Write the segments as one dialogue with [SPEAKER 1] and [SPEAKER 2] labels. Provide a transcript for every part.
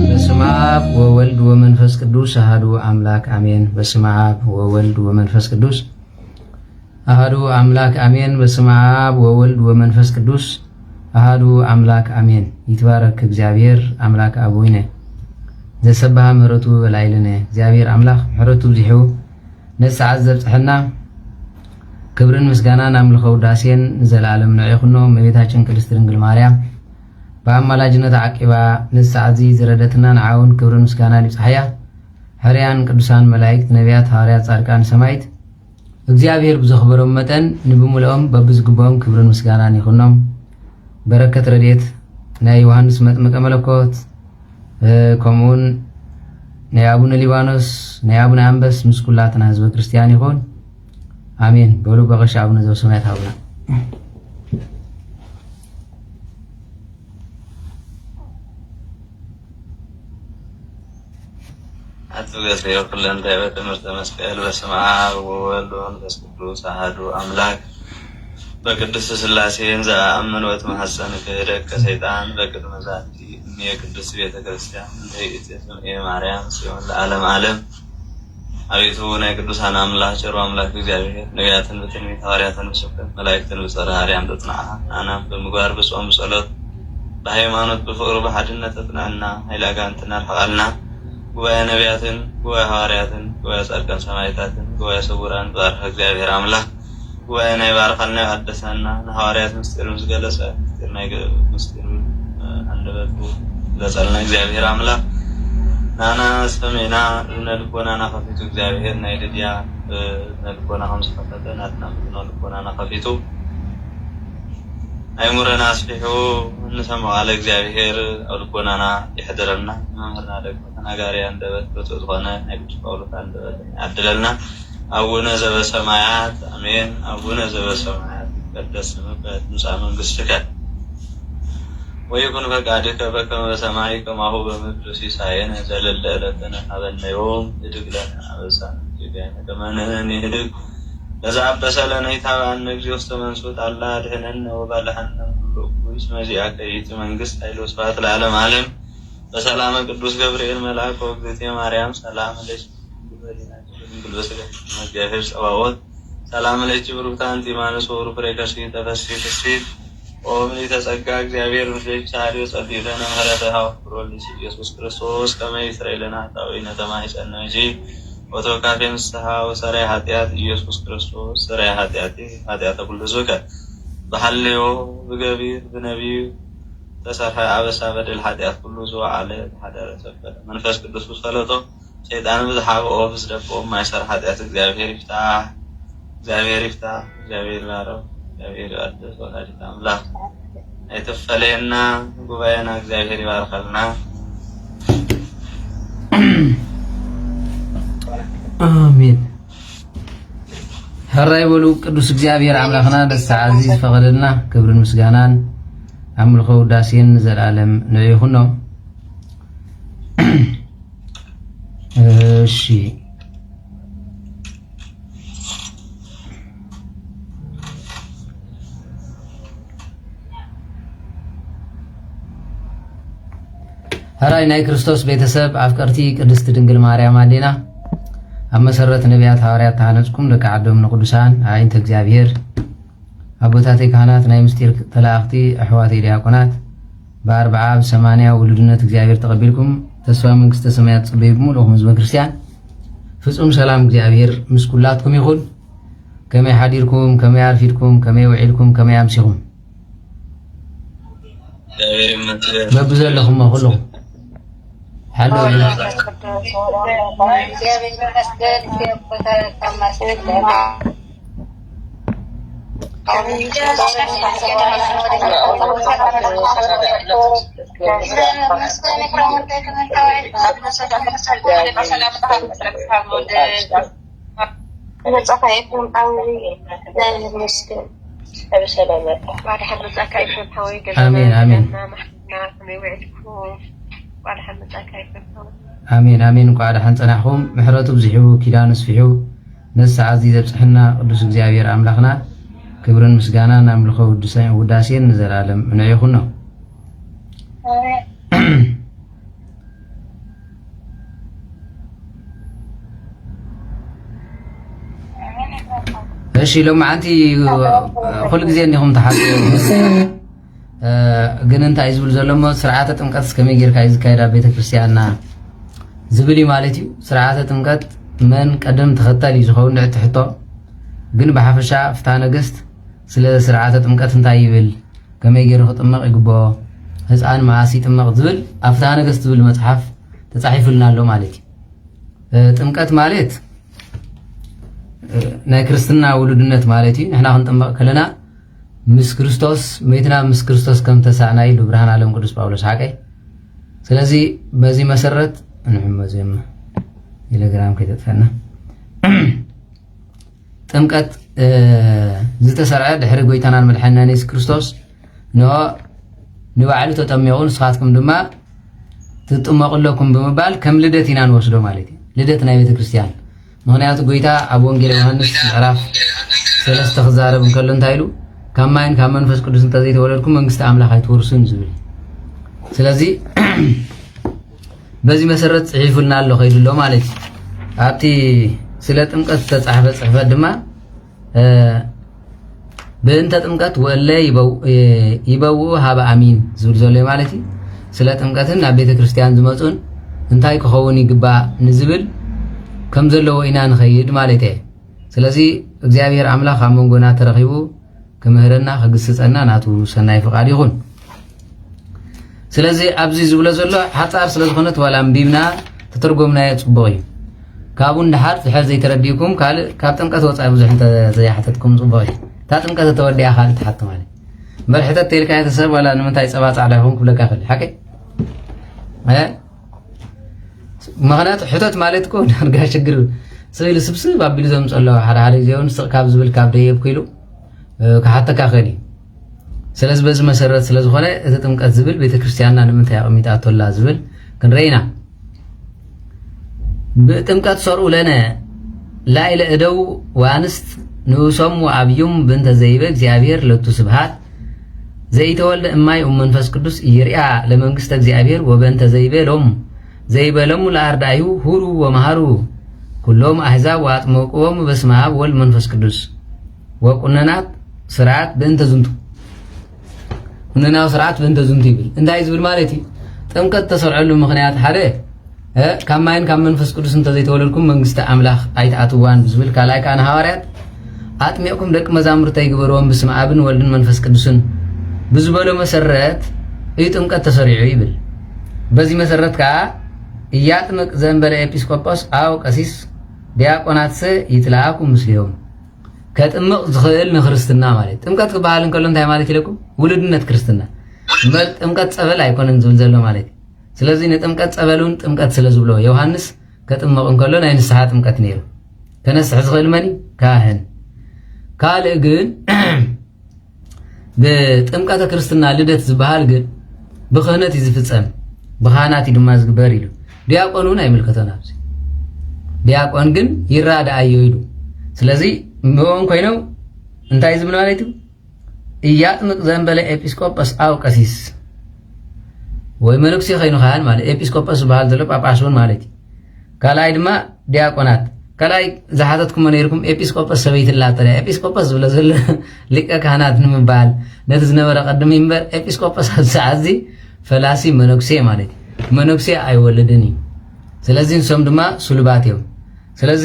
[SPEAKER 1] በስመ አብ ወወልድ ወመንፈስ ቅዱስ አሐዱ አምላክ አሜን። በስመ አብ ወወልድ ወመንፈስ ቅዱስ አሐዱ አምላክ አሜን። በስመ አብ ወወልድ ወመንፈስ ቅዱስ አሐዱ አምላክ አሜን። ይትባረክ እግዚአብሔር አምላክ አቡነ ዘሰብሐ ምሕረቱ በላዕልነ። እግዚአብሔር አምላክ ምሕረቱ ብዝሑ ነሰዓት ዘብጽሐና ክብርን ምስጋናን አምልኾ ውዳሴን ዘለዓለም ንዕኹኖ እመቤታችን ቅድስት ድንግል ማርያም በአማላጅነት ዓቂባ ንሰዓት እዚ ዝረደትና ንዓውን ክብርን ምስጋናን ይብጽሕያ። ሕርያን ቅዱሳን መላእክት ነቢያት ሐዋርያት ጻድቃን ሰማዕት እግዚአብሔር ብዘኽበሮም መጠን ንብምልኦም በብዝግቦም ክብርን ምስጋናን ይኹኖም። በረከት ረድኤት ናይ ዮሃንስ መጥምቀ መለኮት ከምኡውን ናይ አቡነ ሊባኖስ ናይ አቡነ አንበስ ምስ ኩላትና ህዝበ ክርስቲያን ይኹን አሜን። በሉ በቀሽ አቡነ ዘበሰማያት አቡነ
[SPEAKER 2] አትገስ የኩለን ታይበት ትምህርተ መስቀል በስመ አብ ወወልድ ወመንፈስ ቅዱስ አሐዱ አምላክ በቅድስት ሥላሴ ዘአምን ወትመሐፀን ክህደት ከሰይጣን በቅድመ ዛቲ የቅድስት ቤተ ክርስቲያን ለኢትዮጵያ ማርያም ሲሆን ለዓለም ዓለም አቤቱ ናይ ቅዱሳን አምላክ ቸሩ አምላክ እግዚአብሔር ነቢያትን በትንቢት ሐዋርያትን በስብከት መላእክትን በጸሎት አርያም ተጽናዓ አናም በምግባር በጾም በጸሎት በሃይማኖት በፍቅር በሐድነት ተጽናና ኃይላጋንትና አልሐቃልና ጉባኤ ነቢያትን ጉባኤ ሐዋርያትን ጉባኤ ጻድቃን ሰማዕታትን ጉባኤ ስውራን ባርክ እግዚአብሔር አምላክ ጉባኤ ናይ ባርካልና ያደሰና ሐዋርያት ምስጢር ምስገለጸ ምስጢር ናይ ምስጢር አንደበቱ ለጸልና እግዚአብሔር አምላክ ናና ሰሜና ነልቦናና ከፊቱ እግዚአብሔር ናይ ልድያ ነልቦና ሀምስ ፈተናትና ነልቦናና ከፊቱ አይሙረና አስፊሑ እንሰማው አለ እግዚአብሔር ልቦናና ይሕድረና መምህርና ደግሞ ተናጋሪ አንደበት በትሑት ሆነ ናይ ቅዱስ ጳውሎስ አንደበት ያድለልና። አቡነ ዘበሰማያት አሜን። አቡነ ዘበሰማያት ይትቀደስ ስምከ ትምጻእ መንግሥትከ ወይኩን ፈቃድከ በከመ በሰማይ ከማሁ በምድር ሲሳየነ ዘለለ ዕለትነ ሀበነ ዮም ንኅድግ ለነ አበሳነ ወጌጋየነ ከመ ንሕነኒ ንኅድግ ለዘአበሰ ለነ ኢታብአነ እግዚኦ ውስተ መንሱት አላ አድኅነነ ወባልሐነ ኩሉ እኩይ እስመ ዚአከ ይእቲ መንግሥት ኃይል ወስብሐት ለዓለመ ዓለም። በሰላመ ቅዱስ ገብርኤል መልአክ ወእግዝእትየ ማርያም ሰላም ለኪ ድንግል በሥጋኪ እግዚአብሔር ጸባኦት ሰላም ለኪ ብሩክት አንቲ እማንስት ወቡሩክ ፍሬ ከርሥኪ ተፈሥሒ ፍሥሕት ኦ ምልዕተ ጸጋ እግዚአብሔር ምስሌኪ ሣህሊ ወጸልዪ ለነ ምሕረተ ኀበ ወልድኪ ኢየሱስ ክርስቶስ ከመ ይስረይ ለነ ኃጣውኢነ ተማኅፀነ እንጂ ወተወካፌ ንስሐ ወሰራይ ኃጢአት ኢየሱስ ክርስቶስ ሰራይ ኃጢአቴ ኃጢአተ ኩሉ ሕዝብከ በሐልዮ ብገቢር ብነቢብ ተሰርሐ አበሳ በደል ኃጢአት ኩሉ ዘወዓለ ኃደረ ሰበለ መንፈስ ቅዱስ ብዝፈለጦ ሰይጣን ብዝሓብኦ ብዝደፍኦ ማይሰራ ኃጢአት እግዚአብሔር ይፍታሕ እግዚአብሔር ይፍታሕ እግዚአብሔር ይባረክ እግዚአብሔር ይቀድስ ወላዲተ አምላክ አይተፈለየና ጉባኤና እግዚአብሔር ይባርከልና
[SPEAKER 1] አሜን። ሕራይ በሉ ቅዱስ እግዚአብሔር አምላክና ለሰዓት እዚ ዝፈቀደልና ክብርን ምስጋናን አምልኮ ውዳሴን ዘላለም ነው ይሁን ነው። እሺ ሕራይ ናይ ክርስቶስ ቤተሰብ አፍቀርቲ ቅድስት ድንግል ማርያም አዴና ኣብ መሰረት ነቢያት ሐዋርያት ተሃነጽኩም ደቂ ዓዶም ንቅዱሳን አይንተ እግዚአብሔር አቦታቴ ካህናት ናይ ምስጢር ተላእኽቲ ኣሕዋተይ ዲያቆናት በ40 ብ80 ውሉድነት እግዚአብሔር ተቀቢልኩም ተስፋ መንግስተ ሰማያት ጽበይ ብምሉእኹም ህዝበ ክርስቲያን ፍጹም ሰላም እግዚአብሔር ምስ ኩላትኩም ይኹን። ከመይ ሓዲርኩም ከመይ ኣርፊድኩም ከመይ ውዒልኩም ከመይ ኣምሲኹም በብዘለኹም ኩልኹም حلو
[SPEAKER 3] بسلامة بعد حمد زكاة يكون حوي
[SPEAKER 1] آمين آمين
[SPEAKER 3] بعد حمد زكاة يكون حوي
[SPEAKER 1] آمين آمين قاعد حنصنعهم محرته بزحو كيدان سفحو نس عزيز بصحنا قدوس እግዚአብሔር አምላክና ክብርን ምስጋና እናምልከው ውዳሴን ዘላለም ነው ይሁን ነው እሺ ለማዓንቲ ሁሉ ጊዜ እንዲሁም ተሓስቡ ግን እንታይ ዝብል ዘሎሞ ስርዓተ ጥምቀት ከመይ ጌርካ ይዝካየዳ ቤተክርስቲያንና ዝብል ማለት እዩ ስርዓተ ጥምቀት መን ቀደም ተኸተል ይዝኸውን ትሕቶ ግን በሓፈሻ ፍትሐ ነገስት ስለ ስርዓተ ጥምቀት እንታይ ይብል ከመይ ጌሩ ክጥመቕ ይግብኦ ህፃን ማዓስ ይጥመቕ ዝብል ኣብ ፍትሐ ነገስት ዝብል መፅሓፍ ተፃሒፉልና ኣሎ ማለት እዩ ጥምቀት ማለት ናይ ክርስትና ውሉድነት ማለት እዩ ንሕና ክንጥመቕ ከለና ምስ ክርስቶስ መይትና ምስ ክርስቶስ ከም ተሳዕና ኢሉ ብርሃን ዓለም ቅዱስ ጳውሎስ ሓቀይ ስለዚ በዚ መሰረት እንሕመዘም ቴሌግራም ከይተጥፈና ጥምቀት ዝተሰርዐ ድሕሪ ጎይታናን መድሓኒና ኢየሱስ ክርስቶስ ንባዕሉ ተጠሚቑ ንስኻትኩም ድማ ትጥመቑለኩም ብምባል ከም ልደት ኢና ንወስዶ ማለት እዩ ልደት ናይ ቤተ ክርስቲያን ምክንያቱ ጎይታ ኣብ ወንጌል ዮሐንስ ምዕራፍ 3 ክዛረብ እንከሎ እንታይ ኢሉ ካብ ማይን ካብ መንፈስ ቅዱስ እንተዘይተወለድኩም መንግስቲ ኣምላኽ ኣይትወርሱን ዝብል ስለዚ በዚ መሰረት ጽሒፉልና ኣሎ ኸይድሎ ማለት እዩ ኣብቲ ስለ ጥምቀት ተጻሕፈ ጽሕፈት ድማ በእንተ ጥምቀት ወለ ይበውኡ ሃበ ኣሚን ዝብል ዘሎ ማለት እዩ ስለ ጥምቀትን ኣብ ቤተ ክርስቲያን ዝመጹን እንታይ ክኸውን ይግባእ ንዝብል ከም ዘለዎ ኢና ንኸይድ ማለት እዩ ስለዚ እግዚአብሔር ኣምላኽ ኣብ መንጎና ተረኺቡ ክምህረና ክግስጸና ናቱ ሰናይ ፍቃድ ይኹን ስለዚ ኣብዚ ዝብሎ ዘሎ ሓፃር ስለ ዝኾነት ዋላ እምቢብና ተተርጎምናዮ ጽቡቕ እዩ ካብኡ እንዳሓር ዝሕር ዘይተረዲእኩም ካልእ ካብ ጥምቀት ወፃኢ ብዙሕ ዘይሓተትኩም ጽቡቕ እዩ እታ ጥምቀት ተወዲኣ ካልእ ትሓቱ ማለት እምበር ሕተት ተይልካ የተሰብ ዋላ ንምንታይ ፀባ ፃዕዳ ይኹን ክብለካ ይኽእል ሓቀይ ምክንያቱ ሕቶት ማለት እኮ ዳርጋ ሽግር ስኢሉ ስብስብ ኣቢሉ ዘምፅእ ኣለዎ ሓደ ሓደ ግዜ እውን ስቕ ካብ ዝብል ካብ ደየብኩ ኢሉ ክሓተካ ክእል እዩ ስለዚ በዚ መሰረት ስለ ዝኾነ እቲ ጥምቀት ዝብል ቤተክርስቲያንና ንምንታይ ኣቐሚጣቶላ ዝብል ክንረኢና ብጥምቀት ሰርኡ ለነ ላዕለ እደው ወኣንስት ንኡሶም ወዓብዮም ብእንተ ዘይበ እግዚአብሔር ለቱ ስብሃት ዘይተወልደ እማይ መንፈስ ቅዱስ ይርያ ለመንግስተ እግዚአብሔር ወበእንተ ዘይበሎም ዘይበለሙ ለአርዳዩ ሁሩ ወመሃሩ ኩሎም አሕዛብ ወአጥምቁዎም በስመ አብ ወልድ መንፈስ ቅዱስ ወቁነናት ስርዓት በእንተ ዝንቱ ቁነናው ስርዓት በእንተ ዝንቱ ይብል እንታይ ዝብል ማለት እዩ ጥምቀት ተሰርዐሉ ምክንያት ሓደ ካብ ማይን ካብ መንፈስ ቅዱስ እንተ ዘይተወለድኩም መንግስቲ ኣምላኽ ኣይትኣትዋን ዝብል ካልኣይ ከዓ ንሃዋርያት ኣጥሚዕኩም ደቂ መዛሙርተ ይግበርዎም በስመ አብን ወልድን መንፈስ ቅዱስን ብዝበሎ መሰረት እዩ ጥምቀት ተሰሪዑ ይብል በዚ መሰረት ከዓ እያጥምቅ ዘንበለ ኤጲስቆጶስ ኣው ቀሲስ ዲያቆናት ይትለኣኩም ምስሊሆም ከጥምቅ ዝኽእል ንክርስትና ማለት ጥምቀት ክበሃል እንከሎ እንታይ ማለት ኢለኩም ውሉድነት ክርስትና ጥምቀት ፀበል ኣይኮነን ዝብል ዘሎ ማለት እዩ ስለዚ ንጥምቀት ፀበሉን ጥምቀት ስለ ዝብሎ ዮሐንስ ከጥምቅ እንከሎ ናይ ንስሓ ጥምቀት ነይሩ ከነስሕ ዝኽእል መኒ ካህን ካልእ ግን ብጥምቀተ ክርስትና ልደት ዝበሃል ግን ብክህነት እዩ ዝፍፀም ብካህናት ድማ ዝግበር ኢሉ ዲያቆን እውን ኣይምልከቶን ኣብዚ ዲያቆን ግን ይራዳእዮ ኢሉ ስለዚ ምእን ኮይኖም እንታይ ዝብል ማለት እዩ እያጥምቅ ዘንበለ ኤጲስቆጶስ ኣው ቀሲስ ወይ መነኩሴ ኮይኑ ካህን ማለት ኤጲስቆጶስ ዝበሃል ዘሎ ጳጳስ እውን ማለት እዩ ካልኣይ ድማ ዲያቆናት ካልኣይ ዝሓተትኩም ነይርኩም ኤጲስቆጶስ ሰበይቲ ላጠለ ኤጲስቆጶስ ዝብሎ ዘሎ ሊቀ ካህናት ንምባል ነቲ ዝነበረ ቀድሚ እምበር ኤጲስቆጶስ ኣብ ሰዓት እዚ ፈላሲ መነኩሴ ማለት እዩ መነኩሴ ኣይወለድን እዩ ስለዚ ንሶም ድማ ሱሉባት እዮም ስለዚ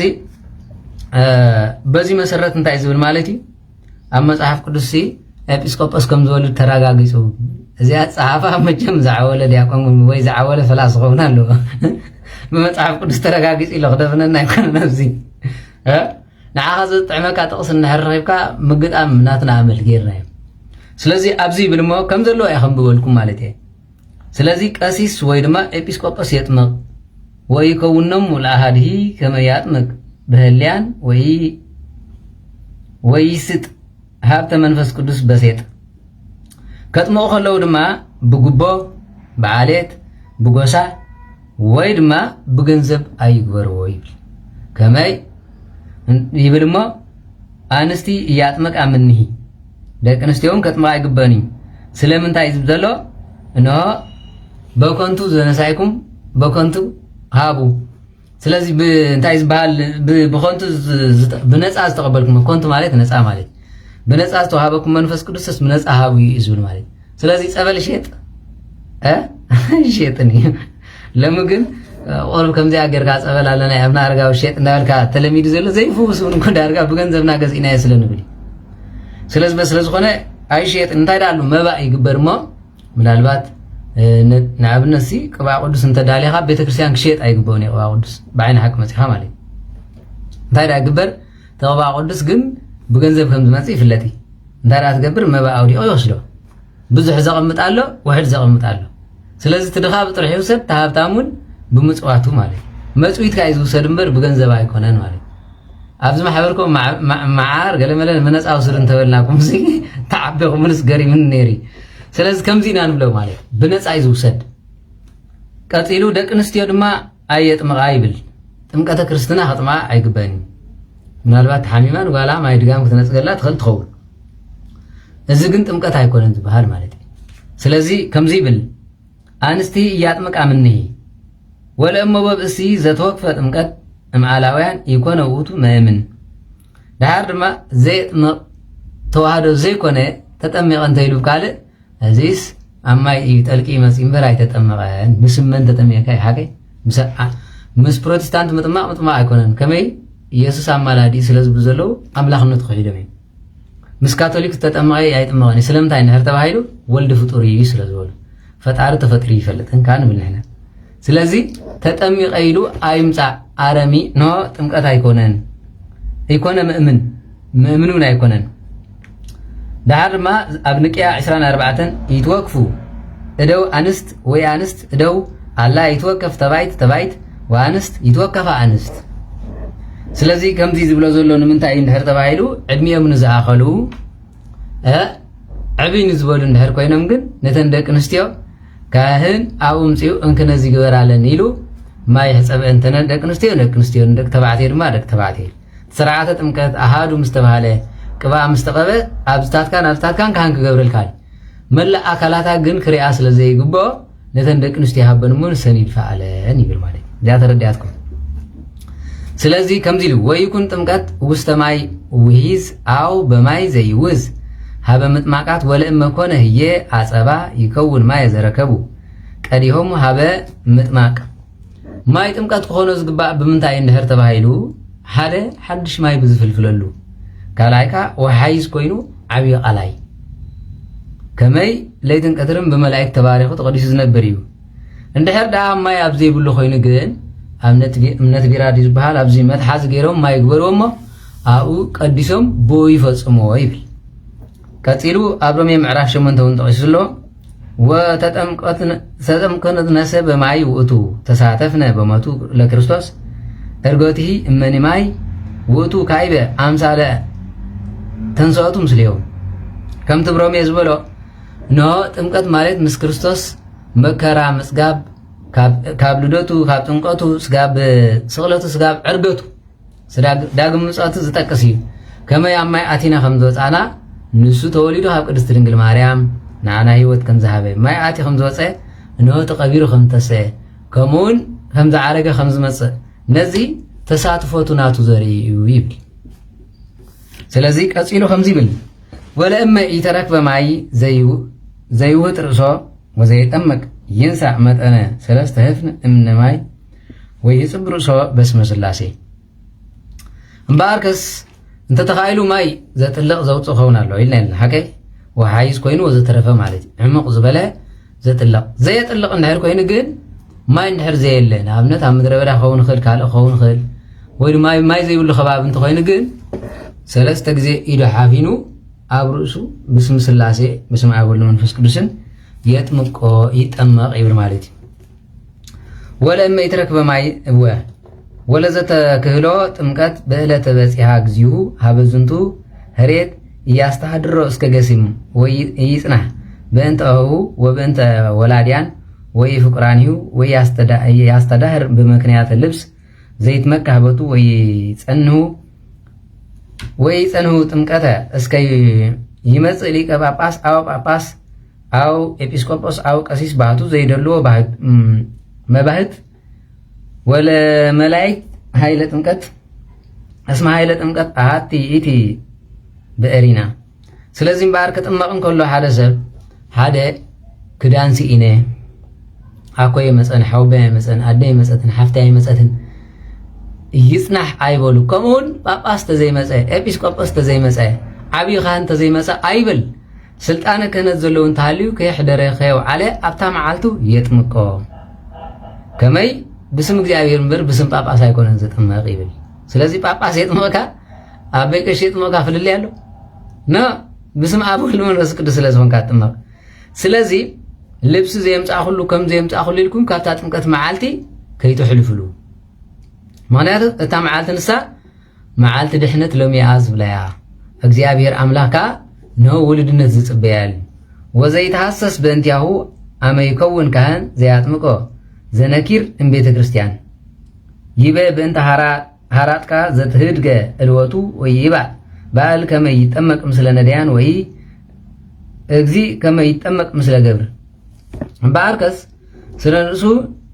[SPEAKER 1] በዚ መሰረት እንታይ ዝብል ማለት እዩ ኣብ መጽሓፍ ቅዱስ ኤጲስቆጶስ ከም ዝወልድ ተረጋጊጹ እዚኣ ጸሓፋ መቸም ዝዓወለ ዲያቆን ወይ ዝዓወለ ፈላሲ ክኸውን ኣለዎ ብመጽሓፍ ቅዱስ ተረጋጊጹ ኢሉ ክደፍነና ኣይኮነን ኣብዚ ንዓኻ ዝጥዕመካ ጥቕስ እንድሕር ረኺብካ ምግጣም ናትና ኣመል ጌርናዮ ስለዚ ኣብዚ ይብል እሞ ከም ዘለዎ እየ ከምብበልኩም ማለት እየ ስለዚ ቀሲስ ወይ ድማ ኤጲስቆጶስ የጥምቕ ወይ ይከውኖም ለአሃድሂ ከመ ያጥምቅ ብህልያን ወይ ይስጥ ሃብተ መንፈስ ቅዱስ በሴጥ ከጥምቁ ከለው ድማ ብጉቦ ብዓሌት ብጎሳ ወይ ድማ ብገንዘብ ኣይግበርዎ ይብል ከመይ ይብል እሞ አንስቲ እያጥመቃ ምንሂ ደቂ ኣንስትዮን ከጥምቃ አይግበኒ ስለምንታይ ዝብል ዘሎ እንሆ በኮንቱ ዘነሳይኩም በኮንቱ ሃቡ ስለዚህ እንታይ ዝበሃል ብኮንቱ ብነፃ ዝተቀበልኩም ኮንቱ ማለት ነፃ ማለት ብነፃ ዝተዋሃበኩም መንፈስ ቅዱስስ ብነፃ ሃቡ ይዝብል ማለት ስለዚህ ጸበል ሸጥ ሸጥኒ ለምግን ኦር ከምዚ አገርካ ጸበል አለና ያብና አርጋው ሸጥ እንዳልካ ተለሚድ ዘሎ ዘይፉሱን እንኳን ዳርጋ ብገንዘብና ገዝኢና ስለንብል ስለዚህ በስለዚ ሆነ አይሸጥ እንታይ ዳሉ መባ ይግበርሞ ምናልባት ንኣብነሲ ቅባ ቅዱስ እንተዳሊኻ ቤተክርስቲያን ክሸጥ አይግበውን ቅባ ቅዱስ በዓይን ሐቅ መጽሐ ማለት እንታይ ዳ ግበር ተቅባ ቅዱስ ግን ብገንዘብ ከም ዝመጽ ይፍለጥ እንታይ ዳ ትገብር መባ አውዲኦ ይወስዶ ብዙሕ ዘቀምጥ ኣሎ ወሕድ ዘቀምጥ ኣሎ ስለዚህ ትድኻ ብጥርሕ ይውሰድ ተሃብታሙን ብምጽዋቱ ማለት መጽዊት ካይ ዝውሰድ እምበር ብገንዘብ አይኮነን ማለት ኣብዚ ማሕበርኩም ማዓር ገለመለን መነጻው ስር እንተበልናኩም እዚ ተዓቢኹም ምንስ ገሪምን ነይሪ ስለዚህ ከምዚ ኢና ንብለው ማለት ብነጻ ይዝውሰድ ቀፂሉ ደቂ ኣንስትዮ ድማ ኣየጥምቓ ይብል ጥምቀተ ክርስትና ከጥምቓ ኣይግበኒ ምናልባት ሓሚማን ጓላ ማይ ድጋም ክትነጽገላ ትኽእል ትኸውን እዚ ግን ጥምቀት ኣይኮነን ዝበሃል ማለት እዩ ስለዚህ ከምዚ ይብል አንስቲ እያጥምቃ ምንሂ ወለእሞ በብእሲ ዘተወክፈ ጥምቀት እምዓላውያን ይኮነ ውእቱ መእምን ድሓር ድማ ዘይጥምቕ ተዋህዶ ዘይኮነ ተጠሚቐ እንተይሉ ካልእ እዚስ ኣብ ማይ እዩ ጠልቂ መፂ እምበር ኣይተጠመቐን ምስመን ተጠሚቕካ ሓቀይ ምስ ፕሮቴስታንት ምጥማቕ ኣይኮነን ከመይ ኢየሱስ ኣማላዲ ስለዝብሉ ዘለው ኣምላኽነቱ ክሒዶም እዩ ምስ ካቶሊክ ተጠመቐ ኣይጥመቐን ስለምንታይ ንሕር ተባሂሉ ወልዲ ፍጡር እዩ ስለዝበሉ ፈጣሪ ተፈጥሪ ይፈልጥን ካን ብልሕና ስለዚህ ተጠሚቀ ኢሉ አይምጻ አረሚ ነው ጥምቀት አይኮነን ይኮነ ምእምን አይኮነን ዳርማ አብንቂያ 24 ይትወክፉ እደው አንስት ወይ አንስት እደው አላ ይትወከፍ ተባይት ወአንስት ይትወከፋ አንስት ስለዚህ ከምዚ ዝብሎ ዘሎ ንምንታይ እንድሕር ተባሂሉ ዕድሚኦም ንዝኣኸሉ ዕብይን ዝበሉ እንድሕር ኮይኖም ግን ነተን ደቂ ኣንስትዮ ካህን ኣብ ምጽኡ እንከነዚ ግበራለን ኢሉ ማይ ሕፀበ እንተነ ደቂ ኣንስትዮ ደቂ ተባዕትዮ ድማ ደቂ ተባዕትዮ ስርዓተ ጥምቀት ኣሃዱ ምስተባሃለ ቅባ ምስተቀበ ኣብዝታትካን ካህን ክገብረልካ መላ አካላታ ግን ክሪኣ ስለዘይግቦ ነተን ደቂ ኣንስትዮ ሃበንሙን ሰኒድ ፈዓለን ይብል ማለት ያ ተረዳያትኩም ስለዚህ ከምዚ ኢሉ ወይኩን ጥምቀት ውስተ ማይ ውሂዝ አው በማይ ዘይውዝ ሃበ ምጥማቃት ወለእመ ኮነ ህየ አጸባ ይከውን ማይ ዘረከቡ ቀዲሆም ሃበ ምጥማቅ ማይ ጥምቀት ክኾነ ዝግባእ ብምንታይ እንድሕር ተባሂሉ ሓደ ሓድሽ ማይ ብዝፍልፍለሉ ካልኣይካ ወሓይዝ ኮይኑ ዓብዪ ቃላይ ከመይ ለይትን ቀትርን ብመላእክት ተባሪኹ ተቀዲሱ ዝነብር እዩ እንድሕር ዳ ማይ ኣብ ዘይብሉ ኮይኑ ግን እምነት ቢራዲ ዝበሃል ኣብዚ መትሓዚ ገይሮም ማይ ግበርዎሞ ኣብኡ ቀዲሶም ቦ ይፈጽምዎ ይብል ቀፂሉ ኣብ ሮሜ ምዕራፍ 8 እውን ጠቂሱ ኣሎ ወተጠምቀት ነሰብ በማይ ውእቱ ተሳተፍነ በሞቱ ለክርስቶስ እርጎትሂ እመኒ ማይ ውእቱ ካይበ አምሳለ ተንሰቱ ምስልዮም ከምቲ ብሮሜ ዝበሎ ኖ ጥምቀት ማለት ምስ ክርስቶስ መከራ ምጽጋብ ካብ ልደቱ ካብ ጥምቀቱ ስጋብ ስቕለቱ ስጋብ ዕርገቱ ዳግም ምጽአቱ ዝጠቅስ እዩ ከመይ ኣብ ማይ ኣቲና ከም ዝወፃና ንሱ ተወሊዱ ካብ ቅድስቲ ድንግል ማርያም ንዓና ህይወት ከም ዝሃበ ማይ ኣቲ ከም ዝወፀ እንሆ ተቐቢሩ ከም ተሰ ከምኡውን ከም ዝዓረገ ከም ዝመፅእ ነዚ ተሳትፎቱ ናቱ ዘርኢ እዩ ይብል ስለዚ ቀፂሉ ከምዚ ይብል ወለእመ ኢተረክበ ማይ ዘይውህጥ ርእሶ ወዘይጠመቅ ይንሳዕ መጠነ 3 ህፍን እምነ ማይ ወይ ይጽብ ርእሶ በስመ ስላሴ እምበኣርከስ እንተተኻኢሉ ማይ ዘጥልቕ ዘውፅእ ኸውን ኣሎ ኢልና ሓቀይ ወሓይዝ ኮይኑ ወዘተረፈ ማለት እዩ ዕሙቕ ዝበለ ዘጥልቕ ዘየጥልቕ እንድሕር ኮይኑ ግን ማይ እንድሕር ዘየለ ንኣብነት ኣብ ምድረ በዳ ክኸውን ይኽእል ካልእ ክኸውን ይኽእል ወይ ድማ ማይ ዘይብሉ ከባቢ እንተኮይኑ ግን 3 ግዜ ኢዱ ሓፊኑ ኣብ ርእሱ ብስም ስላሴ ብስም ኣብ ወልድ መንፈስ ቅዱስን የጥምቆ ይጠመቕ ይብል ማለት እዩ ወለእመ ይትረክበ ማይ ወለዘተ ክህሎ ጥምቀት በዕለተ በፂሓግዚኡ ሃበ ዝንቱ ህሬት እያስተሃድሮ እስከ ገሲሙ ወይ ይጽናህ በእንተው ወበእንተ ወላዲያን ወይ ፍቁራኒሁ ወይ ያስተዳህር በምክንያት ልብስ ዘይት መካበቱ ወይ ጸንሁ ጥምቀተ እስከ ይመጽእ ሊቀ ጳጳስ አው ጳጳስ አው ኤጲስቆጶስ አው ቀሲስ ባህቱ ዘይደልዎ መባህት ወለ መላእክት ኃይለ ጥምቀት እስመ ኃይለ ጥምቀት አሐቲ ኢቲ ብዕሪና። ስለዚህ እምበኣር ክጥመቕን ከሎ ሓደ ሰብ ሓደ ክዳን ሲኢነ ኣኮየ መፀን ሓውበየ መፀን ኣደየ መፀትን ሓፍታየ መፀትን ይጽናሕ ኣይበሉ። ከምኡውን ጳጳስ ተዘይመፀ ኤጲስቆጶስ ተዘይመፀ ዓብዪ ካህን ተዘይመፀ ኣይብል። ስልጣነ ክህነት ዘለዎ እንተሃልዩ ከየሕደረ ከየውዓለ ኣብታ መዓልቱ የጥምቆ ከመይ ብስም እግዚኣብሔር እምበር ብስም ጳጳስ ኣይኮነን ዝጥመቕ ይብል። ስለዚ ጳጳስ የጥመቕካ ኣበይ ቀሺ የጥመቕካ ፍልል ኣሎ ኖ ብስም ኣብ ወልድ መንፈስ ቅዱስ ስለ ዝኾንካ ትጥመቕ። ስለዚ ልብሲ ዘየምፃእ ኩሉ ከም ዘየምፃእ ኩሉ ኢልኩም ካብታ ጥምቀት መዓልቲ ከይትሕልፍሉ። ምክንያቱ እታ መዓልቲ ንሳ መዓልቲ ድሕነት ሎሚ እያ ዝብለያ እግዚኣብሔር ኣምላኽካ ንሆ ውልድነት ዝፅበያል ወዘይተሃሰስ በእንቲያሁ ኣመ ይከውን ካህን ዘያጥምቆ ዘነኪር እምቤተ ክርስቲያን ይበ በእንተ ሃራጥካ ዘትህድገ ዕልወቱ ወይ ይባእ በዓል ከመ ይጠመቅ ምስለ ነዳያን ወይ እግዚ ከመ ይጠመቅ ምስለ ገብር እምበኣርከስ ስለ ንእሱ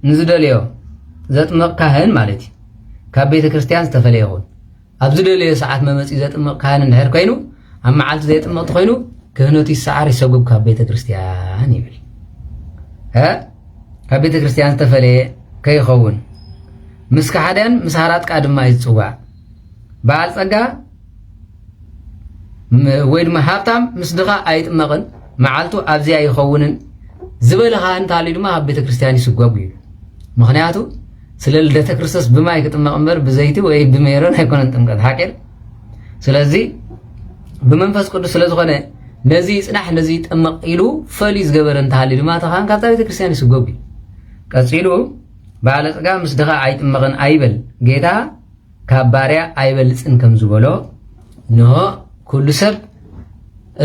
[SPEAKER 1] ንዝደልዮ ዘጥምቕ ካህን ማለት እዩ ካብ ቤተ ክርስቲያን ዝተፈለየ ይኹን። ኣብ ዝደልዮ ሰዓት መመፂኡ ዘጥምቕ ካህን እንድሕር ኮይኑ ኣብ መዓልቲ ዘይጥምቕቲ ኮይኑ ክህነቱ ይሰዓር ይሰጉብ ካብ ቤተ ክርስቲያን ይብል። ካብ ቤተ ክርስቲያን ዝተፈለየ ከይኸውን ምስ ካሓድያን ምስ ሃራጥቃ ድማ ይፅዋዕ። በዓል ፀጋ ወይ ድማ ሃብታም ምስ ድኻ ኣይጥመቕን መዓልቱ ኣብዚያ ይኸውንን ዝበለኻ እንታልዩ ድማ ኣብ ቤተ ክርስቲያን ይስጓጉ እዩ። ምክንያቱ ስለ ልደተ ክርስቶስ ብማይ ክጥመቕ እምበር ብዘይቲ ወይ ብሜሮን ኣይኮነን ጥምቀት ሓቂር። ስለዚ ብመንፈስ ቅዱስ ስለ ዝኾነ ነዚ ይጽናሕ ነዚ ይጥመቕ ኢሉ ፈሊዩ ዝገበረ እንተሃልዩ ድማ ተኻን ካብታ ቤተ ክርስቲያን ይስጎጉ እዩ። ቀፂሉ በዓለ ፀጋ ምስ ድኻ ኣይጥመቕን ኣይበል ጌታ ካብ ባርያ ኣይበልፅን ከም ዝበሎ ንሆ ኩሉ ሰብ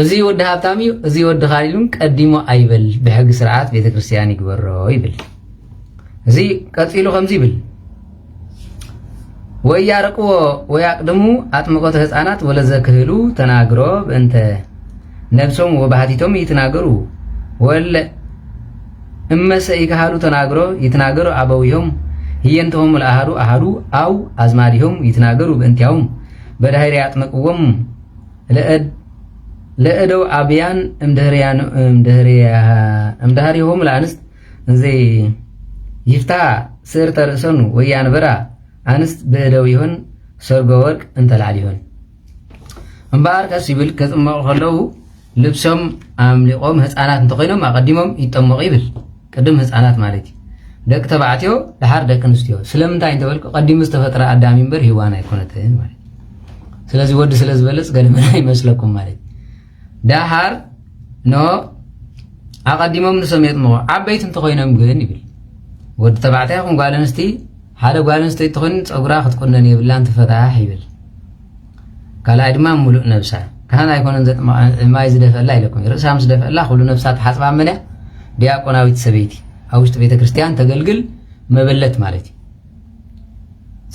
[SPEAKER 1] እዚ ወዲ ሃብታም እዩ እዚ ወዲ ካሊሉን ቀዲሞ ኣይበል ብሕጊ ስርዓት ቤተ ክርስቲያን ይግበሮ ይብል። እዚ ቀፂሉ ከምዚ ይብል ወያርቅዎ ወያቅድሙ ኣጥምቆተ ህፃናት ወለዘክህሉ ተናግሮ በእንተ ነብሶም ወባህቲቶም ይትናገሩ ወለ እመሰ ይካሃሉ ተናግሮ ይትናገሩ ኣበዊሆም ህየንተሆም ለአሃዱ አሃዱ አው አዝማዲሆም ይትናገሩ በእንቲያውም በዳህሪ ያጥመቅዎም ለእደው አብያን እምድህሪሆም ለአንስት እንዘ ይፍታ ስር ተርእሰኑ ወያን በራ አንስት በእደው ይሆን ሰርጎ ወርቅ እንተላል ይሆን እምበኣር ቀስ ይብል ከጥመቑ ከለዉ ልብሶም ኣምሊቆም ህፃናት እንተኮይኖም ኣቀዲሞም ይጠመቑ ይብል። ቅድም ህፃናት ማለት እዩ ደቂ ተባዕትዮ ድሓር ደቂ ኣንስትዮ ስለምንታይ እንተበልኩ ቀዲሙ ዝተፈጥረ ኣዳሚ እምበር ሂዋን ኣይኮነትን ማለት ስለዚ ወዲ ስለ ዝበለፅ ገለመና ይመስለኩም ማለት ዳሓር ኖ ኣቀዲሞም ንሶም የጥምቑ ዓበይቲ እንተኮይኖም ግን ይብል ወዲ ተባዕታይ ይኹን ጓል ኣንስቲ ሓደ ጓል ኣንስተይቲ ትኾን ፀጉራ ክትቆነን የብላን ትፈታሕ ይብል። ካልኣይ ድማ ሙሉእ ነብሳ ካህን ኣይኮነን ማይ ዝደፈአላ ኢለኩም ርእሳ ምስ ደፈአላ ኩሉ ነብሳ ተሓፅባ መን እያ ዲያቆናዊት ሰበይቲ ኣብ ውሽጢ ቤተ ክርስቲያን ተገልግል መበለት ማለት እዩ።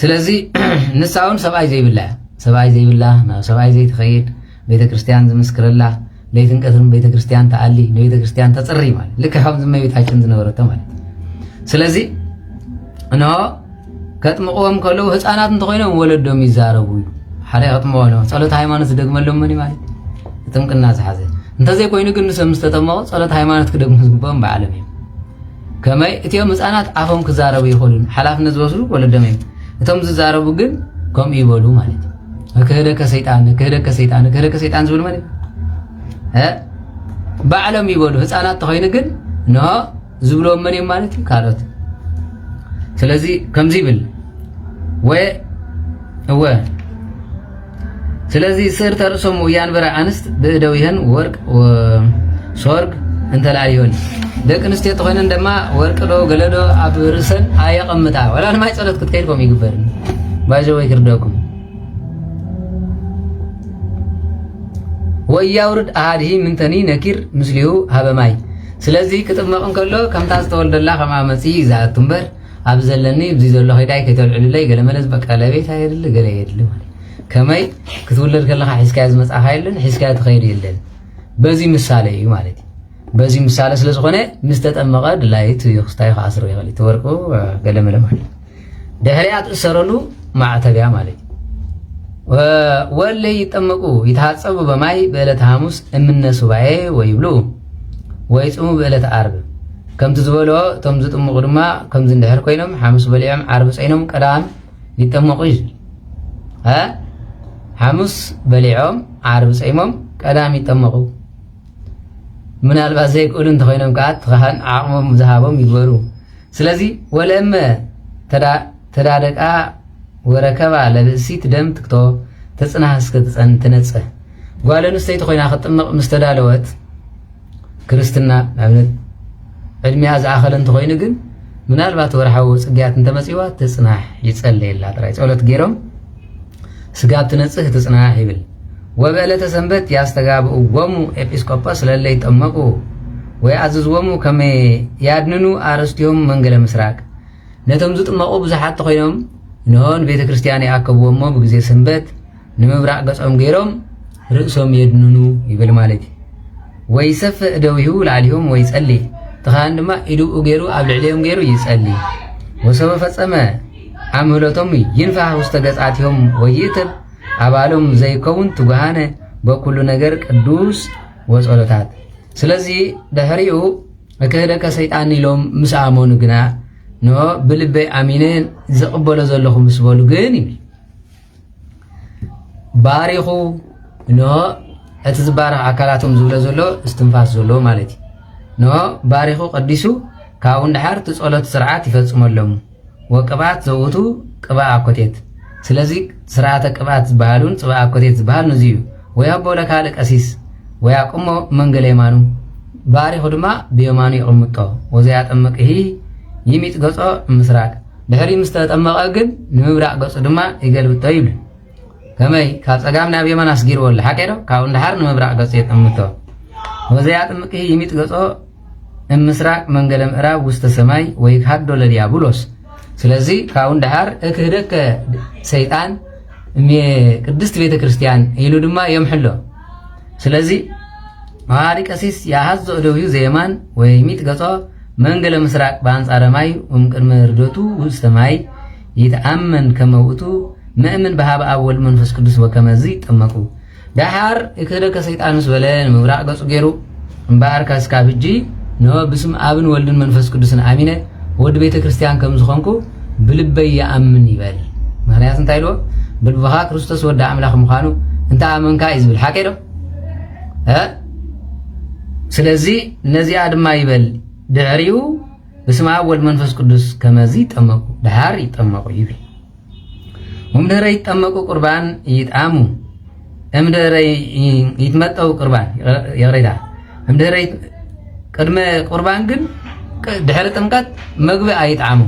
[SPEAKER 1] ስለዚ ንሳውን ሰብኣይ ዘይብላ ናብ ሰብኣይ ዘይትኸይድ ቤተ ክርስቲያን ዝምስክረላ ለይትን ቀትርን ቤተ ክርስቲያን ተኣሊ ንቤተ ክርስቲያን ተፅሪ ማለት ልክዕ ከምዚ እመቤታችን ዝነበረቶ ማለት ስለዚ እንሆ ከጥምቕዎም ከለዉ ህፃናት እንተኮይኖም ወለዶም ይዛረቡ እዩ ሓደ ከጥምቆ ነው ጸሎት ሃይማኖት ዝደግመሎም መን ማለት ጥምቅና ዝሓዘ እንተዘይኮይኑ ግን ንሰብ ምስ ተጠመቑ ጸሎት ሃይማኖት ክደግሙ ዝግብኦም ብዓለም እዩ። ከመይ እቲኦም ህፃናት ኣፎም ክዛረቡ ይኽእሉን ሓላፍነት ዝወስዱ ወለዶም እዮም። እቶም ዝዛረቡ ግን ከምኡ ይበሉ ማለት እዩ ክህደከ ሰይጣን ዝብል ማለት ባዕሎም ይበሉ ህፃናት ተኮይኑ ግን እንሆ ዝብሎም መን እዮም ማለት እዩ ካልኦት። ስለዚ ከምዚ ይብል እወ ስለዚ ስር ተርእሶም ወያንበራ አንስት ብእደው ይህን ወርቅ ሶርግ እንተላል ይሆን ደቂ ኣንስትዮ ተኮይነን ድማ ወርቅ ዶ ገለዶ ኣብ ርእሰን ኣየቐምጣ ወላ ንማይ ጸሎት ክትከይድኩም ይግበር ባይዘ ወይ ክርደኩም ወያውርድ አሃድሂ ምንተኒ ነኪር ምስሊሁ ሃበማይ ስለዚህ ክጥመቕን ከሎ ከምታ ዝተወልደላ ከም ኣመፂ ይዛኣቱ እምበር ኣብ ዘለኒ ብዚ ዘሎ ኸይዳይ ከይተልዕሉለይ ገለ መለዝ በቃለቤት ኣይድሊ ገለ የድሊ ከመይ ክትውለድ ከለኻ ሒዝካዮ ዝመፅእኻ የለን ሒዝካዮ ትኸይድ የለን በዚ ምሳሌ እዩ ማለት እዩ በዚ ምሳሌ ስለ ዝኾነ ምስ ተጠመቐ ድላይት ክስታይ ከኣስሮ ይኽእል እዩ ተወርቁ ገለ መለ ማለት ድሕሪኣ ትእሰረሉ ማዕተብያ ማለት እዩ ወለይ ይጠመቁ ይተሃፀቡ በማይ በዕለተ ሐሙስ እምነ ሱባኤ ወይብሉ ወይፅሙ በዕለተ ዓርብ ከምቲ ዝበልዎ እቶም ዝጥምቑ ድማ ከምዚ እንድሕር ኮይኖም ሐሙስ በሊዖም ዓርብ ፀይኖም ቀዳም ይጠመቁ እዩ ሐሙስ በሊዖም ዓርብ ፀይሞም ቀዳም ይጠመቁ ምናልባት ዘይክእሉ እንተኮይኖም ከዓ ትኻን ዓቕሞም ዝሃቦም ይግበሩ ስለዚ ወለእመ ተዳደቃ ወረከባ ለብእሲት ደም ትክቶ ተጽናህ እስከ ትነጽህ ጓል ኣንስተይቲ ኮይና ክትጥመቕ ምስ ተዳለወት ክርስትና ኣብነት ዕድሚያ ዝኣኸለ እንተኮይኑ ግን ምናልባት ወርሓዊ ፅግያት እንተመፂዋ ተጽናህ ይጸለየላ ጥራይ ጸሎት ገይሮም ስጋብ ትነጽህ ትጽናህ ይብል ወበዕለተ ሰንበት ያስተጋብእዎሙ ኤጲስቆጶስ ለለ ይጠመቁ ወይኣዝዝዎሙ ከመይ ያድንኑ ኣርእስቲዮም መንገለ ምስራቅ ነቶም ዝጥመቑ ብዙሓት ኮይኖም ንሆን ቤተ ክርስቲያን ይኣከብዎ እሞ ብግዜ ሰንበት ንምብራቅ ገጾም ገይሮም ርእሶም የድንኑ ይብል ማለት እዩ ወይሰፍእ እደዊሁ ላዕሊሆም ወይጸልይ ትኻን ድማ ኢድኡ ገይሩ ኣብ ልዕሊኦም ገይሩ ይጸልይ ወሰበ ፈጸመ ኣምህሎቶም ይንፋሕ ውስተ ገጻትዮም ወይእትብ ኣባሎም ዘይከውን ትጉሃነ በኩሉ ነገር ቅዱስ ወጸሎታት ስለዚ ድሕሪኡ እክህደከ ሰይጣን ኢሎም ምስ ኣመኑ ግና ኖ ብልበይ ኣሚነን ዝቕበሎ ዘለኹ ምስ በሉ ግን ይብል ባሪኹ ኖ እቲ ዝባርኽ ኣካላቶም ዝብሎ ዘሎ እስትንፋስ ዘሎ ማለት እዩ ኖ ባሪኹ ቀዲሱ ካብኡ እንድሓር እቲ ጸሎት ስርዓት ይፈጽመሎም ወቅብኣት ዘውቱ ቅብኣ ኣኮቴት ስለዚ ስርዓተ ቅብኣት ዝበሃሉን ፅብኣ ኣኮቴት ዝበሃል ነዚ እዩ ወይ ኣቦ ለካልእ ቀሲስ ወይ ኣቁሞ መንገለ የማኑ ባሪኹ ድማ ብየማኑ ይቕምጦ ወዘያጠመቅሂ ይሚጥ ገጾ ምስራቅ ድሕሪ ምስ ተጠመቐ ግን ንምብራቅ ገጹ ድማ ይገልብጦ ይብል ከመይ ካብ ፀጋም ናብ የማን ኣስጊርዎ ኣሎ ሓቀዶ ካብኡ እንድሓር ንምብራቅ ገጹ የጠምቶ ወዘያጠምቅሂ ይሚጥ ገጾ ምስራቅ መንገለ ምዕራብ ውስተ ሰማይ ወይ ካዶ ለዲያብሎስ ስለዚ ካብኡ እንድሓር እክህደከ ሰይጣን ቅድስት ቤተ ክርስቲያን ኢሉ ድማ የምሕሎ ስለዚ መሃሪ ቀሲስ ያሃዞ እደውዩ ዘየማን ወይ ሚጥ ገጾ መንገለ ምስራቅ በአንጻረ ማይ ቅድመ ርደቱ ውስተ ማይ ይተኣመን ከመውእቱ ምእምን በሃበ ኣብ ወልድ መንፈስ ቅዱስ ወከመዚ ይጠመቁ ዳሓር እክህደከ ሰይጣን ምስ በለ ንምብራቅ ገጹ ገይሩ እምበኣር ካስካብ ሕጂ ኖ ብስም ኣብን ወልድን መንፈስ ቅዱስን ኣሚነ ወዲ ቤተ ክርስቲያን ከም ዝኾንኩ ብልበይ ይኣምን ይበል ምክንያት እንታይ ኢልዎ ብልብኻ ክርስቶስ ወዲ ኣምላኽ ምዃኑ እንታ ኣመንካ እዩ ዝብል ሓቀዶ ስለዚ ነዚኣ ድማ ይበል ድሕሪኡ ብስመ ኣብ ወልድ መንፈስ ቅዱስ ከመዚ ይጠመቁ ድሓር ይጠመቁ ይብል ወምድህረ ይጠመቁ ቁርባን ይጣሙ እምድህረ ይትመጠው ቁርባን የቕሬታ እምድህረ ቅድመ ቁርባን ግን ድሕሪ ጥምቀት መግቢ ኣይጣዕሙ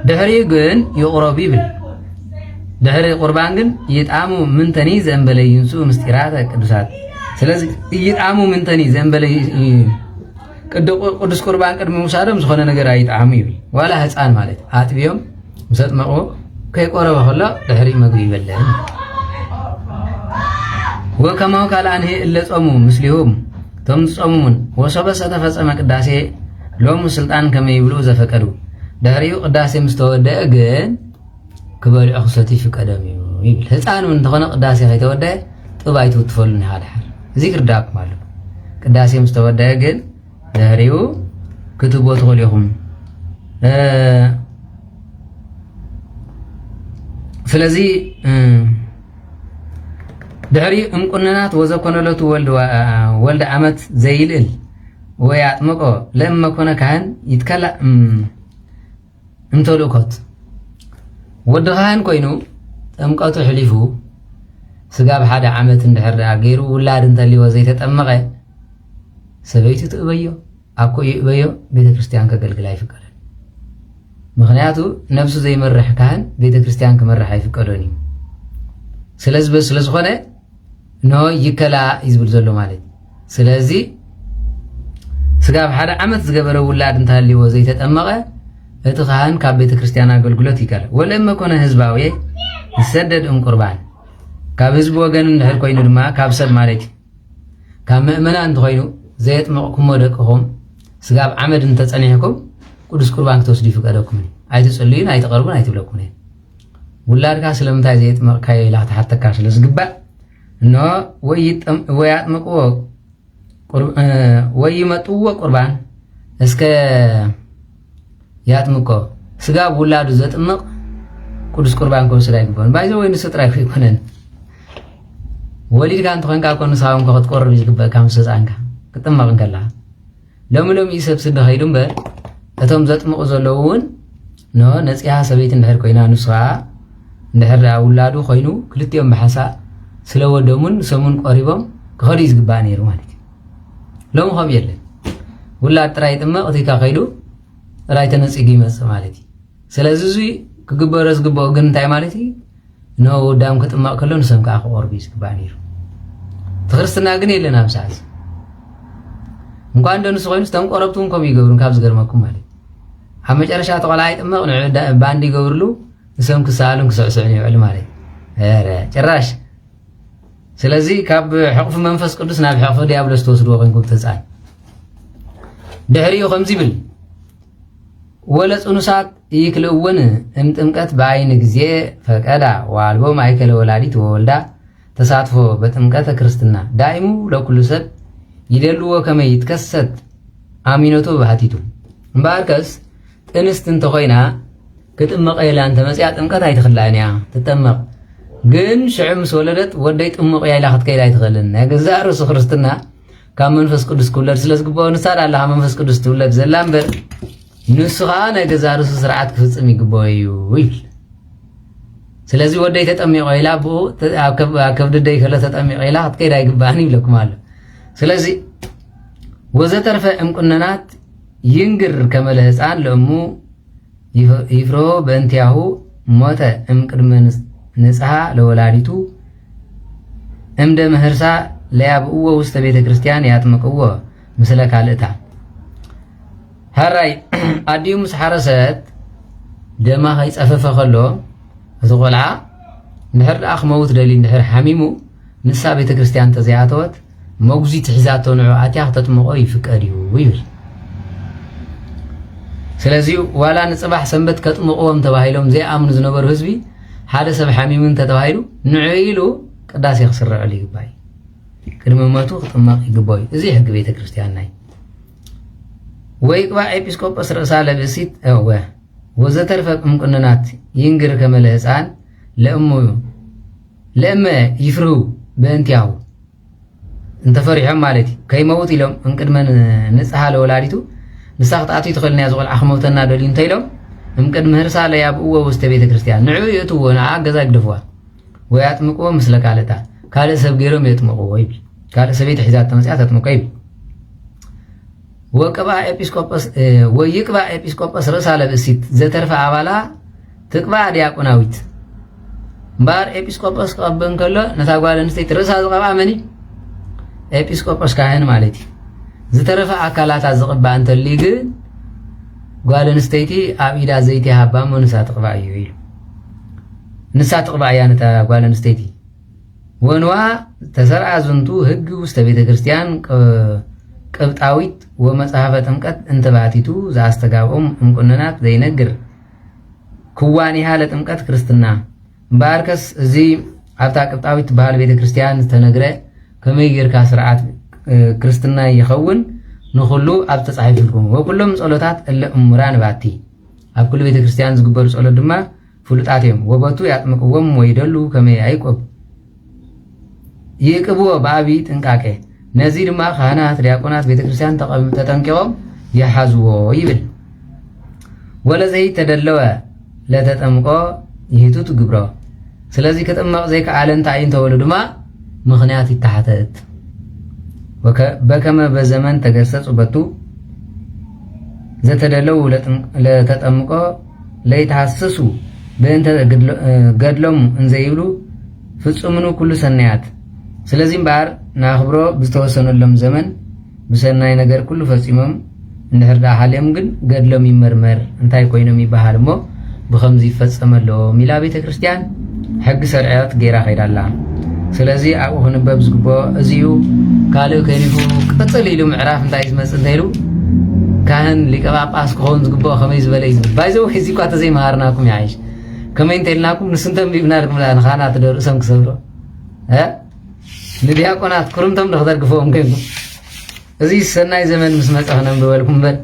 [SPEAKER 1] ድሕሪኡ ግን ይቕረቡ ይብል ድሕሪ ቁርባን ግን ይጣሙ ምንተኒ ዘእንበለ ይንሱ ምስጢራተ ቅዱሳት ስለዚ ይጣሙ ምንተኒ ዘእንበለ ቅዱስ ቁርባን ቅድሚ ምውሳዶም ዝኾነ ነገር ኣይጣዕሙ ይብል ዋላ ህፃን ማለት ኣጥቢዮም ምስ ኣጥመቑ ከይቆረበ ከሎ ድሕሪ መግቢ ይበለን ወከማው ካልኣንሄ እለ ጾሙ ምስሊሆም ቶም ዝጾሙሙን ወሰበ ዝተፈፀመ ቅዳሴ ሎሙ ስልጣን ከመይ ይብልኡ ዘፈቀዱ ድሕሪኡ ቅዳሴ ምስ ተወደአ ግን ክበልዑ ክሰትዩ ይፍቀዶም እዩ ይብል ህፃን እውን እንተኾነ ቅዳሴ ከይተወደአ ጥባይቱ ትፈሉን ኢኻ ድሓር እዚ ክርዳእኩም ኣሎ ቅዳሴ ምስ ተወደአ ግን ድሕሪኡ ክትቦ ትኽእሉ ኢኹም ስለዚ ድሕሪ እምቁንናት ወዘኮነለቱ ወልደ ዓመት ዘይልእል ወይ ኣጥመቆ ለእመ ኮነ ካህን ይትከላእ እንተልእኮት ወዲ ካህን ኮይኑ ጥምቀቱ ሕሊፉ ስጋ ብሓደ ዓመት እንድሕር ደኣ ገይሩ ውላድ እንተልይዎ ዘይተጠመቐ ሰበይቱ ትእበዮ ኣኮ ይእበዮ ቤተ ክርስቲያን ከገልግል ኣይፍቀዶን ምክንያቱ ነብሱ ዘይመርሕ ካህን ቤተ ክርስቲያን ክመርሕ ኣይፍቀዶን እዩ ስለዝኾነ ኖ ይከላ ይዝብል ዘሎ ማለት ስለዚ ስጋ በሓደ ዓመት ዝገበረ ውላድ እንታልይዎ ዘይተጠመቀ እቲ ካህን ካብ ቤተ ክርስቲያን አገልግሎት ይከላ ወለመ ኮነ ህዝባዊ ይሰደድ ቁርባን ካብ ህዝብ ወገን እንድሕር ኮይኑ ድማ ካብ ሰብ ማለት ካብ ምእመናን እንተኮይኑ ዘየጥመቕኩም ደቅኹም ስጋ ዓመድ እንተጸኒሕኩም ቅዱስ ቁርባን ክትወስዱ ይፍቀደኩም ኣይትጽልዩን ኣይትቀርቡን ኣይትብለኩም ውላድካ ስለምንታይ ዘየጥመቕካ ኢላ ክትሓተካ ስለዝግባእ እኖ ወይ ያጥምቅዎ ወይ ይመጥዎ ቁርባን እስከ ያጥምቆ ስጋ ውላዱ ዘጥምቅ ቅዱስ ቁርባን ከወስድ አይግባን ባይዘ ወይ ንስጥራ ይኮነን ወሊድካ እንተ ኮንካ ኮን ሳውን ክትቆርብ ይግባእ ከም ሰፃንካ ክትጥመቕ እንከላ ለምለም ይሰብስድ ኸይዱ እምበር እቶም ዘጥምቁ ዘለውን ኖ ነፂያ ሰበይቲ እንድሕር ኮይና ንስኻ እንድሕር ውላዱ ኮይኑ ክልቲኦም ብሓሳብ ስለወደሙን ሰሙን ቆሪቦም ክኸዱ ይዝግባእ ነይሩ ማለት እዩ ሎሚ ከም የለን ውላድ ጥራይ ጥመቕ እቲካ ኸይዱ ጥራይ ተነፂጉ ይመፅእ ማለት እዩ ስለዚ እዙይ ክግበሮ ዝግብኦ ግን እንታይ ማለት እዩ ኖ ወዳም ክጥመቕ ከሎ ንሰም ከዓ ክቆርቡ ይዝግባእ ነይሩ ትክርስትና ግን የለን ኣብ ሰዓት እንኳን እንደንሱ ኮይኑ ዝተም ቆረብቱን ከም ይገብሩን ካብ ዝገርመኩም ማለት ኣብ መጨረሻ ተቆልዓ ይጥመቕ ባንዲ ይገብርሉ ንሰም ክሳኣሉን ክስዕስዑን ይውዕል ማለት ኧረ ጭራሽ ስለዚ ካብ ሕቑፍ መንፈስ ቅዱስ ናብ ሕቑፍ ዲያብሎስ ተወስድዎ ኮይንኩም ተፃን ድሕሪኡ ከምዚ ይብል ወለፅኑሳት ይክልእውን እምጥምቀት በአይን ጊዜ ፈቀዳ ዋልቦ ማእከለ ወላዲት ወወልዳ ተሳትፎ በጥምቀተ ክርስትና ዳይሙ ለኩሉ ሰብ ይደልዎ ከመይ ይትከሰት አሚኖቶ ባህቲቱ እምበኣርከስ ጥንስት እንተኮይና ክጥመቕ ኢላ እንተመፅያ ጥምቀት ኣይትኽላእን እያ ትጠመቕ ግን ሽዑ ምስ ወለደት ወደይ ጥምቕ ኢላ ክትከይድ ኣይትኽእልን ናይ ገዛ ርእሱ ክርስትና ካብ መንፈስ ቅዱስ ክውለድ ስለዝግብኦ ንሳድ ኣለኻ መንፈስ ቅዱስ ትውለድ ዘላ እምበር ንስኻ ናይ ገዛ ርእሱ ስርዓት ክፍፅም ይግብኦ እዩ ይብል ስለዚ ወደይ ተጠሚቆ ኢላ ብኡ ኣብ ከብድደይ ከለ ተጠሚቆ ኢላ ክትከይድ ኣይግባእን ይብለኩም ኣሎ ስለዚ ወዘተርፈ እምቁነናት ይንግር ከመለ ህፃን ለእሙ ይፍሮ በእንቲያሁ ሞተ እምቅድመ ንጽሐ ለወላዲቱ እምደ ምህርሳ ለያብእዎ ውስተ ቤተ ክርስቲያን ያጥምቅዎ ምስለ ካልእታ ሃራይ ኣዲዩ ምስ ሓረሰት ደማ ከይፀፈፈ ከሎ እቲ ቆልዓ እንድሕር ደኣ ክመውት ደሊ እንድሕር ሓሚሙ ንሳ ቤተ ክርስቲያን ተዘይኣተወት መጉዚት ሒዛቶ ንዑ ኣትያ ክተጥምቆ ይፍቀድ እዩ ይብል ስለዚ ዋላ ንፅባሕ ሰንበት ከጥምቅዎም ተባሂሎም ዘይኣምኑ ዝነበሩ ህዝቢ ሓደ ሰብ ሓሚሙን ተተባሂሉ ንዑ ኢሉ ቅዳሴ ክስርዐሉ ይግባእ ቅድሚ ሞቱ ክጥመቕ ይግባእ እዚ ሕጊ ቤተ ክርስቲያን ናይ ወይ ቅባ ኤጲስቆጶስ ርእሳ ለብእሲት ወዘተርፈ እምቁንናት ይንግር ከመለ ህፃን ለእመ ይፍርሁ በእንቲያሁ እንተፈሪሖም ማለት እዩ ከይመውት ኢሎም እንቅድመ ንፅሓ ለወላዲቱ ንሳ ክትኣትዩ ትኽእል ናያ ዝቆልዓ ክመውተና ደልዩ እንተኢሎም እምቅድሚ ህርሳ ለያብእዎ ውስተ ቤተ ክርስቲያን ንዑ የእትዎ ንዓ ገዛ ይግደፍዋ ወይ ኣጥምቅዎ ምስለ ካልእታ ካልእ ሰብ ገይሮም የጥምቅዎ ይብል ካልእ ሰበይቲ ሒዛት ተመፅያ ተጥምቆ ይብል ወይቅባ ኤጲስቆጶስ ርእሳ ለብእሲት ዘተርፈ ኣባላ ትቅባ ዲያቆናዊት እምበር ኤጲስቆጶስ ክቐብእ እንከሎ ነታ ጓል ኣንስተይቲ ርእሳ ዝቐብኣ መን ኤጲስቆጶስ ካህን ማለት እዩ ዝተረፈ ኣካላታ ዝቕባእ እንተልዩ ግን ጓል ኣንስተይቲ ኣብ ኢዳ ዘይቲ ሃባ እሞ ንሳ ትቕባእ እዩ ኢሉ ንሳ ትቕባእ እያ ነታ ጓል ኣንስተይቲ ወንዋ ተሰርዓ ዝንቱ ህጊ ውስተ ቤተ ክርስቲያን ቅብጣዊት ወመጽሐፈ ጥምቀት እንተባቲቱ ዘአስተጋብኦም እምቁንናት ዘይነግር ክዋኒሃ ለጥምቀት ክርስትና እምበኣርከስ እዚ ኣብታ ቅብጣዊት ባህል ቤተ ክርስቲያን ዝተነግረ ከመይ ጌርካ ስርዓት ክርስትና ይኸውን ንኹሉ ኣብ ተጻሒፍልኩም ወኩሎም ጸሎታት እለ እሙራን ባቲ ኣብ ኩሉ ቤተ ክርስቲያን ዝግበሩ ጸሎት ድማ ፍሉጣት እዮም ወበቱ ያጥምቅዎም ወይደሉ ከመይ ኣይቆብ ይቅብዎ ብዓብዪ ጥንቃቄ ነዚ ድማ ካህናት ዲያቆናት ቤተ ክርስቲያን ተጠንቂቆም ይሓዝዎ ይብል ወለዘይ ተደለወ ለተጠምቆ ይህቱት ግብሮ ስለዚ ክጥመቕ ዘይከኣለ እንታይ እንተወሉ ድማ ምኽንያት ይተሓተት በከመ በዘመን ተገሰጹ በቱ ዘተደለው ለተጠምቆ ለይተሐሰሱ በእንተ ገድሎም እንዘይብሉ ፍጹምኑ ኩሉ ሰናያት ስለዚህ እምበር ናኽብሮ ብዝተወሰነሎም ዘመን ብሰናይ ነገር ኩሉ ፈጺሞም እንድሕርዳ ሓልዮም ግን ገድሎም ይመርመር እንታይ ኮይኖም ይበሃል እሞ ብኸምዚ ይፈጸመሎ ሚላ ቤተ ክርስቲያን ሕጊ ሰርዐት ገይራ ኸይዳላ ስለዚ ኣብኡ ክንበብ ዝግብኦ እዚኡ ካልእ ከሪፉ ቅፅል ኢሉ ምዕራፍ እንታይ ዝመፅእ እንተኢሉ ካህን ሊቀ ጳጳስ ክኸውን ዝግብኦ ከመይ ዝበለ እዩ ዝብል ባይዘው ሕዚ እኳ ተዘይመሃርናኩም ይዓይሽ ከመይ እንተኢልናኩም ንስንቶም ቢብና ድኩም ንኻና ትደርእሶም ክሰብሮ ንዲያቆናት ኩርምቶም ንኽተርግፎም ኮይንኩም እዚ ሰናይ ዘመን ምስ መፀ ክነንብበልኩም እምበር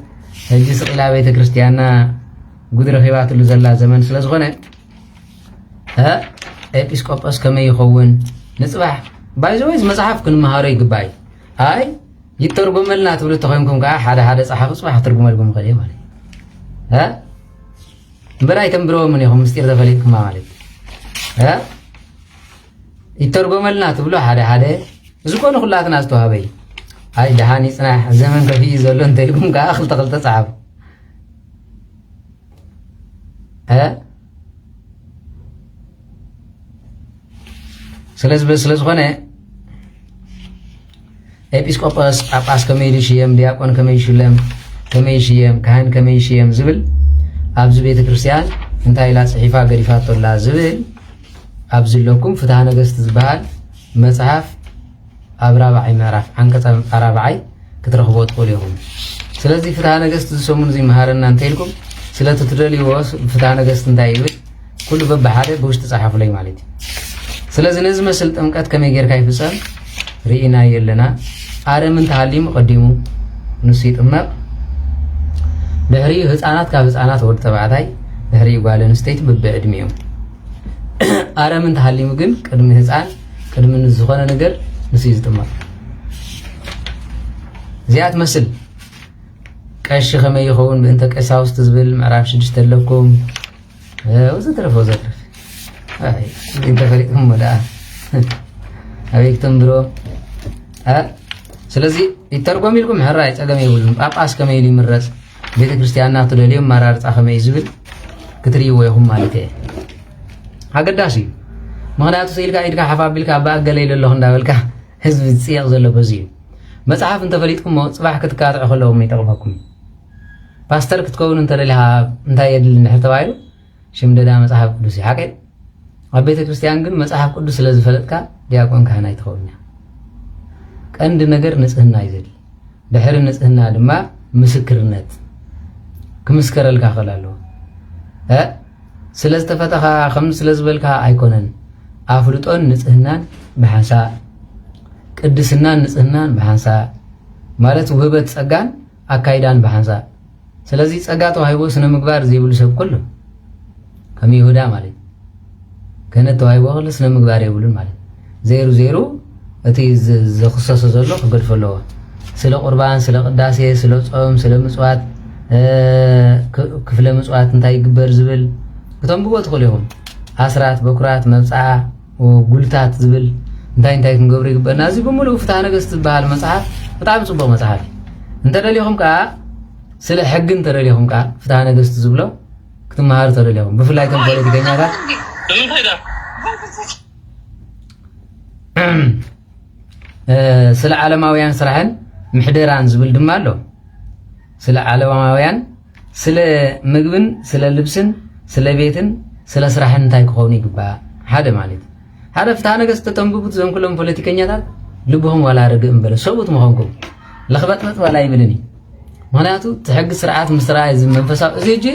[SPEAKER 1] ሕጂ ስቕላ ቤተ ክርስቲያንና ጉድ ረኺባትሉ ዘላ ዘመን ስለ ዝኾነ ኤጲስቆጶስ ከመይ ይኸውን ንፅባሕ ባይዘወይ እዚ መፅሓፍ ክንመሃሮ ይግባእ እዩ ኣይ ይተርጎመልና ትብሉ ተኮይንኩም ከዓ ሓደ ሓደ ፀሓፍ ፅባሕ ክትርጉመልኩም ክእል ማለት እዩ እምበር ኣይተንብረዎምን ኢኹም ምስጢር ተፈሊጥኩማ ማለት እዩ ይተርጎመልና ትብሉ ሓደ ሓደ እዚ ኮኑ ኩላትና ዝተዋሃበ እዩ ኣይ ድሓን ይፅናሕ ዘመን ከፊኡ ዘሎ እንተኢልኩም ከዓ ክልተ ክልተ ፀሓፉ ስለዝኾነ ኤጲስቆጶስ ጳጳስ ከመይ ይሽየም ዲያቆን ከመይ ይሽለም ከመይ ይሽየም ካህን ከመይ ይሽየም ዝብል ኣብዚ ቤተ ክርስቲያን እንታይ ኢላ ፅሒፋ ገዲፋቶላ ዝብል ኣብዚ ለኩም ፍትሐ ነገስት ዝበሃል መፅሓፍ ኣብ 4ይ ምዕራፍ ዓንቀጽ 4ይ ክትረኽቦ ትኽእሉ ኢኹም ስለዚ ፍትሐ ነገስት ዝሰሙን እዚ መሃረና እንተኢልኩም ስለቲ ትደልይዎ ፍትሐ ነገስት እንታይ ይብል ኩሉ በብሓደ ብውሽጢ ፀሓፉለይ ማለት እዩ ስለዚ ነዚ መስል ጥምቀት ከመይ ጌርካ ይፍፀም ርኢና የለና ኣረም እንተሃሊሙ ቀዲሙ ንሱ ይጥመቕ ድሕሪኡ ህፃናት ካብ ህፃናት ወዲ ተባዕታይ ድሕሪኡ ጓል ኣንስተይቲ በብዕድሚኦም ኣረም እንተሃሊሙ ግን ቅድሚ ህፃን ቅድሚ ዝኾነ ነገር ንሱ ይጥመቕ እዚኣ ትመስል ቀሺ ከመይ ይኸውን ብእንተ ቀሳውስቲ ዝብል ምዕራፍ 6 ኣለኩም ወዘተረፈ እንተ ፈሪጥኩም ወደኣ ኣበይ ክትንብሮ ስለዚ ይተርጎም ኢልኩም ሕራይ ፀገም የብሉን ጳጳስ ከመይ ኢሉ ይምረፅ ቤተ ክርስቲያንና ትደልዮም ማራርፃ ከመይ ዝብል ክትርእይዎ ኢኹም ማለት እየ ኣገዳሲ እዩ ምክንያቱ ስኢልካ ኢድካ ሓፋቢልካ ኣባኣገለ ኢለ ኣለኹ እንዳበልካ ህዝቢ ዝፅየቕ ዘሎ በዚ እዩ መፅሓፍ እንተፈሊጥኩም ፅባሕ ክትካትዑ ከለዎም ይጠቕመኩም ፓስተር ክትከውን እንተደሊኻ እንታይ የድሊ ንድሕር ተባሂሉ ሽምደዳ መፅሓፍ ቅዱስ እዩ ሓቀይ ኣብ ቤተ ክርስቲያን ግን መፅሓፍ ቅዱስ ስለ ዝፈለጥካ ዲያቆን ካህና ይትኸውኛ ቀንዲ ነገር ንፅህና እዩ ዘድሊ ድሕሪ ንፅህና ድማ ምስክርነት ክምስከረልካ ክእል ኣለዎ ስለ ዝተፈተኻ ከምዚ ስለ ዝበልካ ኣይኮነን ኣፍልጦን ንፅህናን ብሓንሳእ ቅድስናን ንፅህናን ብሓንሳእ ማለት ውህበት ፀጋን ኣካይዳን ብሓንሳእ ስለዚ ፀጋ ተዋሂቦ ስነ ምግባር ዘይብሉ ሰብ ኩሉ ከም ይሁዳ ማለት ክህነት ተዋሂቦ ክለ ስነ ምግባር የብሉን ማለት ዘይሩ ዘይሩ እቲ ዝኽሰሶ ዘሎ ክገድፎ ኣለዎ ስለ ቁርባን ስለ ቅዳሴ ስለ ፆም ስለ ምፅዋት ክፍለ ምፅዋት እንታይ ይግበር ዝብል ክተንብቦ ትኽእሉ ኢኹም ኣስራት በኩራት መብፅዓ ጉልታት ዝብል እንታይ እንታይ ክንገብሩ ይግበአና እዚ ብምሉእ ፍትሐ ነገስት ዝበሃል መፅሓፍ ብጣዕሚ ፅቡቕ መፅሓፍ እዩ እንተደሊኹም ከዓ ስለ ሕጊ እንተደሊኹም ከዓ ፍትሐ ነገስት ዝብሎ ክትመሃሩ ተደሊኹም ብፍላይ እቶም ፖለቲከኛታት ስለ ዓለማውያን ስራሕን ምሕደራን ዝብል ድማ ኣሎ ስለ ዓለማውያን ስለ ምግብን ስለ ልብስን ስለ ቤትን ስለ ስራሕን እንታይ ክኸውን ይግባእ ሓደ ማለት ሓደ ፍትሐ ነገስት ተንብቡት ዞም ኩሎም ፖለቲከኛታት ልብهم ዋላ ርግእ እምበለ ሰቡት ምኾንኩም ለኽበጥበጥ ዋላ ይብልኒ ምክንያቱ ትሕጊ ስርዓት ምስራ እዚ መንፈሳዊ እዚ እጂ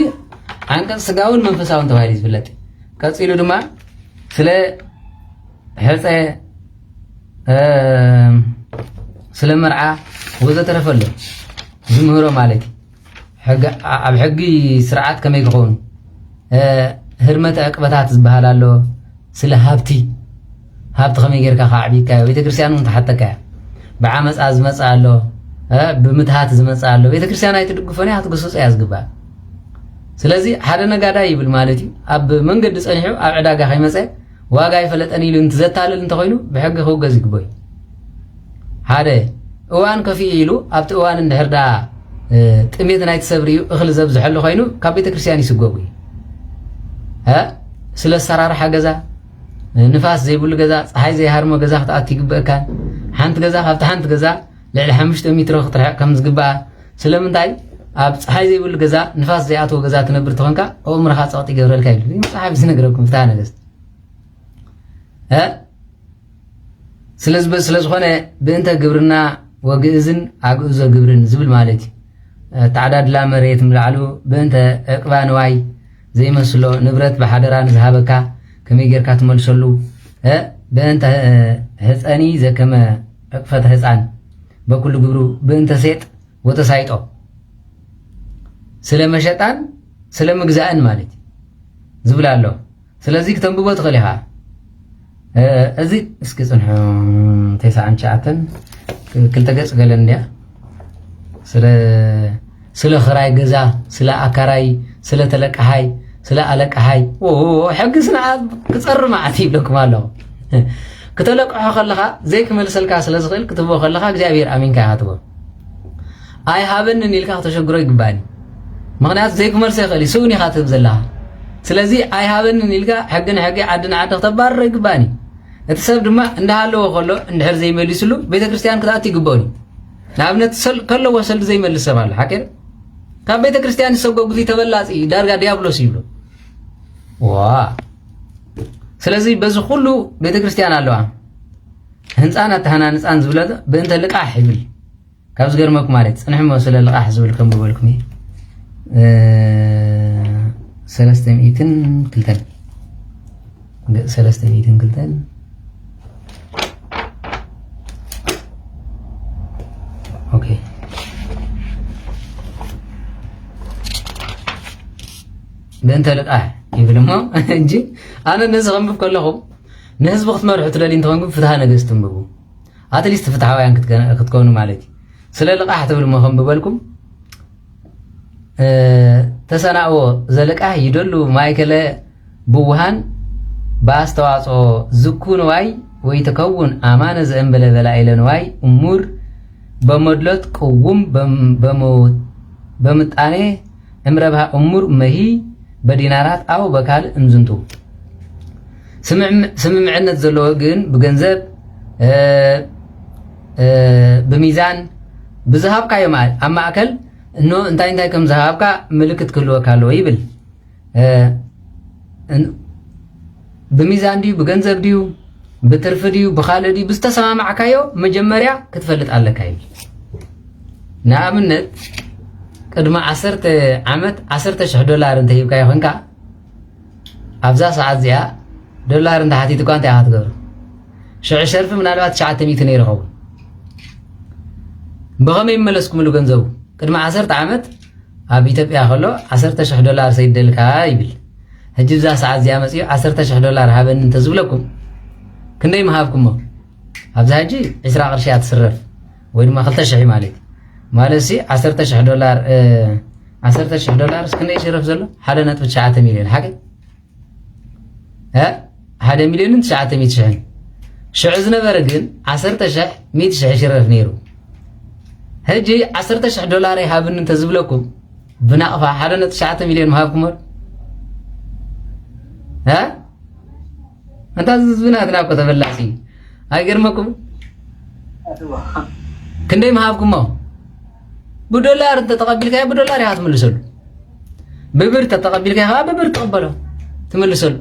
[SPEAKER 1] አንቀጽ ስጋውን መንፈሳውን ተባሂሉ ዝፍለጥ ቀፂሉ ድማ ስለ ሕፀ ስለ መርዓ ወዘተረፈ ኣሎ ዝምህሮ ማለት ኣብ ሕጊ ስርዓት ከመይ ክኸውን ህርመተ ዕቅበታት ዝበሃል ኣሎ ስለ ሃብቲ ከመይ ጌርካ ከዓቢትካዮ ቤተክርስትያን እውን ተሓተካያ ብዓመፃ ዝመፅእ ኣሎ ብምትሃት ዝመፅእ ኣሎ ቤተክርስትያን ኣይትድግፎን እያ ክትገስፆ እያ ዝግባእ ስለዚ ሓደ ነጋዳይ ይብል ማለት እዩ ኣብ መንገዲ ፀኒሑ ኣብ ዕዳጋ ከይመፀ ዋጋ ይፈለጠን ኢሉ እንትዘታልል እንተኮይኑ ብሕጊ ክውገዝ ይግበኦ ሓደ እዋን ከፊኡ ኢሉ ኣብቲ እዋን እንድሕርዳ ጥሜት ናይ ተሰብሪ እኽሊ ዘብዝሐሉ ኮይኑ ካብ ቤተክርስትያን ይስገቡ እዩ ስለ ኣሰራርሓ ገዛ ንፋስ ዘይብሉ ገዛ ፀሓይ ዘይሃርሞ ገዛ ክትኣቱ ይግበአካን ሓንቲ ገዛ ካብቲ ሓንቲ ገዛ ልዕሊ 5 ሜትሮ ክትርሕቕ ከም ዝግባእ ስለምንታይ ኣብ ፀሓይ ዘይብሉ ገዛ ንፋስ ዘይኣትዎ ገዛ ትነብር ትኾንካ ኣእምሮኻ ፀቕጢ ይገብረልካ ይብል መፅሓፍ ዝነገረኩም ፍትሓ ነገስት ስለዝኾነ ብእንተ ግብርና ወግእዝን ኣግእዞ ግብርን ዝብል ማለት እዩ ተዓዳድላ መሬት ምልዓሉ ብእንተ ዕቅባ ንዋይ ዘይመስሎ ንብረት ብሓደራ ንዝሃበካ ከመይ ጌርካ ትመልሰሉ ብእንተ ህፀኒ ዘከመ ዕቅፈተ ህፃን በኩሉ ግብሩ ብእንተ ሴጥ ወተሳይጦ ስለ መሸጣን ስለ ምግዛእን ማለት ዝብል ኣሎ ስለዚ ክተንብቦ ትኽእል ኢኻ እዚ እስኪ ፅንሑ 99 ክልተ ገጽ ገለን እንድያ ስለ ክራይ ገዛ ስለ ኣካራይ ስለ ተለቃሓይ ስለ ኣለቃሓይ ሕጊ ስንዓት ክፀሪ መዓት ይብለኩም ኣለኹ ክትለቅሖ ከለኻ ዘይክመልሰልካ ስለ ዝኽእል ክትቦ ከለኻ እግዚኣብሔር ኣሚንካ ኢኻ ትቦ ኣይሃበንን ኢልካ ክተሸግሮ ይግባእኒ ምክንያቱ ዘይክመልሶ ይኽእል እዩ ስውን ኢኻ ትህብ ዘለኻ ስለዚ ኣይሃበንን ኢልካ ሕጊ ንሕጊ ዓዲ ንዓዲ ክተባርሮ ይግባእኒ እቲ ሰብ ድማ እንዳሃለዎ ከሎ እንድሕር ዘይመሊስሉ ቤተክርስትያን ክትኣቱ ይግበአኒ ንኣብነት ከለዎ ሰልዲ ዘይመልስ ሰብ ኣሎ ሓቂር ካብ ቤተክርስትያን ዝሰጎጉ ተበላፂ ዳርጋ ዲያብሎስ ይብሉ ስለዚ በዚ ኩሉ ቤተክርስትያን ኣለዋ ህንፃን ኣተሃናንፃን ዝብለ ብእንተ ልቃሕ ይብል ካብ ዝገርመኩም ማለት ፅንሕሞ ስለ ልቃሕ ዝብል ከም ብበልኩም እየ 302 ኦኬ بنت لقاه يبلمو انجي انا نزغم بكلهم نهزب ክትመርሑ ትደሊ እንትኾንኩም ፍትሃ ነገስት ትንብቡ አትሊስት ፍትሃውያን ክትኮኑ ማለት ስለ ልቃሕ ትብል መኸም ብበልኩም ተሰናኦ ዘለቃህ ይደሉ ማይከለ ብውሃን ባስተዋጽኦ ዝኩን ዋይ ወይ ተከውን አማነ ዘእንበለ በላይለን ዋይ እሙር በመድለት ቁውም በምጣኔ እምረብሃ እሙር መሂ በዲናራት አው በካል እንዝንቱ ስምምዕነት ዘለዎ ግን በገንዘብ በሚዛን ብዝሃብካ የማል አማከል እኖ እንታይ ከም ዝሃብካ ምልክት ክልወካለው ይብል በሚዛን ዲዩ በገንዘብ ዲዩ በትርፍ ዲዩ በኻለዲ ብስተሰማማዕካዮ መጀመሪያ ክትፈልጥ ኣለካ ይብል ንኣብነት ቅድመ 10 ዓመት $10,000 እንተሂብካ ይኾንካ ኣብዛ ሰዓት እዚኣ ዶላር እንተሓቲት እኳ እንታይ ኢኻ ትገብር ሽዑ ሸርፊ ምናልባት 900 ነይርኸው ብኸመይ ይመለስኩምሉ ገንዘቡ ቅድመ 10 ዓመት ኣብ ኢትዮጵያ ከሎ $10,000 ሰይደልካ ይብል ሕጂ ብዛ ሰዓት እዚኣ መፅኡ $10,000 ሃበኒ እንተዝብለኩም ክንደይ መሃብኩሞ ኣብዛ ሕጂ 20 ቅርሺ ትስረፍ ወይ ድማ 2,000 ማለት ሲ $10,000 እስክንደይ ይሽረፍ ዘሎ 1.9 ሚልዮን ሓቂ 1,900,000 ሽዑ ዝነበረ ግን 10,100,000 ይሽረፍ ነይሩ ሕጂ $10,000 ይሃብኒ እንተዝብለኩም ብናቕፋ 1.9 ሚልዮን መሃብኩሞ እንታ ዝብናትና እኮ ተበላሲ ኣይገርመኩም ክንደይ መሃብኩሞ بدولار انت تقبلك يا بدولار يا تملسل ببر تتقبلك يا ببر تقبله تملسل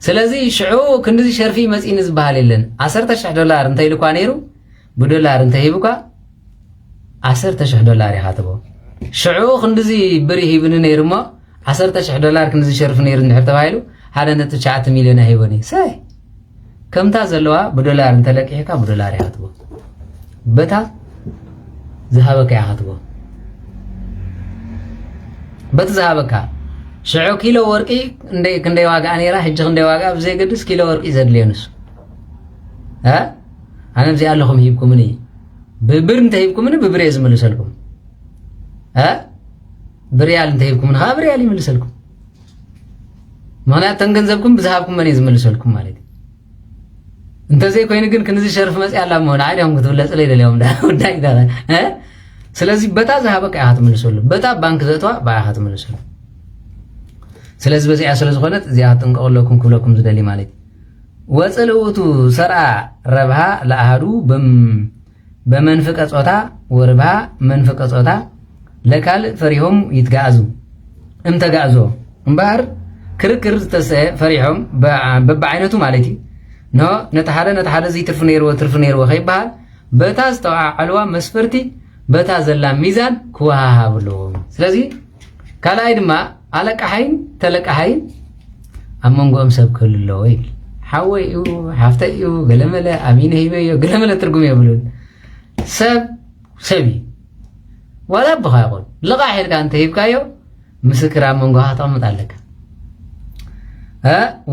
[SPEAKER 1] ስለዚህ ሽዑ ክንዚ ሸርፊ መጽኢን ዝባሃል የለን $10,000 እንተ ይልኳ ነይሩ ብዶላር እንተ ሂብኳ $10,000 ይሓትቦ ሽዑ ክንዚ ብር ሂብኒ ነይሩሞ $10,000 ክንዚ ሸርፊ ነይሩ እንድሕር ተባሂሉ 1.9 ሚልዮን ሂቦኒ ሰይ ከምታ ዘለዋ ብዶላር እንተ ለቂሕካ ብዶላር ይሓትቦ በታ ዝሃበካ ያኻትቦ በት ዝሃበካ ሽዑ ኪሎ ወርቂ ክንደይ ዋጋ ነይራ ሕጂ ክንደይ ዋጋ ብዘይ ገድስ ኪሎ ወርቂ ዘድልየንስ ኣነ ብዘይ ኣለኹም ሂብኩምኒ ብብር እንተ ሂብኩምኒ ብብር እየ ዝመልሰልኩም ብርያል እንተ ሂብኩምኒ ኸ ብርያል ይመልሰልኩም ምክንያቱ ተንገንዘብኩም ብዝሃብኩም መን ዝመልሰልኩም ማለት እዩ እንተዘይ ኮይኑ ግን ክንዚ ሸርፍ መፅእ ኣላ መሆን ዓይኖም ክትብለፅለ ይደልዮም ዳይ ስለዚ በታ ዝሃበካ ኢኻ ትመልሰሉ በታ ባንክ ዘእትዋ ባኢኻ ትመልሰሉ ስለዚ በዚያ ስለዝኾነት እዚኣ ጥንቀቅለኩም ክብለኩም ዝደሊ ማለት ወፅልኡቱ ሰርዓ ረብሃ ለአሃዱ በመንፍቀ ጾታ ወርብሃ መንፍቀ ጾታ ለካልእ ፈሪሆም ይትጋዕዙ እምተጋዕዞ እምበሃር ክርክር ፈሪሖም በብዓይነቱ ማለት እዩ ኖ ነቲ ሓደ እዚ ትርፊ ነይርዎ ከይበሃል በታ ዝተወዓዕልዋ መስፈርቲ በታ ዘላ ሚዛን ክወሃሃብለዎም ስለዚ ካልኣይ ድማ ኣለቃሓይን ተለቃሓይን ኣብ መንጎኦም ሰብ ክህሉ ኣለዎ ይብል ሓወይ እዩ ሓፍተይ እዩ ገለመለ ኣሚነ ሂበዮ ገለመለ ትርጉም የብሉን ሰብ እዩ ዋላ ኣቦኻ ይኹን ልቓሕ ኢልካ እንተሂብካዮ ምስክር ኣብ መንጎኻ ተቐምጥ ኣለካ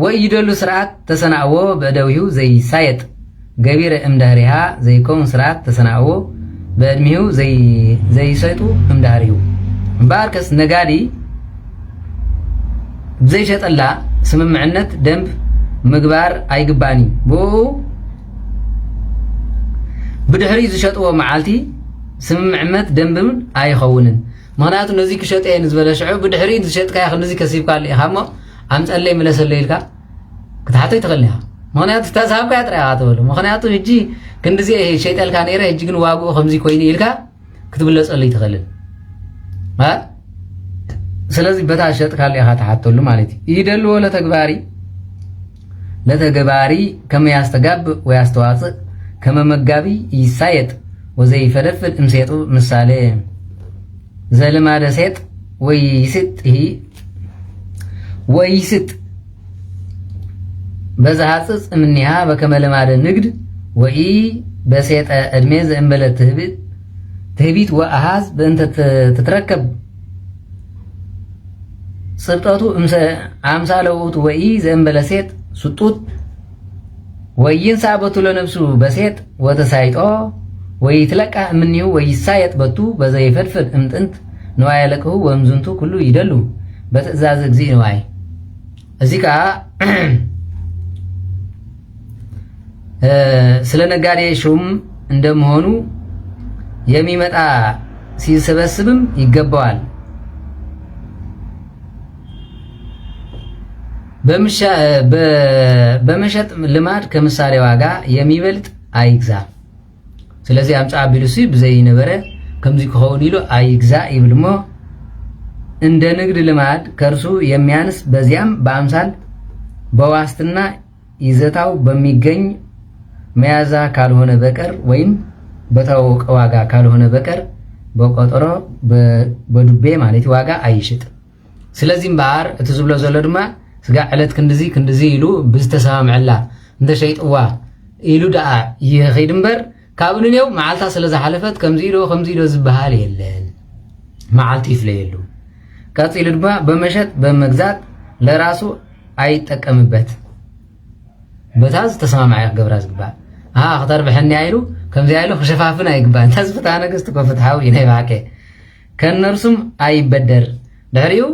[SPEAKER 1] ወይ ይደሉ ስርዓት ተሰናእዎ ብእደዊሁ ዘይሳየጥ ገቢረ እምዳህሪሃ ዘይከውን ስርዓት ተሰናእዎ በእድሜሁ ዘይሰጡ እምዳህሪሁ እምበኣርከስ ነጋዲ ብዘይሸጠላ ስምምዕነት ደንብ ምግባር ኣይግባእኒ ብኡ ብድሕሪ ዝሸጥዎ መዓልቲ ስምምዕነት ደንብን ኣይኸውንን ምክንያቱ ነዚ ክሸጥ እየ ንዝበለ ሽዑ ብድሕሪ ዝሸጥካዮ ክንዚ ከሲብካ ኢኻ እሞ ኣምፀለይ መለሰለይ ኢልካ ክትሓተይ ትኽእል ኢኻ ምክንያቱ ተሳብካ ጥራይኻ ትበሉ ምክንያቱ ሕጂ ክንዲዚ ሸይጠልካ ነይረ ሕጂ ግን ዋግኡ ከምዚ ኮይኑ ኢልካ ክትብለፀለይ ትኽእልን ስለዚ በታ ሸጥካሉ ኢኻ ትሓተሉ ማለት እዩ ይደልዎ ለተገባሪ ከመ ያስተጋብእ ወያስተዋፅእ ከመ መጋቢ ይሳየጥ ወዘይፈለፍል እምሴጡ ምሳሌ ዘልማደ ሴጥ ወይስጥ በዛሃፅፅ እምኒሃ በከመ ልማደ ንግድ ወይ በሴጠ ዕድሜ ዘእንበለ ትህቢት ወአሃዝ በእንተ ትትረከብ ጽብጠቱ አምሳለ ውእቱ ወይ ዘእንበለ ሴጥ ስጡት ወይን ሳበቱ ለነፍሱ በሴጥ ወተሳይጦ ወይ ትለቃ እምኒሁ ወይሳየጥ በቱ በዘይፈድፈድ እምጥንት ንዋይ ለቅሁ ወምዝንቱ ኩሉ ይደሉ በትእዛዝ እግዚእ ንዋይ እዚ ከዓ ስለ ነጋዴ ሹም እንደመሆኑ የሚመጣ ሲሰበስብም ይገባዋል በመሸጥ ልማድ ከምሳሌ ዋጋ የሚበልጥ አይግዛ ስለዚህ አምጻ ቢሉሲ በዘይ ነበረ ከምዚ ከሆን ይሉ አይግዛ ይብልሞ እንደ ንግድ ልማድ ከርሱ የሚያንስ በዚያም በአምሳል በዋስትና ይዘታው በሚገኝ መያዛ ካልሆነ በቀር ወይም በታወቀ ዋጋ ካልሆነ በቀር በቆጠሮ በዱቤ ማለት ዋጋ አይሽጥ ስለዚህ ባር እትዝብሎ ዘሎ ድማ ስጋ ዕለት ክንድዚ ኢሉ ብዝተሰማምዕላ እንተ ሸይጥዋ ኢሉ ዳኣ ይኸይድ እምበር ካብኡንኔው መዓልታ ስለዝሓለፈት ከምዚ ኢሎ ዝበሃል የለን መዓልቲ ይፍለየሉ ቀፂሉ ድማ በመሸጥ በመግዛት ለራሱ አይጠቀምበት በታ ዝተሰማምዐ ገብራ ዝግባእ ክተርብሐኒ ኢሉ ከምዚ ኢሉ ክሸፋፍን አይግባእ እንታ ዝፍትሓ ነገስቲ ኮፍትሓዊ ናይ ባቄ ከነርሱም አይበደር ድሕሪኡ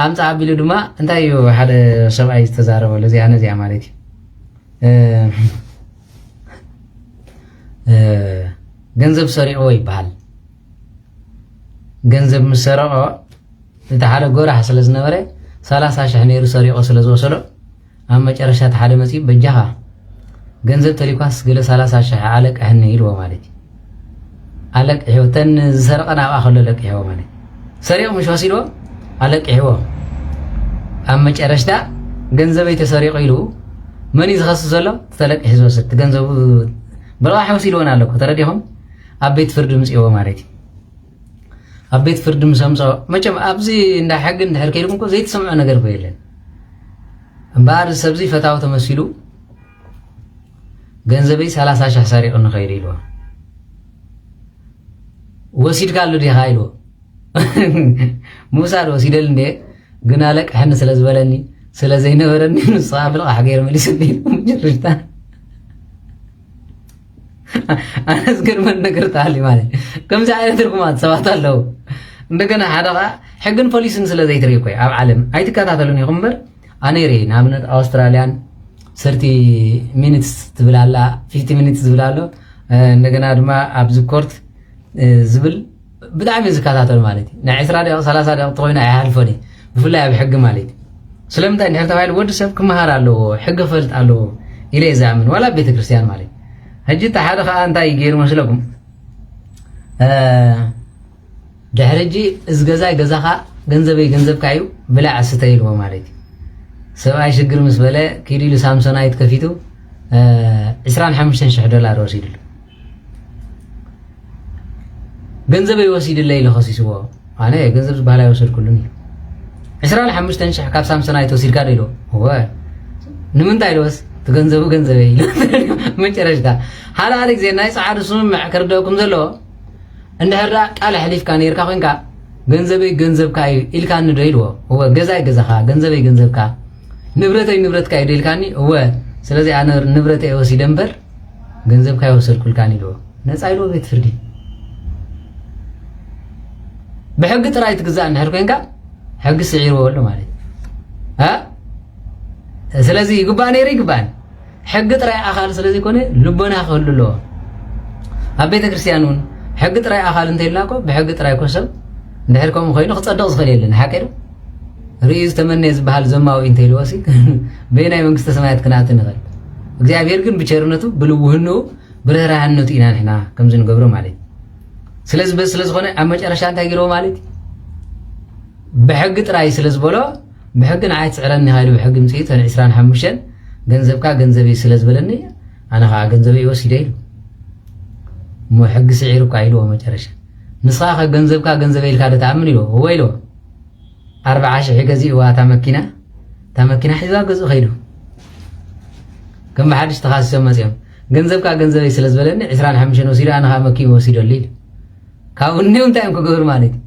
[SPEAKER 1] አምፃ አቢሉ ድማ እንታይ እዩ ሓደ ሰብኣይ ዝተዛረበሉ እዚኣ ማለት እዩ ገንዘብ ሰሪዖ ይበሃል ገንዘብ ምሰረቆ እቲ ሓደ ጎራሕ ስለ ዝነበረ 30,000 ነይሩ ሰሪቆ ስለ ዝወሰዶ ኣብ መጨረሻ እቲ ሓደ መፂ በጃኻ ገንዘብ ተሊኳስ ገለ 30,000 ኣለቅሕኒ ኢልዎ ማለት እዩ ኣለቅሕዎ ተን ዝሰረቐ ናብኣ ከሎ ለቅሕዎ ማለት ሰሪቆ ምሽ ወሲድዎ ኣለቅሕዎ ኣብ መጨረሻ ገንዘበይ ተሰሪቆ ኢሉ መን ዝኸስስ ዘሎ ተለቅሕ ዝወስድ ገንዘቡ ብልቃሕ ወሲድዎን ኣለኩ ተረዲኹም ኣብ ቤት ፍርዲ ምፅዎ ማለት እዩ ኣብ ቤት ፍርዲ ምሰምፆ መቸም ኣብዚ እንዳ ሕጊ እንድሕር ከይድኩም እኮ ዘይተሰምዖ ነገር ኮ የለን እምበኣር ሰብዚ ፈታዊ ተመሲሉ ገንዘበይ 30,000 ሰሪቁ ንኸይድ ኢልዎ ወሲድካ ኣሎ ዲኻ ኢልዎ ሙሳድ ወሲደል እንዴ ግን ኣለቅሕኒ ስለ ዝበለኒ ስለ ዘይነበረኒ ንስኻ ብልቃሕ ገይረ መሊስኒ መጨረሽታ ኣነስ ገርመን ነገር ታሃሊ ማለት ከምዚ ዓይነት ርጉማት ሰባት ኣለዉ እንደገና ሓደ ከዓ ሕግን ፖሊስን ስለ ዘይትርኢ ኮይ ኣብ ዓለም ኣይትከታተሉን ኢኹም እምበር ኣነ ይርኢ ንኣብነት ኣውስትራልያን 30 ሚኒትስ ትብላላ 50 ሚኒትስ ዝብላሎ እንደገና ድማ ኣብዚ ኮርት ዝብል ብጣዕሚ ዝከታተሉ ማለት እዩ ናይ 20 ደቂቃ 30 ደቂቃ ተኮይኑ ኣይሓልፎን ብፍላይ ኣብ ሕጊ ማለት እዩ ስለምንታይ እንድሕር ተባሂሉ ወዲ ሰብ ክመሃር ኣለዎ ሕጊ ክፈልጥ ኣለዎ ኢለ ዝኣምን ዋላ ቤተ ክርስቲያን ማለት ሕጂ እቲ ሓደ ከዓ እንታይ ገይሩ መስለኩም ድሕሪ ሕጂ እዚ ገዛይ ገዛኻ ገንዘበይ ገንዘብካ እዩ ብላዕ ስተ ኢልዎ ማለት እዩ ሰብኣይ ሽግር ምስ በለ ከይዱ ኢሉ ሳምሶናይት ከፊቱ $25,000 ወሲድሉ ገንዘበይ ወሲድለይ ኢሉ ከሲስዎ ኣነ ገንዘብ ዝበሃል ኣይወሰድኩሉን እዩ 25,000 ካብ ሳምሶናይት ወሲድካ ዶ ኢልዎ እወ ንምንታይ ኢልዎስ እቲ ገንዘቡ ገንዘበይ ኢሉ መጨረሽታ ሓደ ሓደ ግዜ ናይ ፀዓዱ ስምምዕ ክርደአኩም ዘለዎ እንድሕር ቃል ሕሊፍካ ነርካ ኮንካ ገንዘበይ ገንዘብካ እዩ ኢልካኒ ዶ ኢልዎ እወ ገዛይ ገዛኻ ገንዘበይ ገንዘብካ ንብረተይ ንብረትካ እዩ ኢልካኒ እወ ስለዚ ኣነ ንብረተይ ወሲደ እምበር ገንዘብካ ይወሰድኩልካኒ ኢልዎ ነፃ ኢልዎ ቤት ፍርዲ ብሕጊ ጥራይ ትግዛእ እንድሕር ኮንካ ሕጊ ስዒርዎ ኣሎ ማለት ስለዚ ይግባእ ነይሩ ይግባእን ሕጊ ጥራይ ኣኻል ስለዚ ኮነ ልቦና ክህሉ ኣለዎ ኣብ ቤተ ክርስቲያን እውን ሕጊ ጥራይ ኣኻል እንተይልና እኮ ብሕጊ ጥራይ ኮ ሰብ እንድሕር ከምኡ ኮይኑ ክፀድቕ ዝኽእል የለን ሓቂ ዶ ርእዩ ዝተመነየ ዝበሃል ዘማዊ እንተይልወሲ በናይ መንግስተ ሰማያት ክንኣቱ ንኽእል እግዚኣብሔር ግን ብቸርነቱ ብልውህንኡ ብርህራህነቱ ኢና ንሕና ከምዚ ንገብሮ ማለት እዩ ስለዚ በዚ ስለዝኾነ ኣብ መጨረሻ እንታይ ገይርዎ ማለት እዩ ብሕጊ ጥራይ ስለ ዝበሎ ብሕጊ ንዓይ ትስዕረኒ ኻኢሉ ብሕጊ ምፅኢ 25 ገንዘብካ ገንዘበይ ስለ ዝበለኒ ኣነ ከዓ ገንዘበይ ወሲደ ኢሉ እሞ ሕጊ ስዒሩካ ኢልዎ መጨረሻ ንስኻ ኸ ገንዘብካ ገንዘበይ ኢልካ ዶ ተኣምን ኢልዎ እወ ኢልዎ 40,000 ገዚእዋ እታ መኪና ሒዛ ገዝኡ ኸይዱ ከም ብሓድሽ ተኻሲሶም መፅኦም ገንዘብካ ገንዘበይ ስለ ዝበለኒ 25 ወሲዱ ኣነ ከዓ መኪኑ ወሲደሉ ኢሉ ካብኡ እኒው እንታይ እዮም ክገብሩ ማለት እዩ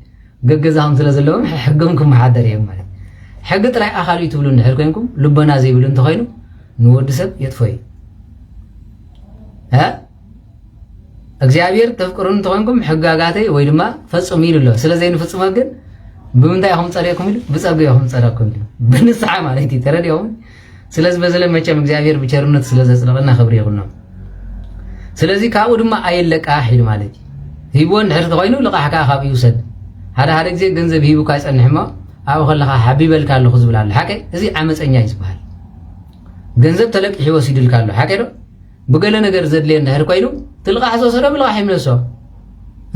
[SPEAKER 1] ገገዛኹም ስለ ዘለዎም ሕጊም ክመሓደር እዮም ማለት ሕጊ ጥራይ ኣኻል እዩ ትብሉ እንድሕር ኮይንኩም ልቦና ዘይብሉ እንተኮይኑ ንወዲ ሰብ የጥፎ እዩ እግዚኣብሔር ተፍቅሩ እንተኮይንኩም ሕጋጋተይ ወይ ድማ ፈፅሙ ኢሉ ኣሎ ስለዘይንፍፅሞ ግን ብምንታይ ኢኹም ፀሪእኩም ኢሉ ብፀጉ ኢኹም ፀረኩም ኢሉ ብንስሓ ማለት እዩ ተረዲኦም ስለዚ በዘለ መቸም እግዚኣብሔር ብቸርነት ስለ ዘፅለቐና ክብሪ ይኹኖ ስለዚ ካብኡ ድማ ኣየለቃሕ ኢሉ ማለት እዩ ሂብዎ እንድሕር ተኮይኑ ልቓሕካ ካብ እዩ ውሰድ ሓደ ሓደ ግዜ ገንዘብ ሂቡካ ይፀንሕ እሞ ኣብኡ ከለካ ሓቢበልካ ኣለኹ ዝብል ኣሎ ሓቂ እዚ ዓመፀኛ እዩ ዝበሃል ገንዘብ ተለቂሑ ወሲዱልካ ኣሎ ሓቂ ዶ ብገለ ነገር ዘድልየ እንድሕር ኮይኑ ትልቃሕ ዝወሰዶ ብልቓሕ ይምለሶ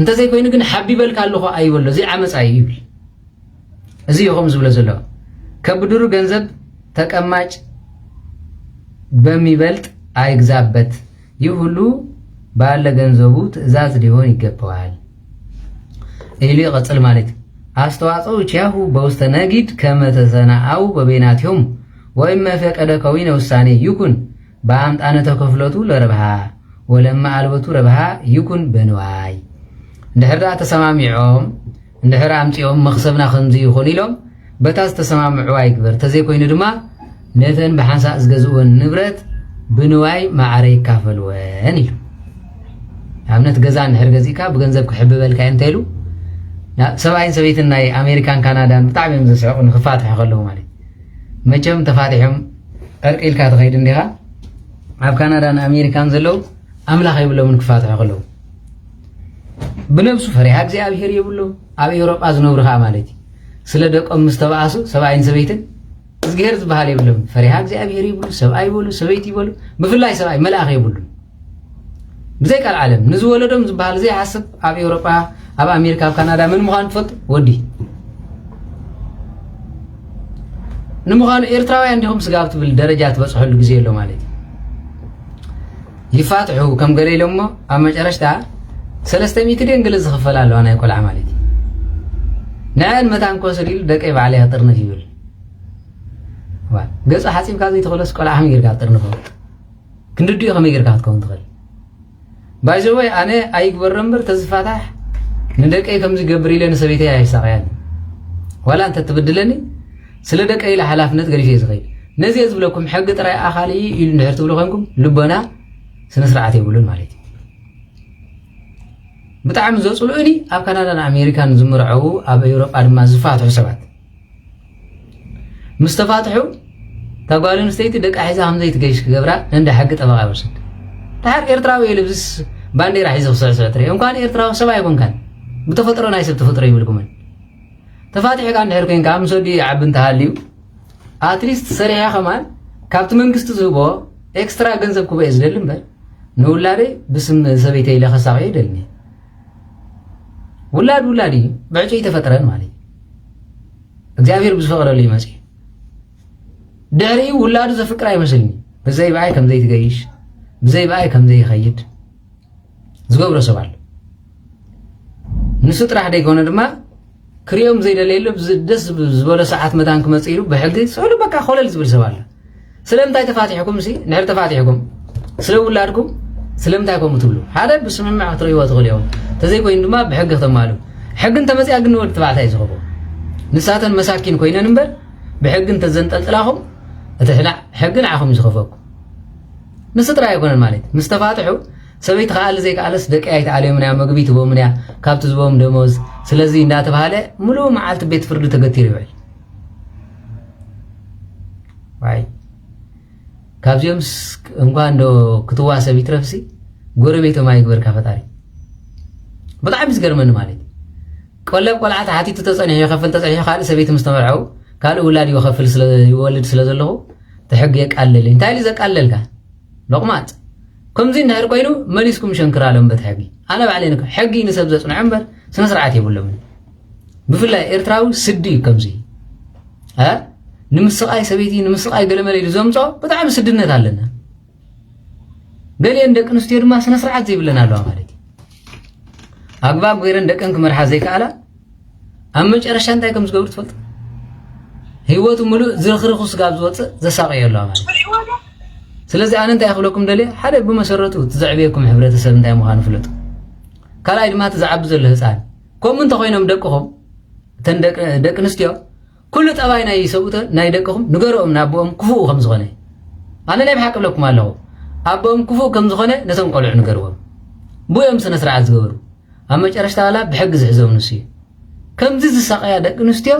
[SPEAKER 1] እንተዘይኮይኑ ግን ሓቢበልካ ኣለኹ ኣይበሎ እዚ ዓመፃ እዩ ይብል እዚ ይኹም ዝብሎ ዘሎ ከብድሩ ገንዘብ ተቀማጭ በሚበልጥ አይግዛበት ይህ ሁሉ ባለ ገንዘቡ ትእዛዝ ሊሆን ይገባዋል ኢሊ ቀጽል ማለት አስተዋጽኦ ቻሁ በውስተ ነጊድ ከመተሰናአው በቤናቲሁም ወይም ፈቀደ ከዊነ ውሳኔ ይኩን በአምጣነ ተከፍለቱ ለረብሃ ወለማ አልበቱ ረብሃ ይኩን በንዋይ እንደህራ ተሰማሚዖም እንደህራ አምጪኦም መክሰብና ከምዚ ይኹን ኢሎም በታስ ተሰማምዑ አይግበር ተዘይኮይኑ ድማ ነተን በሐንሳ ዝገዝኡን ንብረት ብንዋይ ማዕረ ይካፈልወን ኢሉ አምነት ገዛ እንድሕር ገዚእካ ብገንዘብ ክሕብበልካ እንተይሉ ሰብኣይን ሰበይትን ናይ ኣሜሪካን ካናዳን ብጣዕሚ እዮም ዘስዕቑን ክፋትሑ ከለዉ ማለት መቸም ተፋቲሖም ዕርቂልካ ትኸይድ እንዲኻ ኣብ ካናዳን ኣሜሪካን ዘለው ኣምላኽ የብሎምን ክፋትሑ ከለዉ ብነብሱ ፈሪሃ እግዚኣብሔር የብሎ ኣብ ኤውሮጳ ዝነብሩ ከዓ ማለት እዩ ስለ ደቆም ምስ ተባኣሱ ሰብኣይን ሰበይትን እዝጌር ዝበሃል የብሎም ፈሪሃ እግዚኣብሔር ይብሉ ሰብኣይ ይበሉ ሰበይቲ ይበሉ ብፍላይ ሰብኣይ መልኣኽ የብሉ ብዘይ ቃል ዓለም ንዝወለዶም ዝበሃል ዘይሓስብ ኣብ ኤውሮጳ ኣብ ኣሜሪካ ኣብ ካናዳ ምን ምዃኑ ትፈልጡ ወዲ ንምዃኑ ኤርትራውያን እንዲኹም ስጋብ ትብል ደረጃ ትበፅሐሉ ግዜ ኣሎ ማለት እዩ ይፋትሑ ከም ገለ ኢሎም እሞ ኣብ መጨረሽታ 300 ደንገለ ዝኽፈል ኣለዋ ናይ ቆልዓ ማለት እዩ ንዕን መታን ክወስድ ኢሉ ደቀይ ባዕለይ ክጥርንፍ ይብል ገፁ ሓፂብካ ዘይትኽእሎስ ቆልዓ ከመይ ጌርካ ክጥርንፎ ክንድድኡ ከመይ ጌርካ ክትከውን ትኽእል ባይዘወይ ኣነ ኣይግበሮ እምበር ተዝፋታሕ ንደቀይ ከምዚ ገብር ኢለ ንሰበይተይ ኣይሳቕያን ዋላ እንተ ትብድለኒ ስለ ደቀይ ኢለ ሓላፍነት ገሊፈ ዝኽእል ነዚ ዝብለኩም ሕጊ ጥራይ ኣኻል ኢሉ እንድሕር ትብሉ ኮይንኩም ልቦና ስነ ስርዓት የብሉን ማለት እዩ ብጣዕሚ ዘፅልኡኒ ኣብ ካናዳን ኣሜሪካን ዝምርዐው ኣብ ኤውሮጳ ድማ ዝፋትሑ ሰባት ምስ ተፋትሑ ታጓል ኣንስተይቲ ደቃ ሒዛ ከምዘይ ትገይሽ ክገብራ እንደ ሕጊ ጠበቃ ይወስድ ታሓር ኤርትራዊ የልብስ ባንዴራ ሒዙ ክስዕስዕ ትርኢ እንኳን ኤርትራዊ ሰብ ኣይኮንካን ብተፈጥሮ ናይ ሰብ ተፈጥሮ ይብልኩምን ተፋቲሕካ እንድሕር ኮንካ ምስ ወዲ ዓቢ እንተሃልዩ አትሊስት ሰሪያ ከማን ካብት መንግስት ዝቦ ኤክስትራ ገንዘብ ኩበ ይዝደልም በል ንውላዴ ብስም ሰበይተ ኢለ ኸሳቀ ይደልኒ ውላዲ ብዕጪ ተፈጥረን ማለት እግዚአብሔር ብዝፈቀደሉ ይመጽ ድሕሪ ውላዱ ዘፍቅር አይመስልኒ በዘይ ባይ ከም ዘይ ትገይሽ በዘይ ባይ ከም ዘይ ይኸይድ ዝገብሮ ሰባል ንሱ ጥራሕ ደይኮነ ድማ ክሪዮም ዘይደለየሉ ደስ ዝበለ ሰዓት መዳን ክመጽ ኢሉ ብሕጊ ሰሉ በቃ ኾለል ዝብል ሰባል ስለምንታይ ተፋቲሕኩም ሲ ንሕር ተፋቲሕኩም ስለ ውላድኩም ስለምንታይ ኮም ትብሉ ሓደ ብስምምዕ ክትርእይዎ ትኽእሉ እዮም ተዘይኮይኑ ድማ ብሕጊ ከተማሉ ሕግን ተመጽያ ግን ወድ ተባዕታይ ዝኸቦ ንሳተን መሳኪን ኮይነን እምበር ብሕግን ተዘንጠልጥላኹም እቲ ሕግን ዓኹም ዝኸፈኩም ንስ ጥራይ ኣይኮነን ማለት ምስ ተፋትሑ ሰበይቲ ከኣለ ዘይከኣለስ ደቂ ኣይተዓልዮምንያ መግቢ ትቦምንያ ካብቲ ዝቦም ደሞዝ ስለዚ እንዳተባሃለ ሙሉእ መዓልቲ ቤት ፍርዲ ተገቲሩ ይውዕል ዋይ ካብዚኦም እንኳን ዶ ክትዋሰብ ይትረፍሲ ጎረቤቶም ኣይግበርካ ፈጣሪ ብጣዕሚ ዝገርመኒ ማለት ቆለብ ቆልዓት ሓቲቱ ተጸኒሑ ይኸፍል ተጸኒሑ ካልእ ሰበይቲ ምስ ተመርዐው ካልእ ውላድ ይኸፍል ይወልድ ስለ ዘለኹ ተሕጊ የቃለለ እንታይ እዩ ዘቃለልካ ለቕማጥ ከምዚ እንድሕር ኮይኑ መሊስኩም ሸንክራሎም በት ሕጊ ኣነ ባዕለይ ሕጊ ንሰብ ዘጽንዖ እምበር ስነ ስርዓት የብሎምን ብፍላይ ኤርትራዊ ስዲ እዩ ከምዚ ንምስቃይ ሰበይቲ ንምስቃይ ገለመለ ኢሉ ዘምጾ ብጣዕሚ ስድነት ኣለና ገሊአን ደቂ ኣንስትዮ ድማ ስነ ስርዓት ዘይብለን ኣለዋ ማለት እዩ ኣግባብ ገይረን ደቀን ክመርሓ ዘይከኣላ ኣብ መጨረሻ እንታይ ከም ዝገብሩ ትፈልጡ ህይወቱ ሙሉእ ዝርኽርኹ ስጋብ ዝወፅእ ዘሳቀየ ኣለዋ ማለት ስለዚ ኣነ እንታይ ክብለኩም ደልየ ሓደ ብመሰረቱ ትዘዕብየኩም ሕብረተሰብ እንታይ ምዃኑ ፍለጡ ካልኣይ ድማ ትዝዓቢ ዘሎ ህፃን ከምኡ እንተኮይኖም ደቅኹም እተን ደቂ ኣንስትዮ ኩሉ ጠባይ ናይ ሰብኡተ ናይ ደቅኹም ንገርኦም ንኣቦኦም ክፉኡ ከም ዝኾነ ኣነ ናይ ብሓቂ ብለኩም ኣለኹ ኣቦኦም ክፉኡ ከም ዝኾነ ነቶም ቆልዑ ንገርዎም ብኦም ስነ ስርዓት ዝገበሩ ኣብ መጨረሽታ ዋላ ብሕጊ ዝሕዞም ንሱ እዩ ከምዚ ዝሳቀያ ደቂ ኣንስትዮ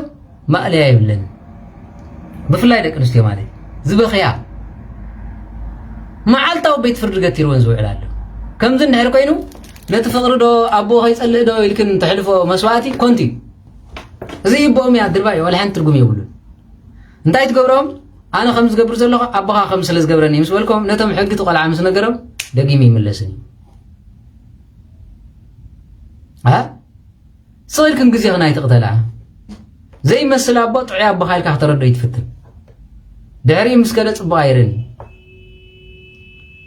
[SPEAKER 1] ማእለያ ይብለን ብፍላይ ደቂ ኣንስትዮ ማለት ዝበኽያ መዓልታዊ ቤት ፍርዲ ገቲርዎን ዝውዕል ኣሎ ከምዚ እንድሕር ኮይኑ ነቲ ፍቕሪ ዶ ኣቦ ከይጸልእ ዶ ኢልክን ተሕልፎ መስዋእቲ ኮንቲ እዚ ይቦኦም ያ ድርባይ ወላ ሓንቲ ትርጉም የብሉን እንታይ ትገብሮም ኣነ ከም ዝገብር ዘለኹ ኣቦኻ ከም ስለ ዝገብረኒ ምስ በልኮም ነቶም ሕጊ ትቆልዓ ምስ ነገሮም ደጊሙ ይምለስን ስቕኢልክን ግዜ ኽናይ ትቕተልዓ ዘይመስል ኣቦ ጥዑይ ኣቦኻ ኢልካ ክተረዶ ይትፍትን ድሕሪ ምስ ከደ ጽቡቕ ኣይረኒ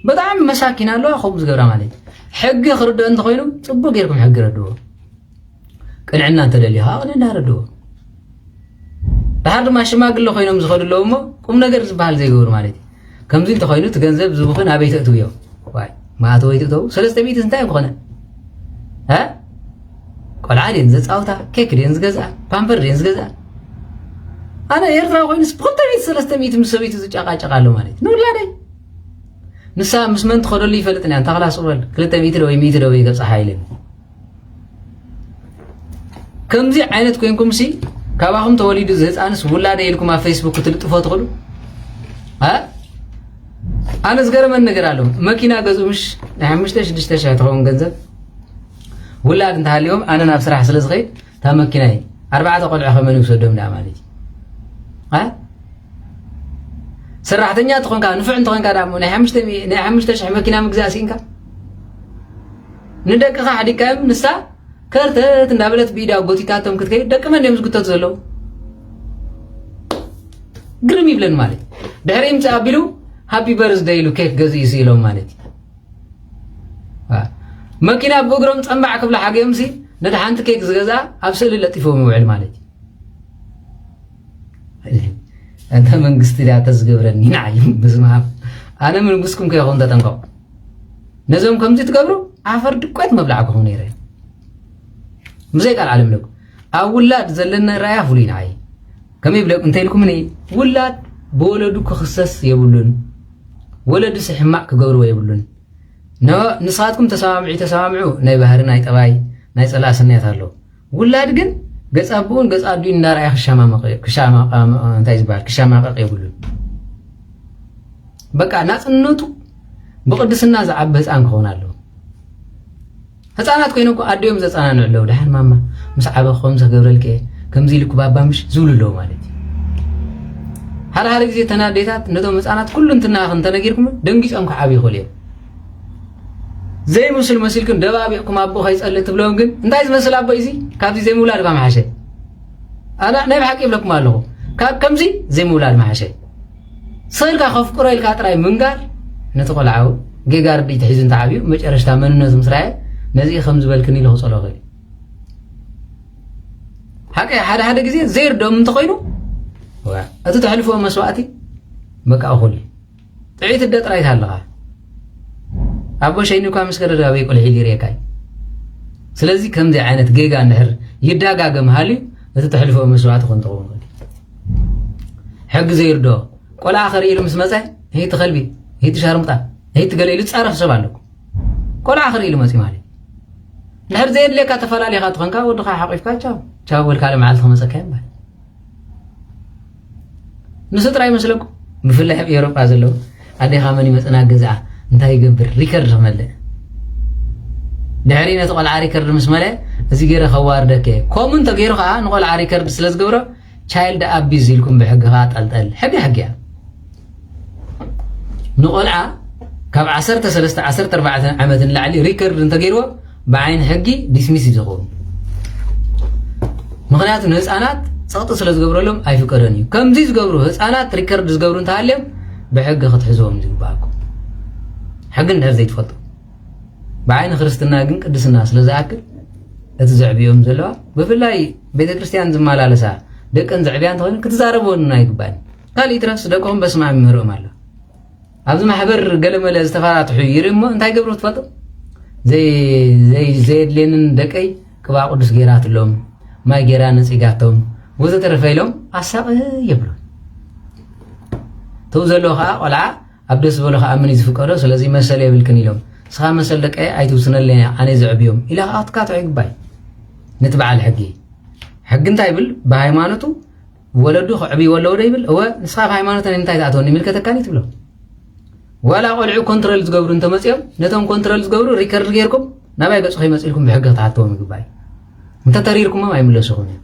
[SPEAKER 1] በጣም መሳኪን ኣለዋ ከምኡ ዝገብራ ማለት ሕጊ ክርድኦ እንተኮይኑ ጽቡቕ ጌርኩም ሕጊ ረድዎ ቅንዕና እንተደልዩ ቅንዕና ረድዎ ድሓር ድማ ሽማግለ ኮይኖም ዝኸዱለዉ እሞ ቁም ነገር ዝበሃል ዘይገብሩ ማለት እዩ ከምዚ እንተኮይኑ እቲ ገንዘብ ዝቡኽን ኣበይ ተእትው እዮም ዋይ ማእተወ ይትእተው 300 እንታይ ክኾነ ቆልዓ ድን ዘፃውታ ኬክ ድን ዝገዝኣ ፓምፐር ድን ዝገዝኣ ኣነ ኤርትራ ኮይኑስ ብክልተ 300 ምስ ሰበይቱ ዝጨቃጨቃ ኣሎ ማለት ንውላደይ ንሳ ምስ መን ትኸደሉ ይፈልጥን እያ እንተኽላ ስቕበል 200 ወይ 100 ደው ይገብፅሓ ኢለን ከምዚ ዓይነት ኮይንኩም ሲ ካባኹም ተወሊዱ ዝህፃንስ ውላደ ኢልኩም ኣብ ፌስቡክ ትልጥፎ ትኽእሉ ኣነ ዝገርመን ነገር ኣሎ መኪና ገዙ ምሽ ናይ 5,000-6,000 ትኸውን ገንዘብ ውላድ እንተሃልዮም ኣነ ናብ ስራሕ ስለ ዝኸይድ እታ መኪናይ 4 ቆልዑ ከመን ይውሰዶም ዳ ማለት እዩ ሰራሕተኛ ትኾንካ ንፍዕ እንተኾንካ ዳሞ ናይ 5,000 መኪና ምግዛእ ሲንካ ንደቅኻ ሓዲካዮም ንሳ ከርተት እንዳበለት ብኢዳ ጎቲታቶም ክትከይድ ደቂ መን እዮም ዝግተቱ ዘለዉ ግርም ይብለን ማለት ድሕሪ ምፅእ ኣቢሉ ሃፒ በርዝደይ ኢሉ ኬክ ገዝኡ ይስኢሎም ማለት እዩ መኪና ብእግሮም ፀምባዕ ክብላ ሓገዮም ሲ ነቲ ሓንቲ ኬክ ዝገዝኣ ኣብ ስእሊ ለጢፎም ይውዕል ማለት እዩ أنت من قصتي لا تزجبرني نعيم بسمع أنا من قصكم كي أخون تتنقو نزوم كم تتقبروا عفر دقات مبلعكم نيرين مزيك العالم لكم أولاد زلنا رايح فلين عاي كم يبلغ أنت لكم مني ولاد بولدك خصص يبولون ولد سحماء كجبروا يبولون نصاتكم تسامعوا ناي بحر ناي تباي ناي صلاة سنة هالو ولاد جن قص أبون قص أدين نار أخ كشامة انتايز بار كشامة يقولون بقى ناس النوتو بقدس الناس عبس عنك هون له هتعنات كينوكو أديهم زتعنان نعلو دحين ماما مسحبة خمسة قبل الكي كم زي لكو بابا مش زول له مالتي حال ጊዜ ተናዴታት ነቶም ህፃናት ኩሉ እንትናኸን ተነጊርኩም ደንጊጾም ከዓብ ይኸልዮም ዘይ ሙስል መስልክን ደባቢዕኩም አቦ ኸይጸልይ ትብሎም ግን እንታይ ዝመስል አቦ እዚ ካብዚ ዘይ ምውላድ ካ ማሐሸ አና ናይ ብሓቂ ይብለኩም ኣለኹ ካብ ከምዚ ዘይ ምውላድ ማሐሸ ሰልካ ከፍቅሮ ኢልካ ጥራይ ምንጋር ነቲ ቆልዓው ጌጋር ዲ ትሒዝ እንተዓብዩ መጨረሽታ መንነቱ ምስራየ ነዚ ከም ዝበልክኒ ኢሉ ክጸልኦ ኸይሉ ሓቂ ሓደ ጊዜ ዘይርዶም እንተኾይኑ እቲ ተሕልፎ መስዋዕቲ በቃ እኹል ጥዒት ደጥራይት ኣለኻ አቦ ሸይኒኳ መስከረዳ ወይ ቆልሒ ሊሬካይ ስለዚ ከምዚ ዓይነት ጌጋ እንድሕር ይዳጋገም ሃልዩ እቲ ተሕልፎ መስዋዕቲ ክንተኸውን ሕጊ ዘይርዶ ቆልዓ ኸርኢ ኢሉ ምስ መፀ ሄይቲ ኸልቢ ሄይቲ ሻርምጣ ሄይቲ ገለ ኢሉ ፃረፍ ሰብ ኣለኩ ቆልዓ ኸርኢ ኢሉ መፂ ማለት ድሕር ዘየድልየካ ተፈላለኻ ትኾንካ ወድኻ ሓቂፍካ ቻው ወልካለ መዓልቲ ክመፀካ ይምባል ንሱ ጥራይ መስለኩም ብፍላይ ኣብ ኤውሮጳ ዘለዉ ኣዴኻ መን ይመፅና ገዝኣ እንታይ ይገብር ሪከርድ ክመልእ ድሕሪ ነቲ ቆልዓ ሪከርድ ምስ መለአ እዚ ገይረ ከዋርደከ ከምኡ እንተገይሩ ከዓ ንቆልዓ ሪከርድ ስለ ዝገብሮ ቻይልድ ኣቢዝ ኢልኩም ብሕጊኻ ጠልጠል ሕጊ ሕጊያ ንቆልዓ ካብ 13 14 ዓመት ንላዕሊ ሪከርድ እንተገይርዎ ብዓይኒ ሕጊ ዲስሚስ ይዝኸውን ምክንያቱ ንህፃናት ፀቕጢ ስለ ዝገብረሎም ኣይፍቀደን እዩ ከምዚ ዝገብሩ ህፃናት ሪከርድ ዝገብሩ እንተሃልዮም ብሕጊ ክትሕዝዎም ዝግባአኩም ሕጊ እንድሕር ዘይትፈልጡ ብዓይኒ ክርስትና ግን ቅድስና ስለ ዝኣክል እቲ ዘዕብዮም ዘለዋ ብፍላይ ቤተ ክርስቲያን ዝመላለሳ ደቀን ዘዕብያ እንተኾይኑ ክትዛረብዎን ኣይግባእን ካልእ ትረፍስ ደቆም በስማዕ ይምህርኦም ኣሎ ኣብዚ ማሕበር ገለመለ ዝተፈራትሑ ይርኢ እሞ እንታይ ገብሩ ትፈልጡ ዘየድልየንን ደቀይ ቅባ ቅዱስ ጌራትሎም ማይ ጌራ ነፂጋቶም ወዘተረፈ ኢሎም ኣሳቕ የብሉ ተው ዘለዎ ከዓ ቆልዓ ኣብ ደስ ዝበሎ ከዓ ምን ዝፍቀዶ ስለዚ መሰል የብልክን ኢሎም ስኻ መሰል ደቀ ኣይትውስነለኒ ኣነ ዘዕብዮም ኢላ ከዓ ክትካትዑ ይግባእ ነቲ በዓል ሕጊ እንታይ ይብል ብሃይማኖቱ ወለዱ ክዕብይዎ ኣለዎ ዶ ይብል እወ ንስኻ ብሃይማኖተን እንታይ ተኣትወኒ ምልከተካኒ ትብሎ ዋላ ቆልዑ ኮንትሮል ዝገብሩ እንተመፅኦም ነቶም ኮንትሮል ዝገብሩ ሪከርድ ጌርኩም ናባይ ገጹ ከይመፅኢልኩም ብሕጊ ክትሓትዎም ይግባእ እንተተሪርኩሞም ኣይምለሱኹም እዮም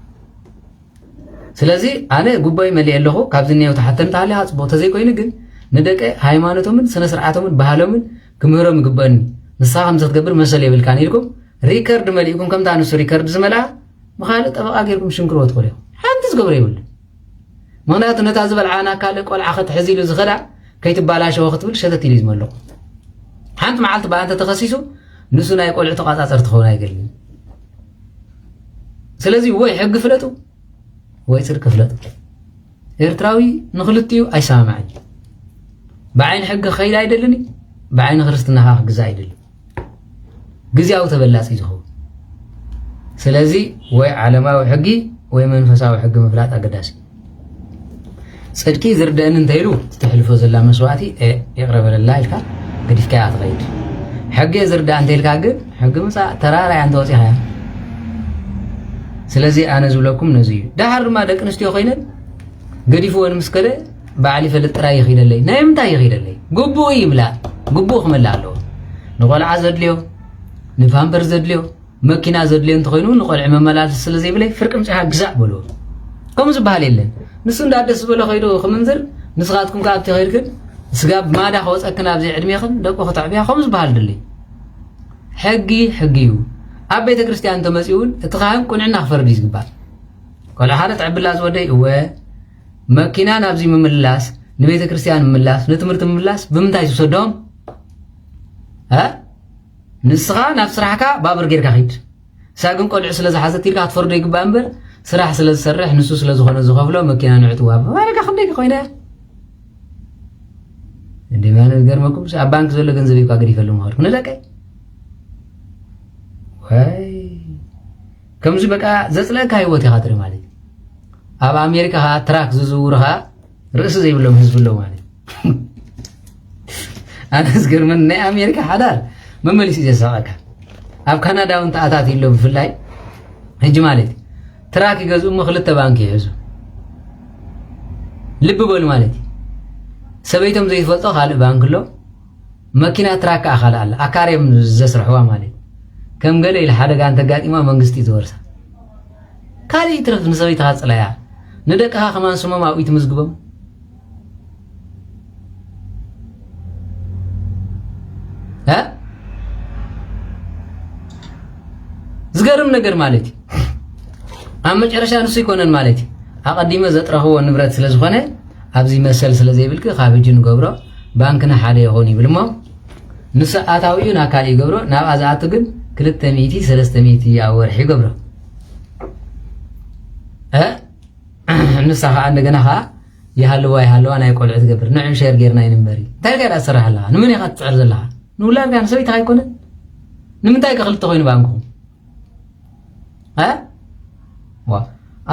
[SPEAKER 1] ስለዚ ኣነ ጉባኤ መሊእ ኣለኹ ካብዚ እኒአው ተሓተም ተሃልያ ፅቡቅ ተዘይኮይኑ ግን ንደቀ ሃይማኖቶምን ስነ ስርዓቶምን ባህሎምን ክምህሮም ይግበአኒ ንስኻ ከምዚ ክትገብር መሰል የብልካን ኢልኩም ሪከርድ መሊእኩም ከምታ ንሱ ሪከርድ ዝመልኣ ምኻልእ ጠበቓ ጌርኩም ሽንክርዎ ትኽእሉ ኢኹም ሓንቲ ዝገብሮ የብሉ ምክንያቱ ነታ ዝበልዓና ካልእ ቆልዓ ክትሕዝ ኢሉ ዝኸዳዕ ከይትባላሸዎ ክትብል ሸተት ኢሉ ዝመለኹ ሓንቲ መዓልቲ በኣንተ ተኸሲሱ ንሱ ናይ ቆልዑ ተቋፃፀር ትኸውን ኣይገድልን ስለዚ ወይ ሕጊ ፍለጡ ወይ ጽድቅ ፍለጡ ኤርትራዊ ንኽልቲኡ ኣይሰማማዕን ብዓይኒ ሕጊ ኸይድ ኣይደልኒ ብዓይኒ ክርስትናኻ ክግዛእ ኣይደልን ግዝያዊ ተበላፂ ዝኸውን ስለዚ ወይ ዓለማዊ ሕጊ ወይ መንፈሳዊ ሕጊ ምፍላጥ ኣገዳሲ ጽድቂ ዝርደአኒ እንተይሉ ትሕልፎ ዘላ መስዋዕቲ ይቕረበለላ ኢልካ ገዲፍካ እያ ትኸይድ ሕጊ ዝርዳእ እንተይልካ ግን ሕጊ ምፃእ ተራራያ እንተወፂኻ እያ ስለዚ ኣነ ዝብለኩም ነዚ እዩ ዳሓር ድማ ደቂ ኣንስትዮ ኮይነን ገዲፍዎን ምስ ከለ በዓል ይፈልጥ ጥራይ ይኸይደለይ ናይ ምንታይ ይኸይደለይ ግቡእ ይምላእ ግቡእ ክመላእ ኣለዎ ንቆልዓ ዘድልዮ ንፓምፐር ዘድልዮ መኪና ዘድልዮ እንተኮይኑ ንቆልዒ መመላለሲ ስለ ዘይብለይ ፍርቂ ምፅሓ ግዛእ በልዎ ከምኡ ዝበሃል የለን ንሱ እንዳደስ ዝበሎ ከይዱ ክምንዝር ንስኻትኩም ከዓ ኣብቲ ኸይድክን ስጋ ብማዳ ክወፀክን ኣብዚ ዕድሜኽን ደቆ ክትዕብያ ከምኡ ዝበሃል ድልይ ሕጊ ሕጊ እዩ ኣብ ቤተ ክርስቲያን ተመፂውን እቲ ካህን ቁንዕና ክፈርድ እዩ ዝግባእ ቆልዓ ሓደ ትዕብላ ዝወደይ እወ መኪና ናብዚ ምምላስ ንቤተ ክርስቲያን ምምላስ ንትምህርቲ ምምላስ ብምንታይ ዝውሰዶም ንስኻ ናብ ስራሕካ ባቡር ጌርካ ኺድ እሳ ግን ቆልዑ ስለ ዝሓዘት ኢልካ ክትፈርዶ ይግባእ እምበር ስራሕ ስለ ዝሰርሕ ንሱ ስለ ዝኾነ ዝኸፍሎ መኪና ንዕትዋ ባለካ ክንደይ ኮይነ እንደ ማለት ገርመኩም ኣብ ባንክ ዘሎ ገንዘብ ይኳ ገዲፈሉ ምኸድኩ ንደቀይ ወይ ከምዚ በቃ ዘፅለእካ ህይወት ኢኻ ትርኢ ማለት ኣብ ኣሜሪካ ኸ ትራክ ዝዝውሩ ኸ ርእሲ ዘይብሎም ህዝቢ ኣለዉ ማለት ኣነ ዝገርመን ናይ ኣሜሪካ ሓዳር መመሊስ እዩ ዘሳቐካ ኣብ ካናዳ እውን ተኣታት ኢሎ ብፍላይ ሕጂ ማለት ትራክ ይገዝኡ እሞ ክልተ ባንኪ ይሕዙ ልቢ በሉ ማለት ሰበይቶም ዘይትፈልጦ ካልእ ባንክ ኣሎ መኪና ትራክ ከዓ ካልእ ኣላ ኣካርዮም ዘስርሕዋ ማለት ከም ገለ ኢለ ሓደጋ እንተጋጢማ መንግስቲ ዝወርሳ ካልእ ትረፍ ንሰበይትኻ ፅላያ ንደቅኻ ከማን ስሞም ኣብኡ ትምዝግቦም ዝገርም ነገር ማለት ኣብ መጨረሻ ንሱ ይኮነን ማለት ኣቀዲመ ዘጥረኽዎ ንብረት ስለ ዝኾነ ኣብዚ መሰል ስለ ዘይብልክ ካብ ሕጂ ንገብሮ ባንክና ሓደ ይኾን ይብል እሞ ንሱ ኣታዊኡ ናብ ካልእ ይገብሮ ናብ ኣዝኣቱ ግን 200 300 ኣብ ወርሒ ይገብሮ ንሳ ከዓ እንደገና ከዓ ይሃለዋ ናይ ቆልዑ ትገብር ንዑ ሸር ጌርና ይንበሪ እንታይ ገይራ ትሰርሕ ኣለኻ ንመን ኢኻ ትፅዕር ዘለኻ ንውላድካ ንሰበይትኻ ኣይኮነን ንምንታይ ክልተ ኮይኑ ባንክኹም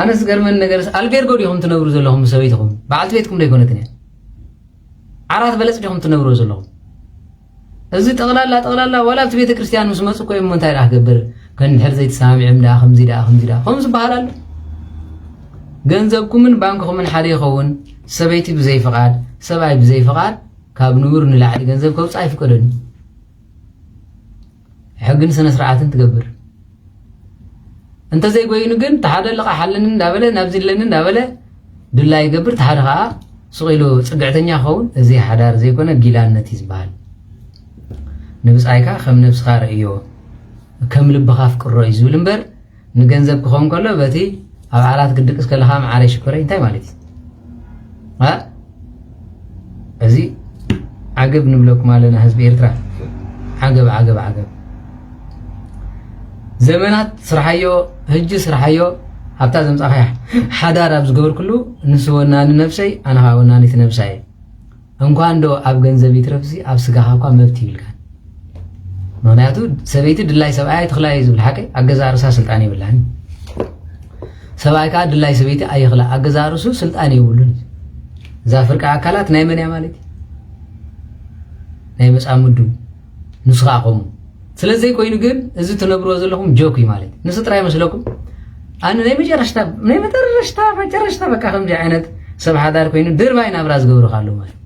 [SPEAKER 1] ኣነ ዝገርመን ነገር ኣልቤርጎ ዲኹም ትነብሩ ዘለኹም ሰበይትኹም በዓልቲ ቤትኩም ዶ ይኮነትን እያ ዓራት በለፅ ዲኹም ትነብሩ ዘለኹም እዚ ጠቕላላ ወላ ኣብቲ ቤተ ክርስቲያን ምስ መፁ ኮ እሞ እንታይ ዳ ክገብር ከንድሕር ዘይተሰማሚዖም ዳ ከምዚ ከምዚ በሃል ኣሎ ገንዘብኩምን ባንክኹምን ሓደ ይኸውን ሰበይቲ ብዘይፍቓድ ሰብኣይ ብዘይፍቓድ ካብ ንቡር ንላዕሊ ገንዘብ ከውፃእ ኣይፍቀደኒ ሕግን ስነ ስርዓትን ትገብር እንተዘይ ጎይኑ ግን ተሓደ ልቓ ሓለኒ እንዳበለ ናብዚ ለኒ እንዳበለ ድላ ይገብር ተሓደ ከዓ ስቂሉ ፅግዕተኛ ኸውን እዚ ሓዳር ዘይኮነ ጊላነት እዩ ዝበሃል ንብፃይካ ከም ነብስኻ ርእዮ ከም ልብኻ ፍቅሮ እዩ ዝብል እምበር ንገንዘብ ክኸውን ከሎ በቲ ኣብ ዓራት ክድቅስ ከለኻ ማዓረ ሽኮረይ እንታይ ማለት እዩ እዚ ዓገብ ንብለኩም ኣለና ህዝቢ ኤርትራ ዓገብ ዘመናት ስራሕዮ ህጂ ስራሕዮ ሃብታ ዘምፃኻ ሓዳር ኣብ ዝገበር ኩሉ ንሱ ወናኒ ነፍሰይ ኣነ ከዓ ወናኒት ነፍሳየ እንኳን ዶ ኣብ ገንዘብ ይትረፍሲ ኣብ ስጋኻ እኳ መብት ይብልካ ምክንያቱ ሰበይቲ ድላይ ሰብኣይ ትኽላይ ዝብል ሓቂ ኣገዛ ርሳ ስልጣን ይብላኒ ሰብኣይ ከዓ ድላይ ሰበይቲ ኣይኽላ ኣገዛ ርሱ ስልጣን ይብሉን እዛ ፍርቂ ኣካላት ናይ መን እያ ማለት እዩ ናይ መፃምዱ ንሱ ከዓ ቆሙ ስለዘይ ኮይኑ ግን እዚ ትነብሮ ዘለኹም ጆክ እዩ ማለት ንሱ ጥራይ መስለኩም ኣነ ናይ መጨረሽታ በቃ ከምዚ ዓይነት ሰብ ሓዳር ኮይኑ ድርባይ ናብራ ዝገብሩካ ኣለዉ ማለት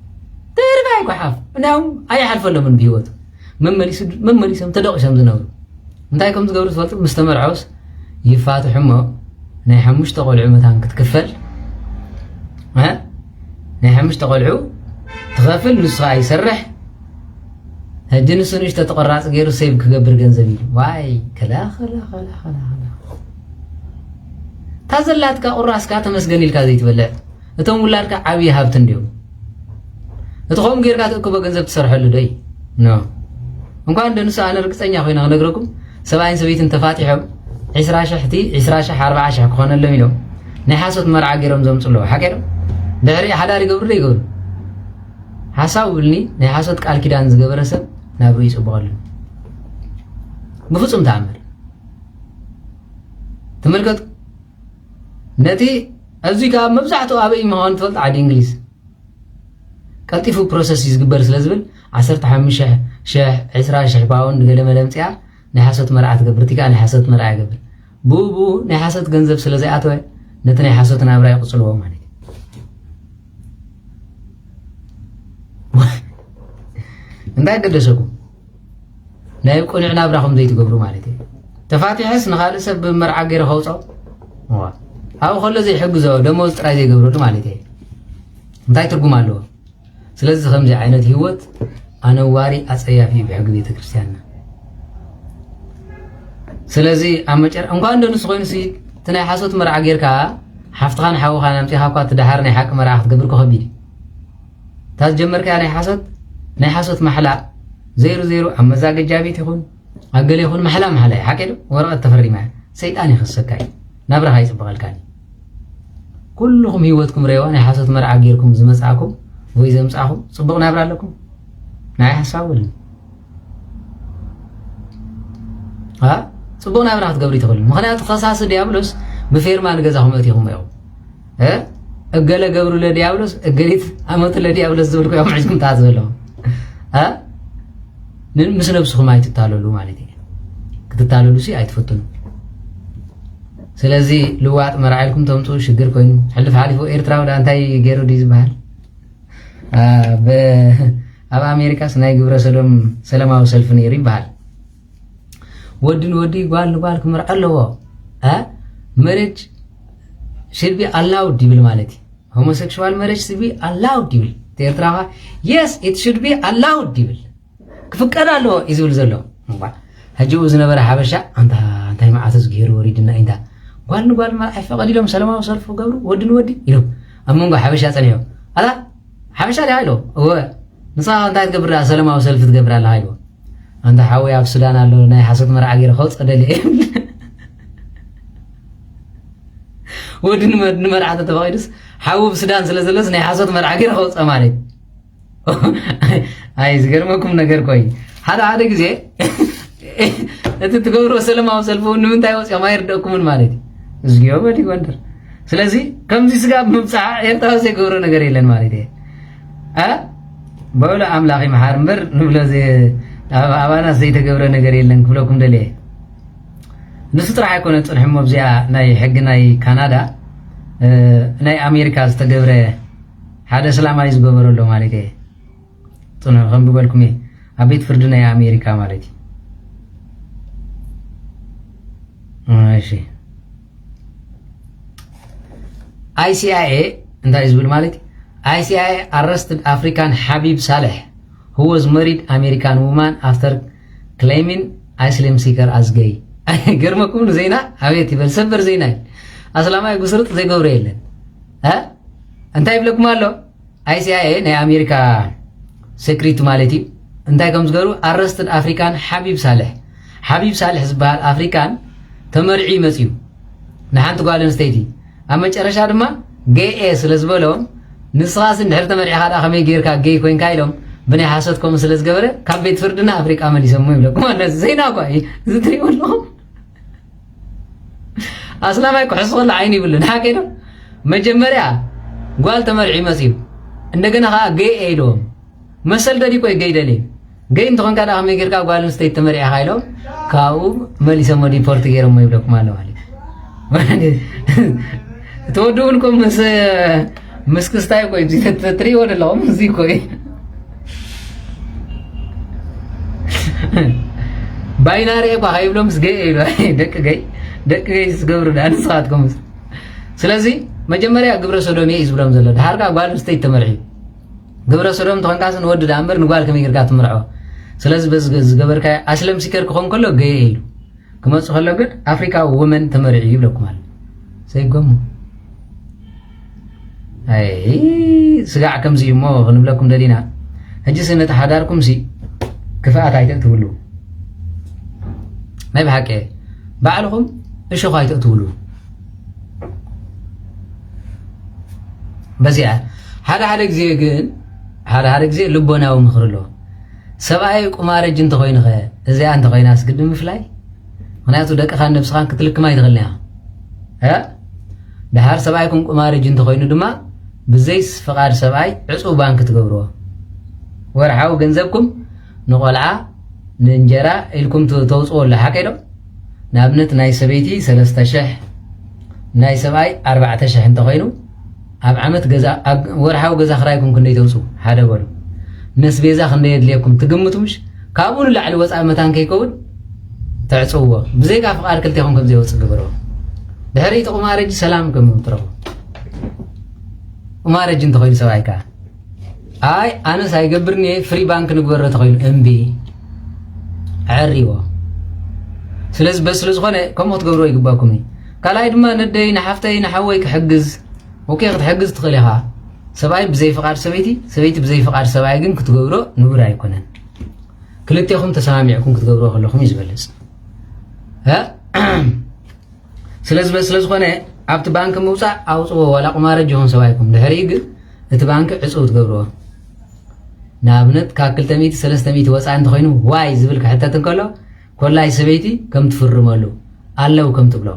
[SPEAKER 1] ድርባይ ጓሓፍ እናም ኣይሓልፈሎምን ብሂወቱ መመሊሶም ተደቂሶም ዝነብሩ እንታይ ከም ዝገብሩ ትፈልጡ ምስ ተመርዖስ ይፋትሑ እሞ ናይ 5 ቆልዑ መታን ክትክፈል ናይ 5 ቆልዑ ትኸፍል ንሱ ከዓ ይሰርሕ ሕጂ ንሱ ንእሽተ ተቆራፂ ገይሩ ሴቭ ክገብር ገንዘብ ኢሉ ዋይ ከላ ታዘላትካ ቁራስካ ተመስገን ኢልካ ዘይትበልዕ እቶም ውላድካ ዓብዪ ሃብቲ እንዲዮም እቲ ከምኡ ጌርካ ትእክቦ ገንዘብ ትሰርሐሉ ዶ እዩ ኖ እንኳን እንደንሱ ኣነ ርግፀኛ ኮይና ክነግረኩም ሰብኣይን ሰበይትን ተፋቲሖም 20,000 ክኾነሎም ኢሎም ናይ ሓሶት መርዓ ገይሮም ዘምፅለዎ ሓቂዶም ድሕሪ ሓዳር ይገብሩ ዶ ይገብሩ ሓሳብ ውልኒ ናይ ሓሶት ቃል ኪዳን ዝገበረ ሰብ ናብሩ ይፅበቐሉ ብፍፁም ተኣምር ተመልከቱ ነቲ እዙይ ከዓ መብዛሕትኡ ኣበይ ምዃኑ ትፈልጥ ዓዲ እንግሊዝ ቀልጢፉ ፕሮሰስ ዝግበር ስለ ዝብል 15,000 ፓውንድ ገለ መለምፅያ ናይ ሓሶት መርዓ ትገብር እቲ ከዓ ናይ ሓሶት መርዓ ይገብር ብኡ ናይ ሓሶት ገንዘብ ስለ ዘይኣተወ ነቲ ናይ ሓሶት ናብራ ይቕፅልዎ ማለት እዩ እንታይ ገደሰኩም ናይ ቁኑዕ ናብራኹም ዘይትገብሩ ማለት እዩ ተፋቲሐስ ንኻልእ ሰብ ብመርዓ ገይረ ከውፅኦ ኣብኡ ከሎ ዘይሕግዞ ደሞዝ ጥራይ ዘይገብረሉ ማለት እዩ እንታይ ትርጉም ኣለዎ ስለዚ ከምዚ ዓይነት ህይወት ኣነዋሪ ኣፀያፊ እዩ ብሕጊ ቤተ ክርስቲያንና ስለዚ ኣብ መጨረ እንኳን ደንሱ ኮይኑሲ እቲ ናይ ሓሶት መርዓ ጌርካ ሓፍትኻን ሓውኻን ኣምፂኻ እኳ ትዳሓር ናይ ሓቂ መርዓ ክትገብር ከቢድ እዩ እታ ዝጀመርካ ናይ ሓሶት ማሕላ ዘይሩ ኣብ መዛገጃ ቤት ይኹን ኣብ ገለ ይኹን ማሕላ እዩ ሓቂ ዶ ወረቐት ተፈሪማ ሰይጣን ይኽሰካ እዩ ናብራኻ ይፅበቐልካኒ ኩልኩም ህይወትኩም ረይዋ ናይ ሓሶት መርዓ ጌርኩም ዝመፅኣኩም ወይ ዘምፃኹም ፅቡቕ ናብራ ኣለኩም ናይ ሓሳብ ወልኒ ፅቡቕ ናብራ ክትገብሩ ይትኽእሉ ምክንያቱ ከሳሲ ዲያብሎስ ብፌርማ ንገዛኹም እትይኹም እዮም እገለ ገብሩ ለዲያብሎስ እገሊት ኣመቱ ለዲያብሎስ ዝብል ኮይም ሒዝኩም ታዝበለኹም ምስ ነብስኹም ኣይትታለሉ ማለት እዩ ክትታለሉ ሲ ኣይትፈትኑ ስለዚ ልዋጥ መርዓይልኩም ተምፁ ሽግር ኮይኑ ሕልፍ ሓሊፉ ኤርትራዊ ዳ እንታይ ገይሩ ዲ ዝበሃል ኣብ ኣሜሪካስ ናይ ግብረ ሰላማዊ ሰልፊ ነይሩ ይበሃል ወዲ ንወዲ ጓል ንጓል ክምርዓ ኣለዎ መሬጅ should be allowed ይብል ማለት እዩ homosexual marriage should be allowed ይብል ኤርትራኻ yes it should be allowed ይብል ክፍቀድ ኣለዎ ይዝብል ዘሎ ሕጂኡ ዝነበረ ሓበሻ انتي معاتز غير وريدنا انت قال ما فقد لهم سلامه وصرف قبر ودي يلو امونغو حبشه صنيو الا حبشه دي هايلو هو نصا انت تقبر سلامه وسلف تقبر على هايلو انت حاوي اب سودان الله ناي حسد مرع غير خوص قدلي ودن مرعه تبايدس حاوب سودان سلازلس ناي حسد مرع غير خوص مالك አይ ዝገርመኩም ነገር ቆይ ሓደ ጊዜ እቲ ትገብሩ ሰላም አው ሰልፉ ንምንታይ ወጽ የማይርደኩም ማለት እዝጊዮ በዲ ጎንደር ስለዚህ ከምዚ ስጋ ምብጻዕ ኤርትራው ዘይገብሩ ነገር የለን ማለት በውላ አምላኺ መሐርምር ንብለ ዘ አባና ዘይተገብረ ነገር የለን ክብለኩም ደለ ንሱ ጥራሕ አይኮነ ጽንሕሞ ብዚያ ናይ ሕግ ናይ ካናዳ ናይ አሜሪካ ዝተገብረ ሓደ ሰላማዊ ዝገበረሎ ማለት ጥኑ ከም ብበልኩም አቤት ፍርድና የአሜሪካ ማለት እሺ ICIA እንታይ ዝብል ማለት ICIA arrested African Habib Saleh who was married American woman after claiming asylum seeker as gay ገርመኩም ዜና አቤት ይበል ሰበር ዜና አስላማይ ጉስርጥ ዘይገብረ የለን እንታይ ብለኩም አሎ ICIA ናይ አሜሪካ ሴክሬት ማለት እንታይ ከም ዝገሩ arrested African Habib Saleh ዝበሃል አፍሪካን ተመርዒ መጽዩ ንሓንቲ ጓል አንስተይቲ ኣብ መጨረሻ ድማ ጌኤ ስለዝበሎም ንስኻስ እንድሕር ተመርዒ ካዳ ከመይ ጌርካ ጌይ ኮይንካ ኢሎም ብናይ ሓሰት ከም ስለዝገበረ ካብ ቤት ፍርድና አፍሪካ መሊሶም ይብለኩም ማለት ዜና ጓይ ዝትሪኡሎ አስላማይ ኩሕስኸለ ዓይኒ ይብልን ሓቀይዶ መጀመርያ ጓል ተመርዒ መጽዩ እንደገና ኻ ጌኤ ኢሎም መሰል ደዲ ቆይ ገይደሊ ገይ እንተኾንካ ዳ ከመይ ጌርካ ጓል አንስተይቲ ተመርዒ ካይሎም ካው መሊሶም ሪፖርት ገይሮም ይብለኩም አለ ማለት ተወዱንኩም መስክስታይ ቆይ ትሪ ወደላም እዚ ቆይ ባይናሪ ባይብሎም ዝገይ ደቅ ገይ ዝገብሩ ዳንሳትኩም ስለዚህ መጀመሪያ ግብረ ሶዶሜ ይዝብሎም ዘሎ ዳርጋ ጓል አንስተይቲ ተመርዒ ግብረ ሶዶም ተኾንካስን ወድ ዳምበር ንጓል ከመይ ጌርካ ትምርዖ ስለዚህ በዝ ዝገበርካ አስለም ሲከር ክኾን ከሎ ገይ ኢሉ ክመጽ ከሎ ግን አፍሪካ ወመን ተመርዒ ይብለኩም አለ ዘይጎም አይ ስጋዕ ከምዚ ሞ ክንብለኩም ደሊና ሕጂ ስነት ሓዳርኩም ሲ ክፍኣት ኣይተትብሉ ናይ ብሓቂ ባዕልኩም እሾኽ ኣይተትብሉ በዚያ ሓደ ጊዜ ልቦናዊ ምክሪ ኣሎ ሰብኣይ ቁማረጅ እንተኮይንኸ እዚኣ እንተኮይና ስግድም ምፍላይ ምክንያቱ ደቅኻ ነብስኻን ክትልክማ ይትኽእልና ድሓር ሰብኣይኩም ቁማረጅ እንተኮይኑ ድማ ብዘይስ ፍቓድ ሰብኣይ ዕፁብ ባንክ ትገብርዎ ወርሓዊ ገንዘብኩም ንቆልዓ ንእንጀራ ኢልኩም ተውፅዎሉ ሓቀይዶ ንኣብነት ናይ ሰበይቲ 3000 ናይ ሰብኣይ 4000 እንተኮይኑ ኣብ ዓመት ገዛ ወርሓዊ ገዛ ክራይኩም ክንደይ ተውፁ ሓደ በሉ ነስ ቤዛ ክንደይ የድልየኩም ትግምቱሽ ካብኡን ላዕሊ ወፃኢ መታን ከይከውን ተዕፅዎ ብዘይካ ፍቓድ ክልቴኹም ከም ዘይወፅእ ግብርዎ ድሕሪ ቁማረጅ ሰላም ከም ትረኽቡ ቁማረጅ እንተኮይኑ ሰብኣይካ አይ ኣነስ ኣይገብርኒ ፍሪ ባንክ ንግበሮ ተኮይኑ እምቢ ዕሪዎ ስለዚ በስለ ዝኾነ ከምኡ ትገብርዎ ይግባኩም ካልኣይ ድማ ነደይ ንሓፍተይ ንሓወይ ክሕግዝ ኦኬ ክትሕግዝ ትኽእል ኢኻ ሰብኣይ ብዘይ ፍቓድ ሰበይቲ ብዘይ ፍቓድ ሰብኣይ ግን ክትገብሮ ንቡር ኣይኮነን ክልቴኹም ተሰማሚዕኩም ክትገብሮ ከለኹም እዩ ዝበልፅ ስለዚ በስለ ዝኾነ ኣብቲ ባንክ ምውፃእ ኣውፅዎ ዋላ ቁማረጅ ይኹን ሰብኣይኩም ድሕሪ ግን እቲ ባንክ ዕፁብ ትገብርዎ ንኣብነት ካብ 200 300 ወፃኢ እንተኮይኑ ዋይ ዝብል ክሕተት እንከሎ ኮላይ ሰበይቲ ከም ትፍርመሉ ኣለው ከም ትብሎ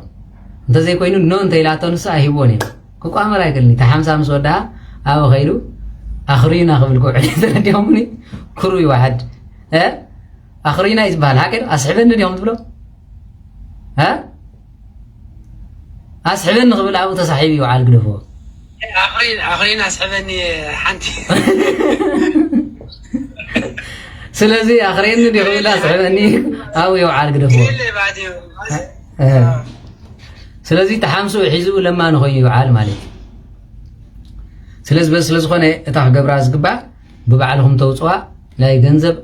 [SPEAKER 1] እንተዘይኮይኑ ኖ እንተኢላቶ ንሳ ኣይሂቦን እዩ ክቋመር ኣይክእልኒ ታ 50 ምስ ወድሃ ኣብኡ ኸይዱ ኣኽሪና ክብል ክውዕል ተረዲኦምኒ ክሩይ ዋሕድ ኣኽሪና እዩ ዝበሃል ሓቀዶ ኣስሕበኒ ዲኦም ትብሎ ኣስሕበኒ ክብል ኣብኡ ተሳሒቡ ይውዓል ግደፍዎ ኣኽሪና ኣስሕበኒ ሓንቲ ስለዚ ኣኽሪኒ ዲኽብል ኣስሕበኒ ኣብኡ ይውዓል ግደፍዎ ስለዚ ተሓምሱ ሒዙ ለማ ንኾዩ ይውዓል ማለት ስለዚ በስለ ዝኾነ እታ ክገብራ ዝግባእ ብባዕልኩም ተውፅዋ ናይ ገንዘብ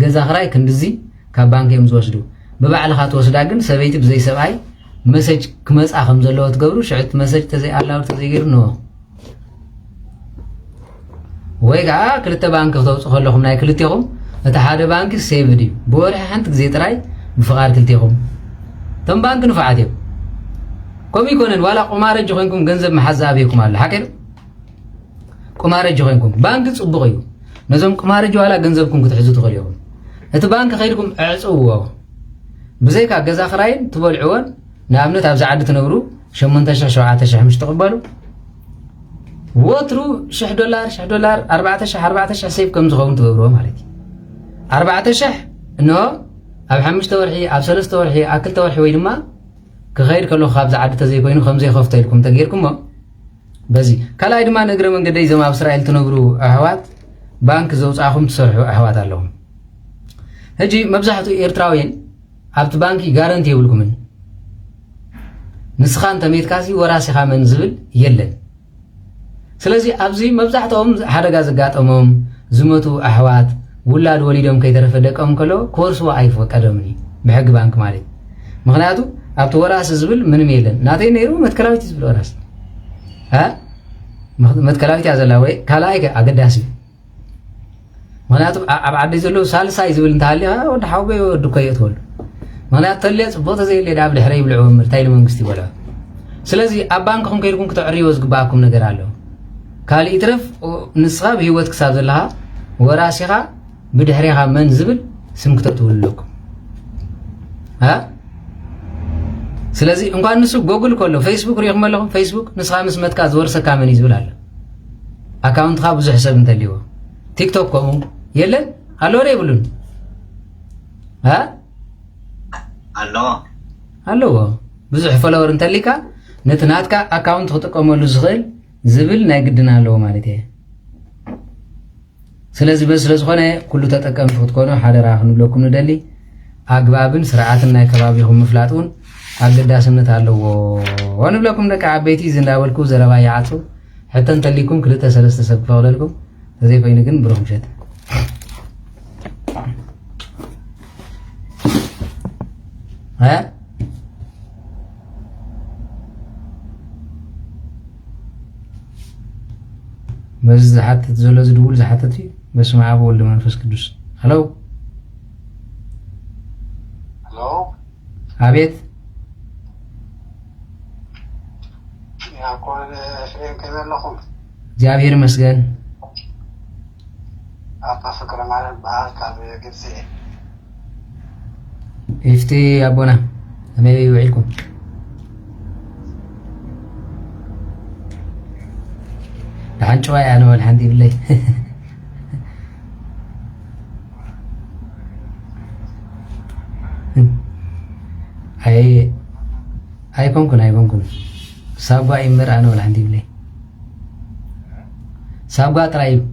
[SPEAKER 1] ገዛ ክራይ ክንድዚ ካብ ባንክ እዮም ዝወስዱ ببعلها توسدا ግን ሰበይቲ بزي سبعي مسج كمصا خم زلو تገብሩ شعت مسج تزي አላው تزي غير نو ወይጋ ክልተ ባንክ ተውጽ ከለኹም ናይ ክልቴኹም እቲ ሓደ ባንክ ሴቭ ዲ በወርሒ ሓንቲ ግዜ ጥራይ ብፍቃድ ክልቴኹም ተም ባንክ ንፋዓት እዮም ኮም ይኮነን ዋላ ቁማረጅ ኮይንኩም ገንዘብ መሐዛብይኩም አለ ሓቂር ቁማረጅ ኮይንኩም ባንክ ጽቡቕ እዩ ነዞም ቁማረጅ ዋላ ገንዘብኩም ክትሕዙ ትኽእሉ ኢኹም እቲ ባንክ ኸይድኩም ኣዕጽውዎ ብዘይካ ገዛ ክራይን ትበልዕዎን ንኣብነት ኣብ ዝዓዲ ትነብሩ 8,000 7,000 ምሽ ተቐበሉ ወትሩ $1,000 4,000 سيف كم زخون تبرو مالتي 4,000 انه اب 5 ورحي اب 3 ورحي اكل ورحي وي دما كغير كلو خابز عد تزي كوينو خمزي خفتيلكم تغيركم بزي كلاي دما نغره منغدي زما اسرائيل تنبرو احوات بانك زوصاهم تسرحوا احوات اللهم هجي مبزحتو ايرتراوين ابت بانكي غارانتي يبلكم نسخان تميت كاسي وراسي خامن زبل يلن ስለዚህ ኣብዚ መብዛሕትኦም ሓደጋ ዘጋጠሞም ዝመቱ ኣሕዋት ውላድ ወሊዶም ከይተረፈ ደቀም ከሎ ኮርስዎ ኣይፈቀደምኒ ብሕጊ ባንክ ማለት ምክንያቱ ኣብቲ ወራሲ ዝብል ምንም የለን ናተይ ነይሩ መትከላዊት ዝብል ወራሲ መትከላዊት ያዘላ ወይ ካልኣይ ኣገዳሲ ምክንያቱ ኣብ ዓዲ ዘሎ ሳልሳይ ዝብል እንተሃልያ ወዲ ሓውበይ ወዲ ኮየ ትበሉ ምክንያቱ ተልየ ፅቡቅ ተዘይለ ኣብ ድሕረ ይብልዑ ምርታይ ለመንግስቲ ይበልዑ ስለዚ ኣብ ባንክኹም ከይድኩም ክትዕርዮ ዝግባኣኩም ነገር ኣሎ ካል ይትረፍ ንስኻ በህይወት ክሳብ ዘለሃ ወራሲኻ ብድሕሪኻ መን ዝብል ስም ክትተውልኩም ስለዚ እንኳን ንሱ ጎግል ኮሎ ፌስቡክ ሪኹም ኣለኹም ፌስቡክ ንስኻ ምስ መትካ ዝወርሰካ መን ይዝብል ኣለ ኣካውንትኻ ብዙሕ ሰብ እንተልይዎ ቲክቶክ ከምኡ የለን ኣሎ ረ ይብሉን ኣለዎ ብዙሕ ፎሎወር እንተሊካ ነቲ ናትካ ኣካውንት ክጥቀመሉ ዝኽእል ዝብል ናይ ግድና ኣለዎ ማለት እየ ስለዚህ ስለዝኾነ ኩሉ ተጠቀምቲ ክትኮኑ ሓደራ ክንብለኩም ንደሊ ኣግባብን ስርዓትን ናይ ከባቢኹም ምፍላጥን ኣገዳስነት ኣለዎ ወንብለኩም ደቂ ዓበይቲ ዝንዳበልኩ ዘረባ ይዓፁ ሕተ እንተሊኩም 2-3 ሰብ ክፈቕደልኩም ተዘይ ኮይኑ ግን ብሩኽ ምሸት بس زحت زلو زدول زحتتي بس مع ابو ولد منفس قدوس هلو عبيد يا كل فريم كمان لكم جابير مسجن فكر على البحر كابي قبسي افتي يا ابونا ما يوعيكم عن شوية أنا والحمد لله هاي كونكن سابقا إمر أنا والحمد لله سابقا ترايب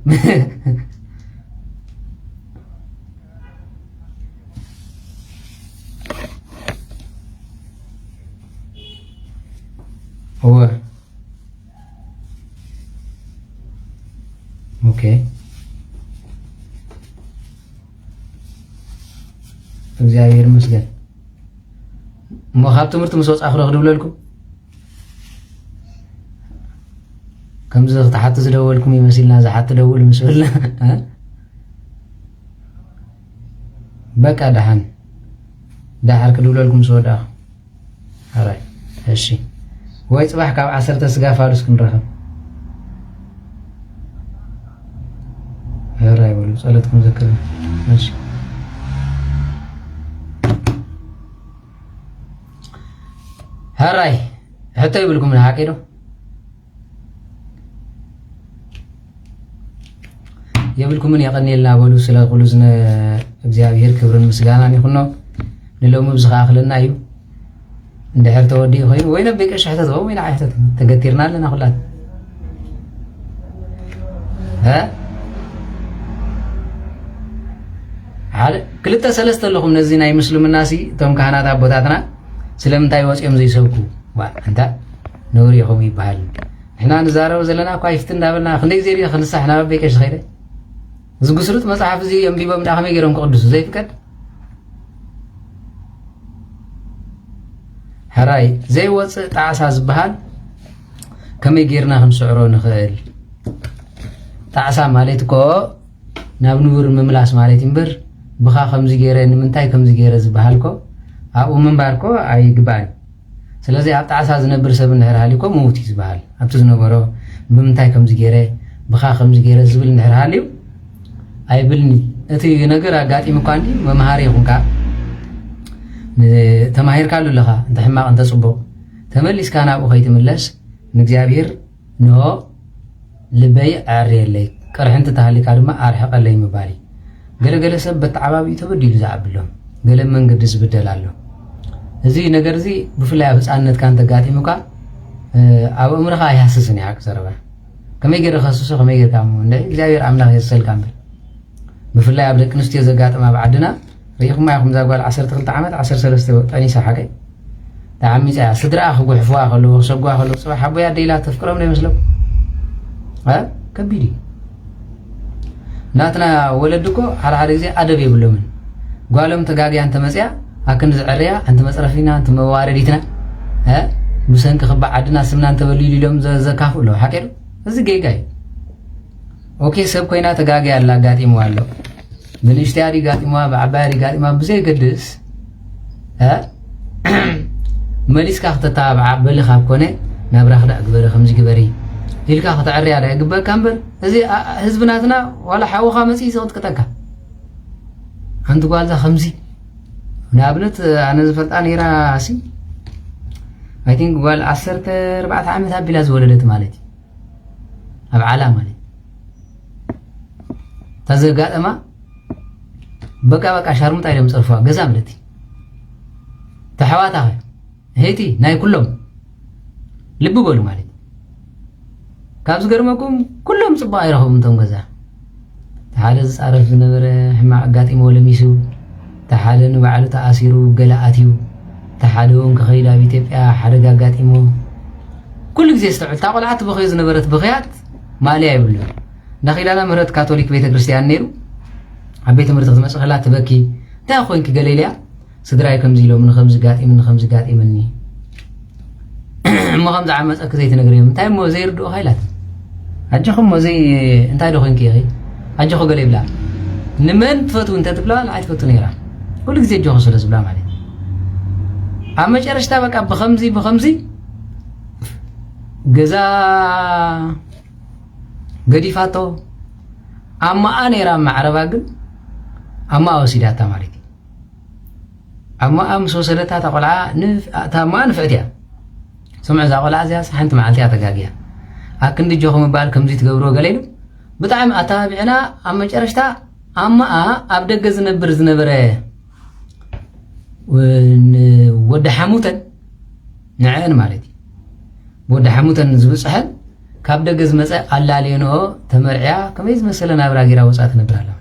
[SPEAKER 1] هو اوكي እግዚአብሔር ይመስገን መኻብ ትምህርት መስወጽ አኽሮ ክድብለልኩም ከምዚ ተሓት ዝደወልኩም ይመስልና ዝሓት ደውል መስልና በቃ ዳሓር ክድብለልኩም ሰወዳ አራይ እሺ ወይ ጽባሕ ካብ 10 ስጋ ፋሉስ ክንረኸብ هراي بقول صلاتكم ذكرنا ماشي هراي حتى يقولكم من حكيرو يقولكم من يقني لنا بقولوا سلا قلوزنا እግዚአብሔር ክብርን ምስጋናን ይሁንው ንሎም ብዝኻ አኽለና እዩ እንድሕር ተወዲ ኮይኑ ወይ ነብቀ ሸሕተት ወይ ንዓሕተት ተገቲርና ለና ሁላት ክልተ ሰለስተ ለኹም ነዚ ናይ ምስልምናሲ ቶም ካህናት ኣቦታትና ስለምንታይ ወፂኦም ዘይሰብኩ እንታ ነውሪ ኢኹም ይበሃል ንሕና ንዛረብ ዘለና እኳ ይፍት እንዳበልና ክንደይ ግዜ ሪአ ክንሳሕ ናብ ቤቀሽ ኸይደ ዝግስሩት መፅሓፍ እዚ ኣንቢቦም ዳ ከመይ ገይሮም ክቅድሱ ዘይፍቀድ حراي زي وص تعسى زبهال كم يجيرنا خمس عرو نخيل تعسى مالتكو نابنور مملاس مالتي مبر بخا خمس جيرة منتاي خمس جيرة زبهالكو أو من باركو أي جبال سلازي أبت عسى زنبر سبن نهرهاليكو موتي زبهال أبت زنبرو بمنتاي خمس جيرة بخا خمس جيرة زبل نهرهاليو أي بلني أتي نجر أقاتي مكاني ممهاري خنكا تماهير قالوا لها أنت حماق أنت صبو تمليس كان أبو خيت ملش نجابير نو لبي عري لي كره أنت تهلك على ما أرحق لي مبالي قال سبت عبابي تبدي لزعب لهم قال من قدس بدل له زي نجر زي بفلا بس أنت كان تقاتي مكان أو أمرها يحسسني حق سربا كم يجري خصوصا كم يجري كامون نجابير عمله يسال كامل بفلا يبلك نستي زقات ما بعدنا ريخم ما يخم زاقوال 10 عامات 10 سلسته طني سحقي تعمي زي صدرا اخو حفوا خلو سقوا خلو صباح ابو يا ديلا تفكروا من يمسلو ها كبيدي ناتنا ولدكو حرحر زي ادب يبلو من قالهم تغاغي انت مسيا اكن زعريا انت مصرفينا انت موارديتنا ها مسنك خبا عدنا سمنا انت بلي لهم زكافو له حقيقه زي جاي اوكي سب كوينا تغاغي يالا غاتي موالو من اشتياري قاتي ما بعباري قاتي ما بزي قدس ها ماليس كاخ تتابع بلي خاب كوني نابرا خدا اكبر خمس قبري هيلكا خطعري على اقبر كامبر ازي حزبناتنا ولا حوخا مسي صوت كتكا انت قال ذا خمسي نابنت انا زفلطاني راسي اي ثينك قال 14 عامات بلا زولدت مالتي اب علامه مالتي تزغاطما بقى شارمط ايدم صرفا غزاملتي تحواتا هيتي ناي كلهم لب بولو مالتي كابز غرمكم كلهم صبا يرهم تم غزا تحالز عرف نبر حما اغاطي مولميسو تحالن بعل تاسيرو غلااتيو تحالون كخيلا بيتيا حرغا اغاطيمو كل غزي استعمل تاقلعت بخيز نبرت بخيات مالي يبلو نخيلانا مرت كاثوليك بيت كريستيان نيرو عبيت مرت مسخلا تبكي تا خوينك غليليا سدراي كمزيلو من خمس غاطي مني ما خمس عامات اكزيت نغريم تاي مو زيردو هايلات اجخم مو زي انت دو خوينك يغي اجخو غلي بلا نمن تفتو انت تبلا لا تفتو نيرا كل غزي جوخ سلس بلا مالي اما چرشتا بقى بخمزي غزا غديفاتو اما انا را معربا قل اما وسيداتا مالتي اما ام سوسدتا تقلع تما نفعتيا سمع ذا قلع زياس حنت معلتيا تغاغيا اكن دي جوخ مبال كمزي تغبرو غليلو بتاعم اتابعنا اما چرشتا اما ابدغ زنبره ود حموتن نعين مالتي ود حموتن زبصحل كاب دغز مص علالينو تمرعيا كميز مسلنا ابراغيرا وصات نبرالا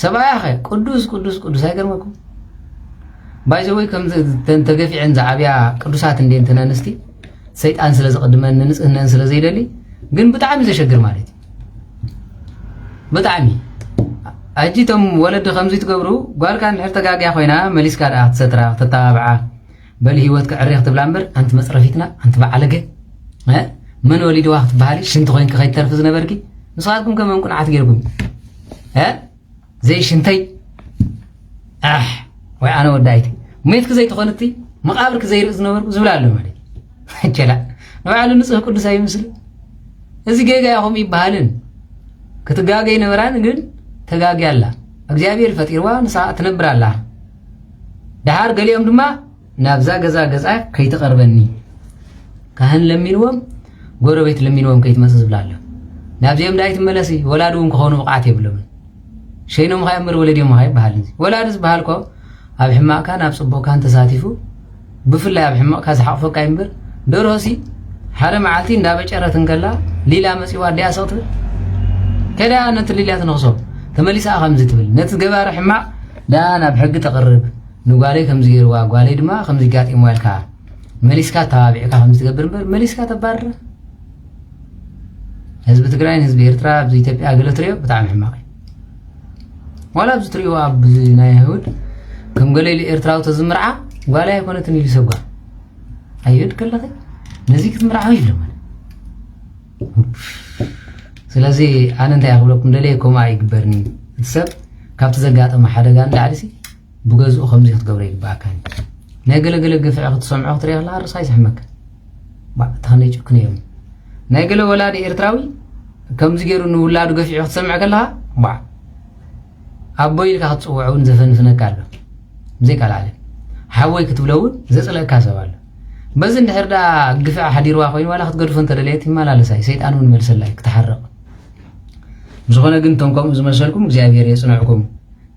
[SPEAKER 1] سبايا خي قدوس አይገርመኩም ባይዘወይ ከም ተንተገፊ عند عبيا ቅዱሳት እንደ እንተናንስቲ ሰይጣን ስለዘቀድመን ንጽህናን ስለዘይደሊ ግን በጣም ይዘሸግር ማለት በጣም አጂቶም ወለድ ከምዚ ትገብሩ ጓልካን ሕርተጋግያ ኮይና መሊስካ ዳ ተሰጥራ ተታባዓ በል ህይወት ከዕሪኽ ትብላምበር አንተ መጽረፊትና አንተ ባዓለገ من وليد واحد بحالي شنت خوين كخيت ترفز نبركي نصاتكم كما نكون عاتقيركم ها زي شنتي وي انا ودايتي ميتك زي تخونتي مقابرك زي رز نبرك زبلالو مالي حجلا نوعلو نصح قدس اي مسل ازي جيجا ياهم يبحالن كتغاغي نبران ግን ተጋጊ አላ እግዚአብሔር ፈጢርዋ ንሳ ተነብር አላ ዳሃር ገሊዮም ድማ ናብዛ ገዛ ከይተቀርበኒ ካህን ለሚንወም ጎረቤት ለሚንወም ከይትመስዝ ብላለሁ ናብዚም ዳይት መለሲ ወላዱን ከሆኑ መቃት ይብሉም ሸይኖም ሃይምር ወለዲዮም ሃይ ባህልዚ ወላድስ ባህልኮ ኣብ ሕማካ ናብ ጽቦካን ተሳቲፉ ብፍላይ ኣብ ሕማካ ዝሓቅፈካ ይምበር ደሮሲ ሓደ መዓልቲ እንዳበጨረትን ከላ ሊላ መጽዋ ዲያሰት ከዳ ነት ሊላ ተነክሶ ተመሊሳ ከምዚ ትብል ነት ገባር ሕማ ዳና ብሕግ ተقرب ንጓሌ ከምዚ ገርዋ ጓሌ ድማ ከምዚ ጋጢ ሞልካ مليسكا تابعك هم تقبل مليسكا تبار حزب تግራይ حزب ኤርትራ بزي ኢትዮጵያ አገለትሪዮ በጣም ሕማቂ ولا بزتريو اب ናይ ይሁድ ከም ገለሊ ኤርትራው ተዝምርዓ ولا يكون تنيل سوقا أيود كله نزيك تمرعه يلمن سلازي أنا أنت أقولكم دليكم ما يكبرني السب كابت زجاج أما حدا قال لعرسي بجوز خمسة تقبري باكان نقل قفع أخذ سمعه تريه الله رصايز حمك بعد تهنيج كنيم نقل ولادي إرتراوي كم زجيرو إنه ولاد قفع أخذ سمع قالها بعد أبوي لك أخذ صوعون زفن فنكاله زي كالعالم حوي كتبلون زي صلاة كاسوال بس إن هردا قفع حدير واقعين ولا أخذ قرفن ترليتي ما لا لساي سيد أنا من مرسل لك تحرق مزخنا قنتمكم زمسلكم እግዚአብሔር يصنعكم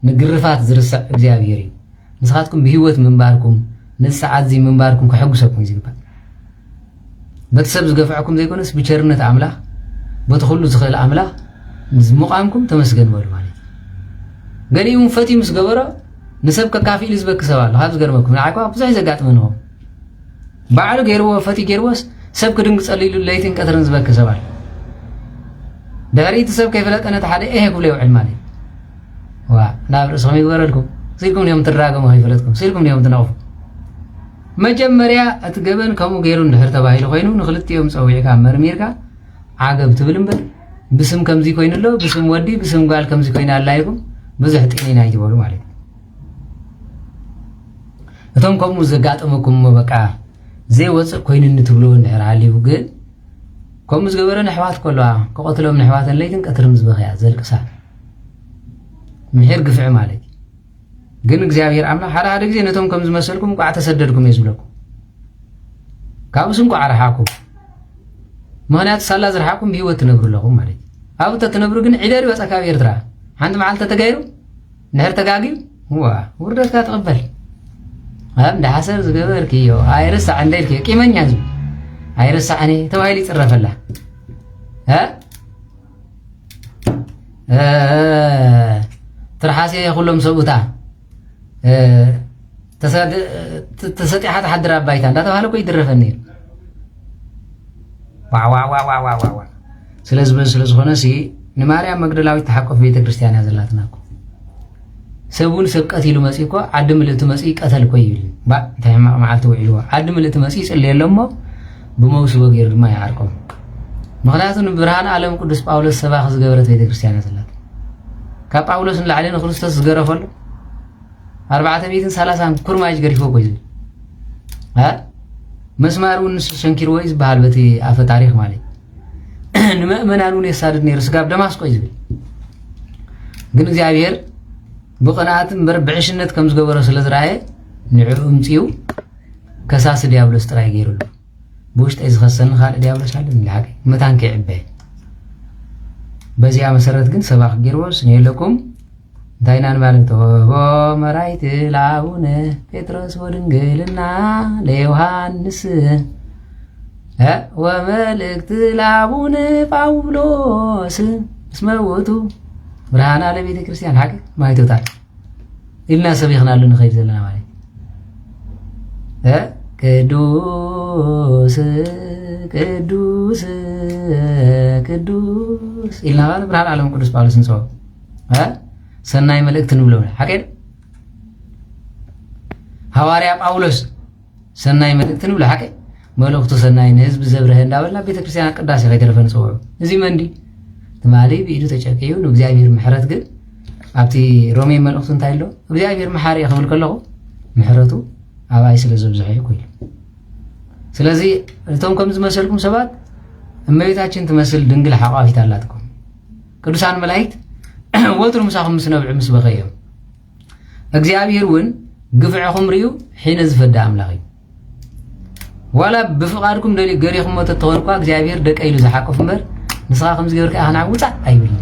[SPEAKER 1] نقرفات زرسع እግዚአብሔር نسخاتكم بهوت منباركم نسعات زي منباركم كحقسكم زي بقى بتسب زقفعكم زي كونس بشرنة عمله بتخلو زخل عمله مقامكم تمسجن بقول مالي قالي يوم فتي مسجبرة نسب كافي لزبك سوال هذا زقرمكم العقاب بزاي زقات منهم بعد غيروا فتي غيروس سب كدنق صليل ليتين كثرن زبك سوال داري تسب كيف لا أنا تحدي إيه قبل يوم علماني ونابر سامي قبرلكم سيركم اليوم تراجعوا هاي فلتكم سيركم اليوم تناوف مجمريا أتقبل كم غيرون نهر تباهي لقينو نخلت يوم سوية كامر ميركا عقب تبلم بل بسم كم زي كوين الله بسم ودي بسم قال كم زي كوين الله يكم بزحت إني نايت بقولوا عليك أتوم كم مزجات أمكم مبكع زي وصل كوين نتبلون نهر عليه وقل كم زجبرنا نحوات كلها كقتلهم نحوات الليتن كترم زبخيا زلك ساعة محير قفع مالك قلنا እግዚአብሔር አምላክ حدا ጊዜ ነቶም ከም ዝመስልኩም ቋዕ ተሰደድኩም ይዝብለኩም ካብስም ቋዕ ረሓኩም ምክንያቱ ሳላ ዝረሓኩም ብህይወት ትነብሩ ኣለኹም ማለት ኣብ ተትነብሩ ግን ዒደር ይወፃ ካብ ኤርትራ ሓንቲ መዓልቲ ተገይሩ ንሕር ተጋጊዩ ውርደትካ ትቕበል ኣብ እንዳሓሰር ዝገበርክዮ ኣይርሳዕ እንዳይልክዮ ቂመኛ ዝብል ኣይርሳዕኒ ተባሂሉ ይፅረፈላ ترحاسي كلهم سبوتا تستطيع حتى حد راب بايتان ده تفعله كوي درفني وا سلز خناسي نماريا مقدلاوي تحقق في بيت كريستيان يزلاتناكو سبون سبقت يلو مسيكو عدم لتو مسي قتل كوي يلي با تهما معلتو يلو عدم لتو مسي صليلمو بموس وغير ما يعرقم مخلاتن برهان عالم قدس باولس سباخ زغبرت بيت كريستيان يزلات كاباولوس لعلينا خريستوس زغرفل 430 كرماج غريفو كويز ها مسمارون شنكير ويز بحالبتي افه تاريخ مالي نمأمنانون يسادد نير سغاب دماسكو يزبل ግን እግዚአብሔር بقناعت بربعشነት ከም ዝገበረ ስለዝራየ ንዕኡም ጽዩ ከሳስ ዲያብሎስ ጥራይ ገይሩሉ بوشت إذا خسرنا خالد ديابلس على الحاجة متان كعبه بزي عم سرت جن سباق جيروس نيلكم داينان مالك تو مرايت لاونه بيتروس ودنجلنا ليوهانس وملك تلعبونه باولوس اسموتو برهان على بيت كريستيان حاجة ما يتوتال إلنا سبيخنا لنا خير زلنا مالك ቅዱስ ቅዱስ ቅዱስ ኢልና ብርሃን ዓለም ቅዱስ ጳውሎስን ጽፎ ሰናይ መልእክትን ብለው ሐቂድ ሐዋርያ ጳውሎስ ሰናይ መልእክትን ብለው ሐቂድ መልእክቱ ሰናይ ንህዝብ ዘብረህ እንዳበላ ቤተክርስቲያን ቅዳሴ ከይተረፈን ጽፎ እዚ መንዲ ተማሊ ቢዱ ተጨቀዩ እግዚአብሔር ምሕረት ግን ኣብቲ ሮሜ መልእክቱ እንታይ ኣሎ እግዚአብሔር መሐሪ ይኽብል ከለኹ ምሕረቱ አባይ ስለዘብዛይ ይቆይ ስለዚህ እቶም ከም ዝመሰልኩም ሰባት እመቤታችን ትመስል ድንግል ሓቋፊት አላትኩም ቅዱሳን መላእክት ወትሩ ምሳኹም ምስነብዕ ምስ በኸዮም እግዚአብሔር ውን ግፍዕኹም ርዩ ሒነ ዝፈዳ አምላኽ እዩ ወላ ብፍቃድኩም ደሊ ገሪኹም ተተወርኳ እግዚአብሔር ደቀይሉ ዝሓቆፍ እምበር ንስኻ ከም ዝገበርካ ኣኽና ውፃእ ኣይብል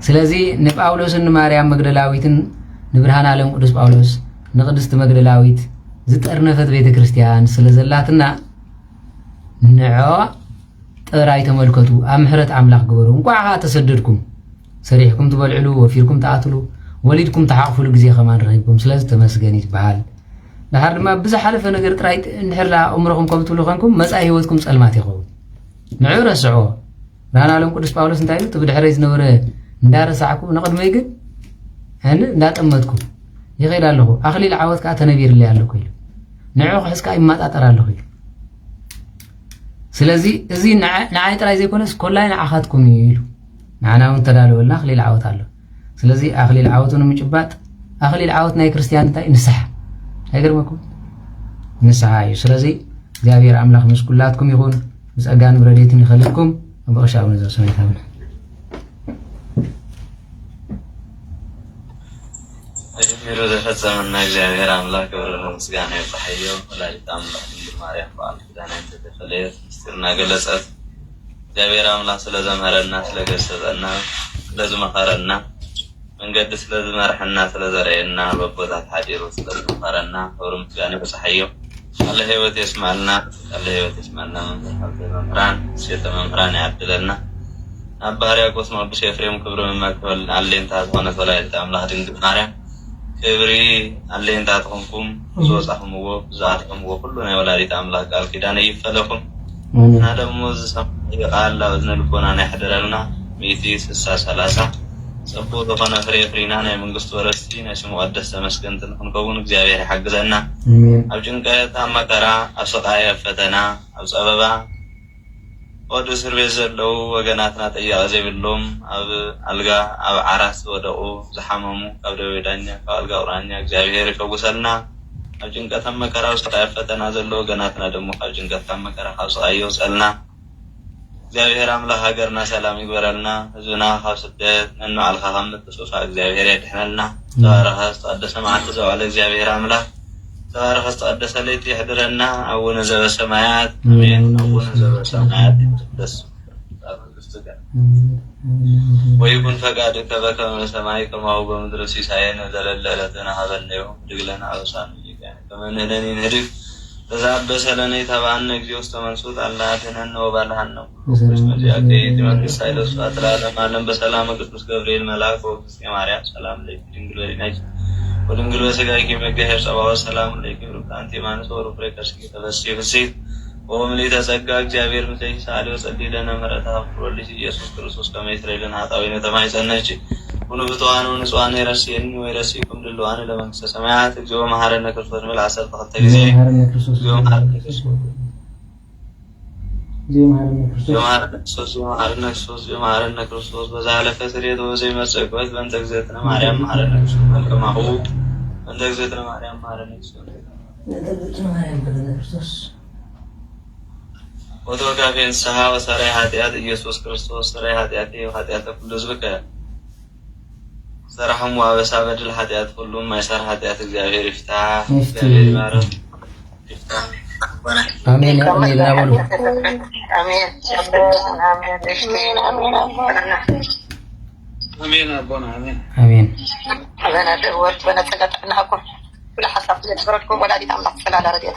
[SPEAKER 1] ስለዚህ ንጳውሎስን ንማርያም መግደላዊትን ንብርሃን ዓለም ቅዱስ ጳውሎስ نقدست مقدلاويت زترنفت بيت كريستيان سلازلاتنا نعوا طراي تملكتو امحرت املاح غبرو انقوا تسددكم سريحكم تبلعلو وفيركم تعاتلو وليدكم تحقفلو غزي خمان رهيبكم سلاز تمسغنيت بحال لحد ما بزح حلف ነገር ጥራይ እንድሕላ ኡምረኩም ከምትሉ ኾንኩም መጻኢ ህይወትኩም ጸልማት ይኸውን ንዑ ረስዑ ብርሃን ዓለም ቅዱስ ጳውሎስ እንታይ እዩ ብድሕሪ ዝነበረ እንዳረሳዕኩ ንቅድመይ ግን እንዳጠመጥኩ يغير له أخلي العوض كأ تنبير اللي على كله نعوق حس كأي ما تأثر له سلزي زي نعاية ترى زي كونس كلنا أخذكم يلو معنا ونتدالو لنا أخلي العوض له سلزي أخلي العوض ونمجبات أخلي العوض ناي كريستيان تاي نسح هيقربكم نسح هاي سلزي እግዚአብሔር አምላክ መስኩላትኩም ይሁን ምስጋና ብረዴትን ይخليكم ወበሻው ነው ሰማይታው
[SPEAKER 2] እጀምሮ ተፈጸመና እግዚአብሔር አምላክ ምስጋና ይባህየው ወላዲተ አምላክ ድንግል ማርያም በዓል ኪዳነ ተፈለየ ምስጢርና ገለጸት እግዚአብሔር አምላክ ስለዘመረና ስለገሰጸና ስለዘመኸረና መንገድ ስለዘመርሕና ስለዘረየና በቦታት ሐዲሩ ስለዘመኸረና ወሩም ምስጋና ይባህየው الله هيوت يسمعنا الله هيوت يسمعنا من ممران سيت ممران يعدلنا أبهر يقص ما بشيفريم كبر مما كبر علين تاعون فلايت أملاح دينك نارم كبري علين تاعكم زوج أحمو زاتكم وكلنا ولادي أملاح قال كده نيفلكم هذا موز قال لا وزن الكونا نحضرنا ميتيس الساسة سبوت فانا فرينا أنا من قصة ورستي نسمو أدرس مسكنت نكون እግዚአብሔር حجزنا أو جنكات أما كرا أصقايا فتنا أو سببا ودو سربيز لو وجناتنا تيا زي باللوم أو ألقى أو عرس ودقو زحممو قبل ويدانيا ألقى ورانيا እግዚአብሔር كوسلنا أو جنكات أما كرا أصقايا فتنا زلوا وجناتنا دمو أو جنكات أما كرا أصقايا وسألنا እግዚአብሔር አምላክ ሀገርና ሰላም ይግበረልና ህዝብና ኻስደት እንኑ አልኻም ተሶፋ እግዚአብሔር ያድህነልና ተባረከ ተቀደሰ ማዕት ዘዋለ እግዚአብሔር አምላክ ተባረከ ተቀደሰ ለይቲ ይሕድረና አቡነ ዘበሰማያት አሜን አቡነ ዘበሰማያት ይቅደስ ወይኩን ፈቃድከ በከመ በሰማይ ከማሁ በምድር ሲሳየነ ዘለለ ዕለትነ ሀበነ ዮም ህድግ ለነ አበሳነ ወጌጋየነ ከመ ንሕነኒ ንህድግ በዛበ ሰለነ የተባነ እግዚኦ ተመንሱት አላህነን ወባልሃን ነው ክርስቶስ ያቀይት መንግስት አይለሱ አጥራለም ዓለም በሰላም ቅዱስ ገብርኤል መልአክ ወቅዱስ ማርያም ሰላም ለኪ ድንግል ወሊናች ወድንግል ወስጋኪ መጋሄር ጸባው ሰላም ለኪ ሩካንቲ ማንሶ ወሩፍሬ ከርሲ ተበሲ ፍሲት ወምሊ ተጸጋ እግዚአብሔር ምሰይ ሳሊ ወጸልይ ለነ ምሕረተ አፍሮልሽ ኢየሱስ ክርስቶስ ከመይትረልን ኃጣዊነ ተማይጸነች ሁሉ ብቷኑ ንጹሃን ይረሲን ወይረሲኩም ድልዋን ለመንግስተ ሰማያት እግዚኦ መሐረነ ክርስቶስ መልአሰር ተከተ ጊዜ እግዚኦ መሐረነ ክርስቶስ መሐረነ ክርስቶስ በዛለ ፈስሬት ወዘይ መጸቆት በእንተ እግዝእትነ ማርያም መሐረነ ክርስቶስ በእንተ እግዝእትነ ማርያም መሐረነ ክርስቶስ ወተወካፌን ሰሃ ወሰራይ ኃጢአት ኢየሱስ ክርስቶስ ሰራይ ኃጢአት ኃጢአት ሁሉ ዝብከ ሰራህም ወአበሳ በድል ኃጢአት ሁሉም ማይሰራ ኃጢአት እግዚአብሔር ይፍታ እግዚአብሔር ይማረን ይፍታ
[SPEAKER 1] አሜን አሜን አሜን
[SPEAKER 3] አሜን
[SPEAKER 2] አሜን አቦና አሜን
[SPEAKER 1] አሜን
[SPEAKER 3] أنا دورت وأنا تقطعناكم كل حسب تجربتكم ولا دي تعمل حساب على رديت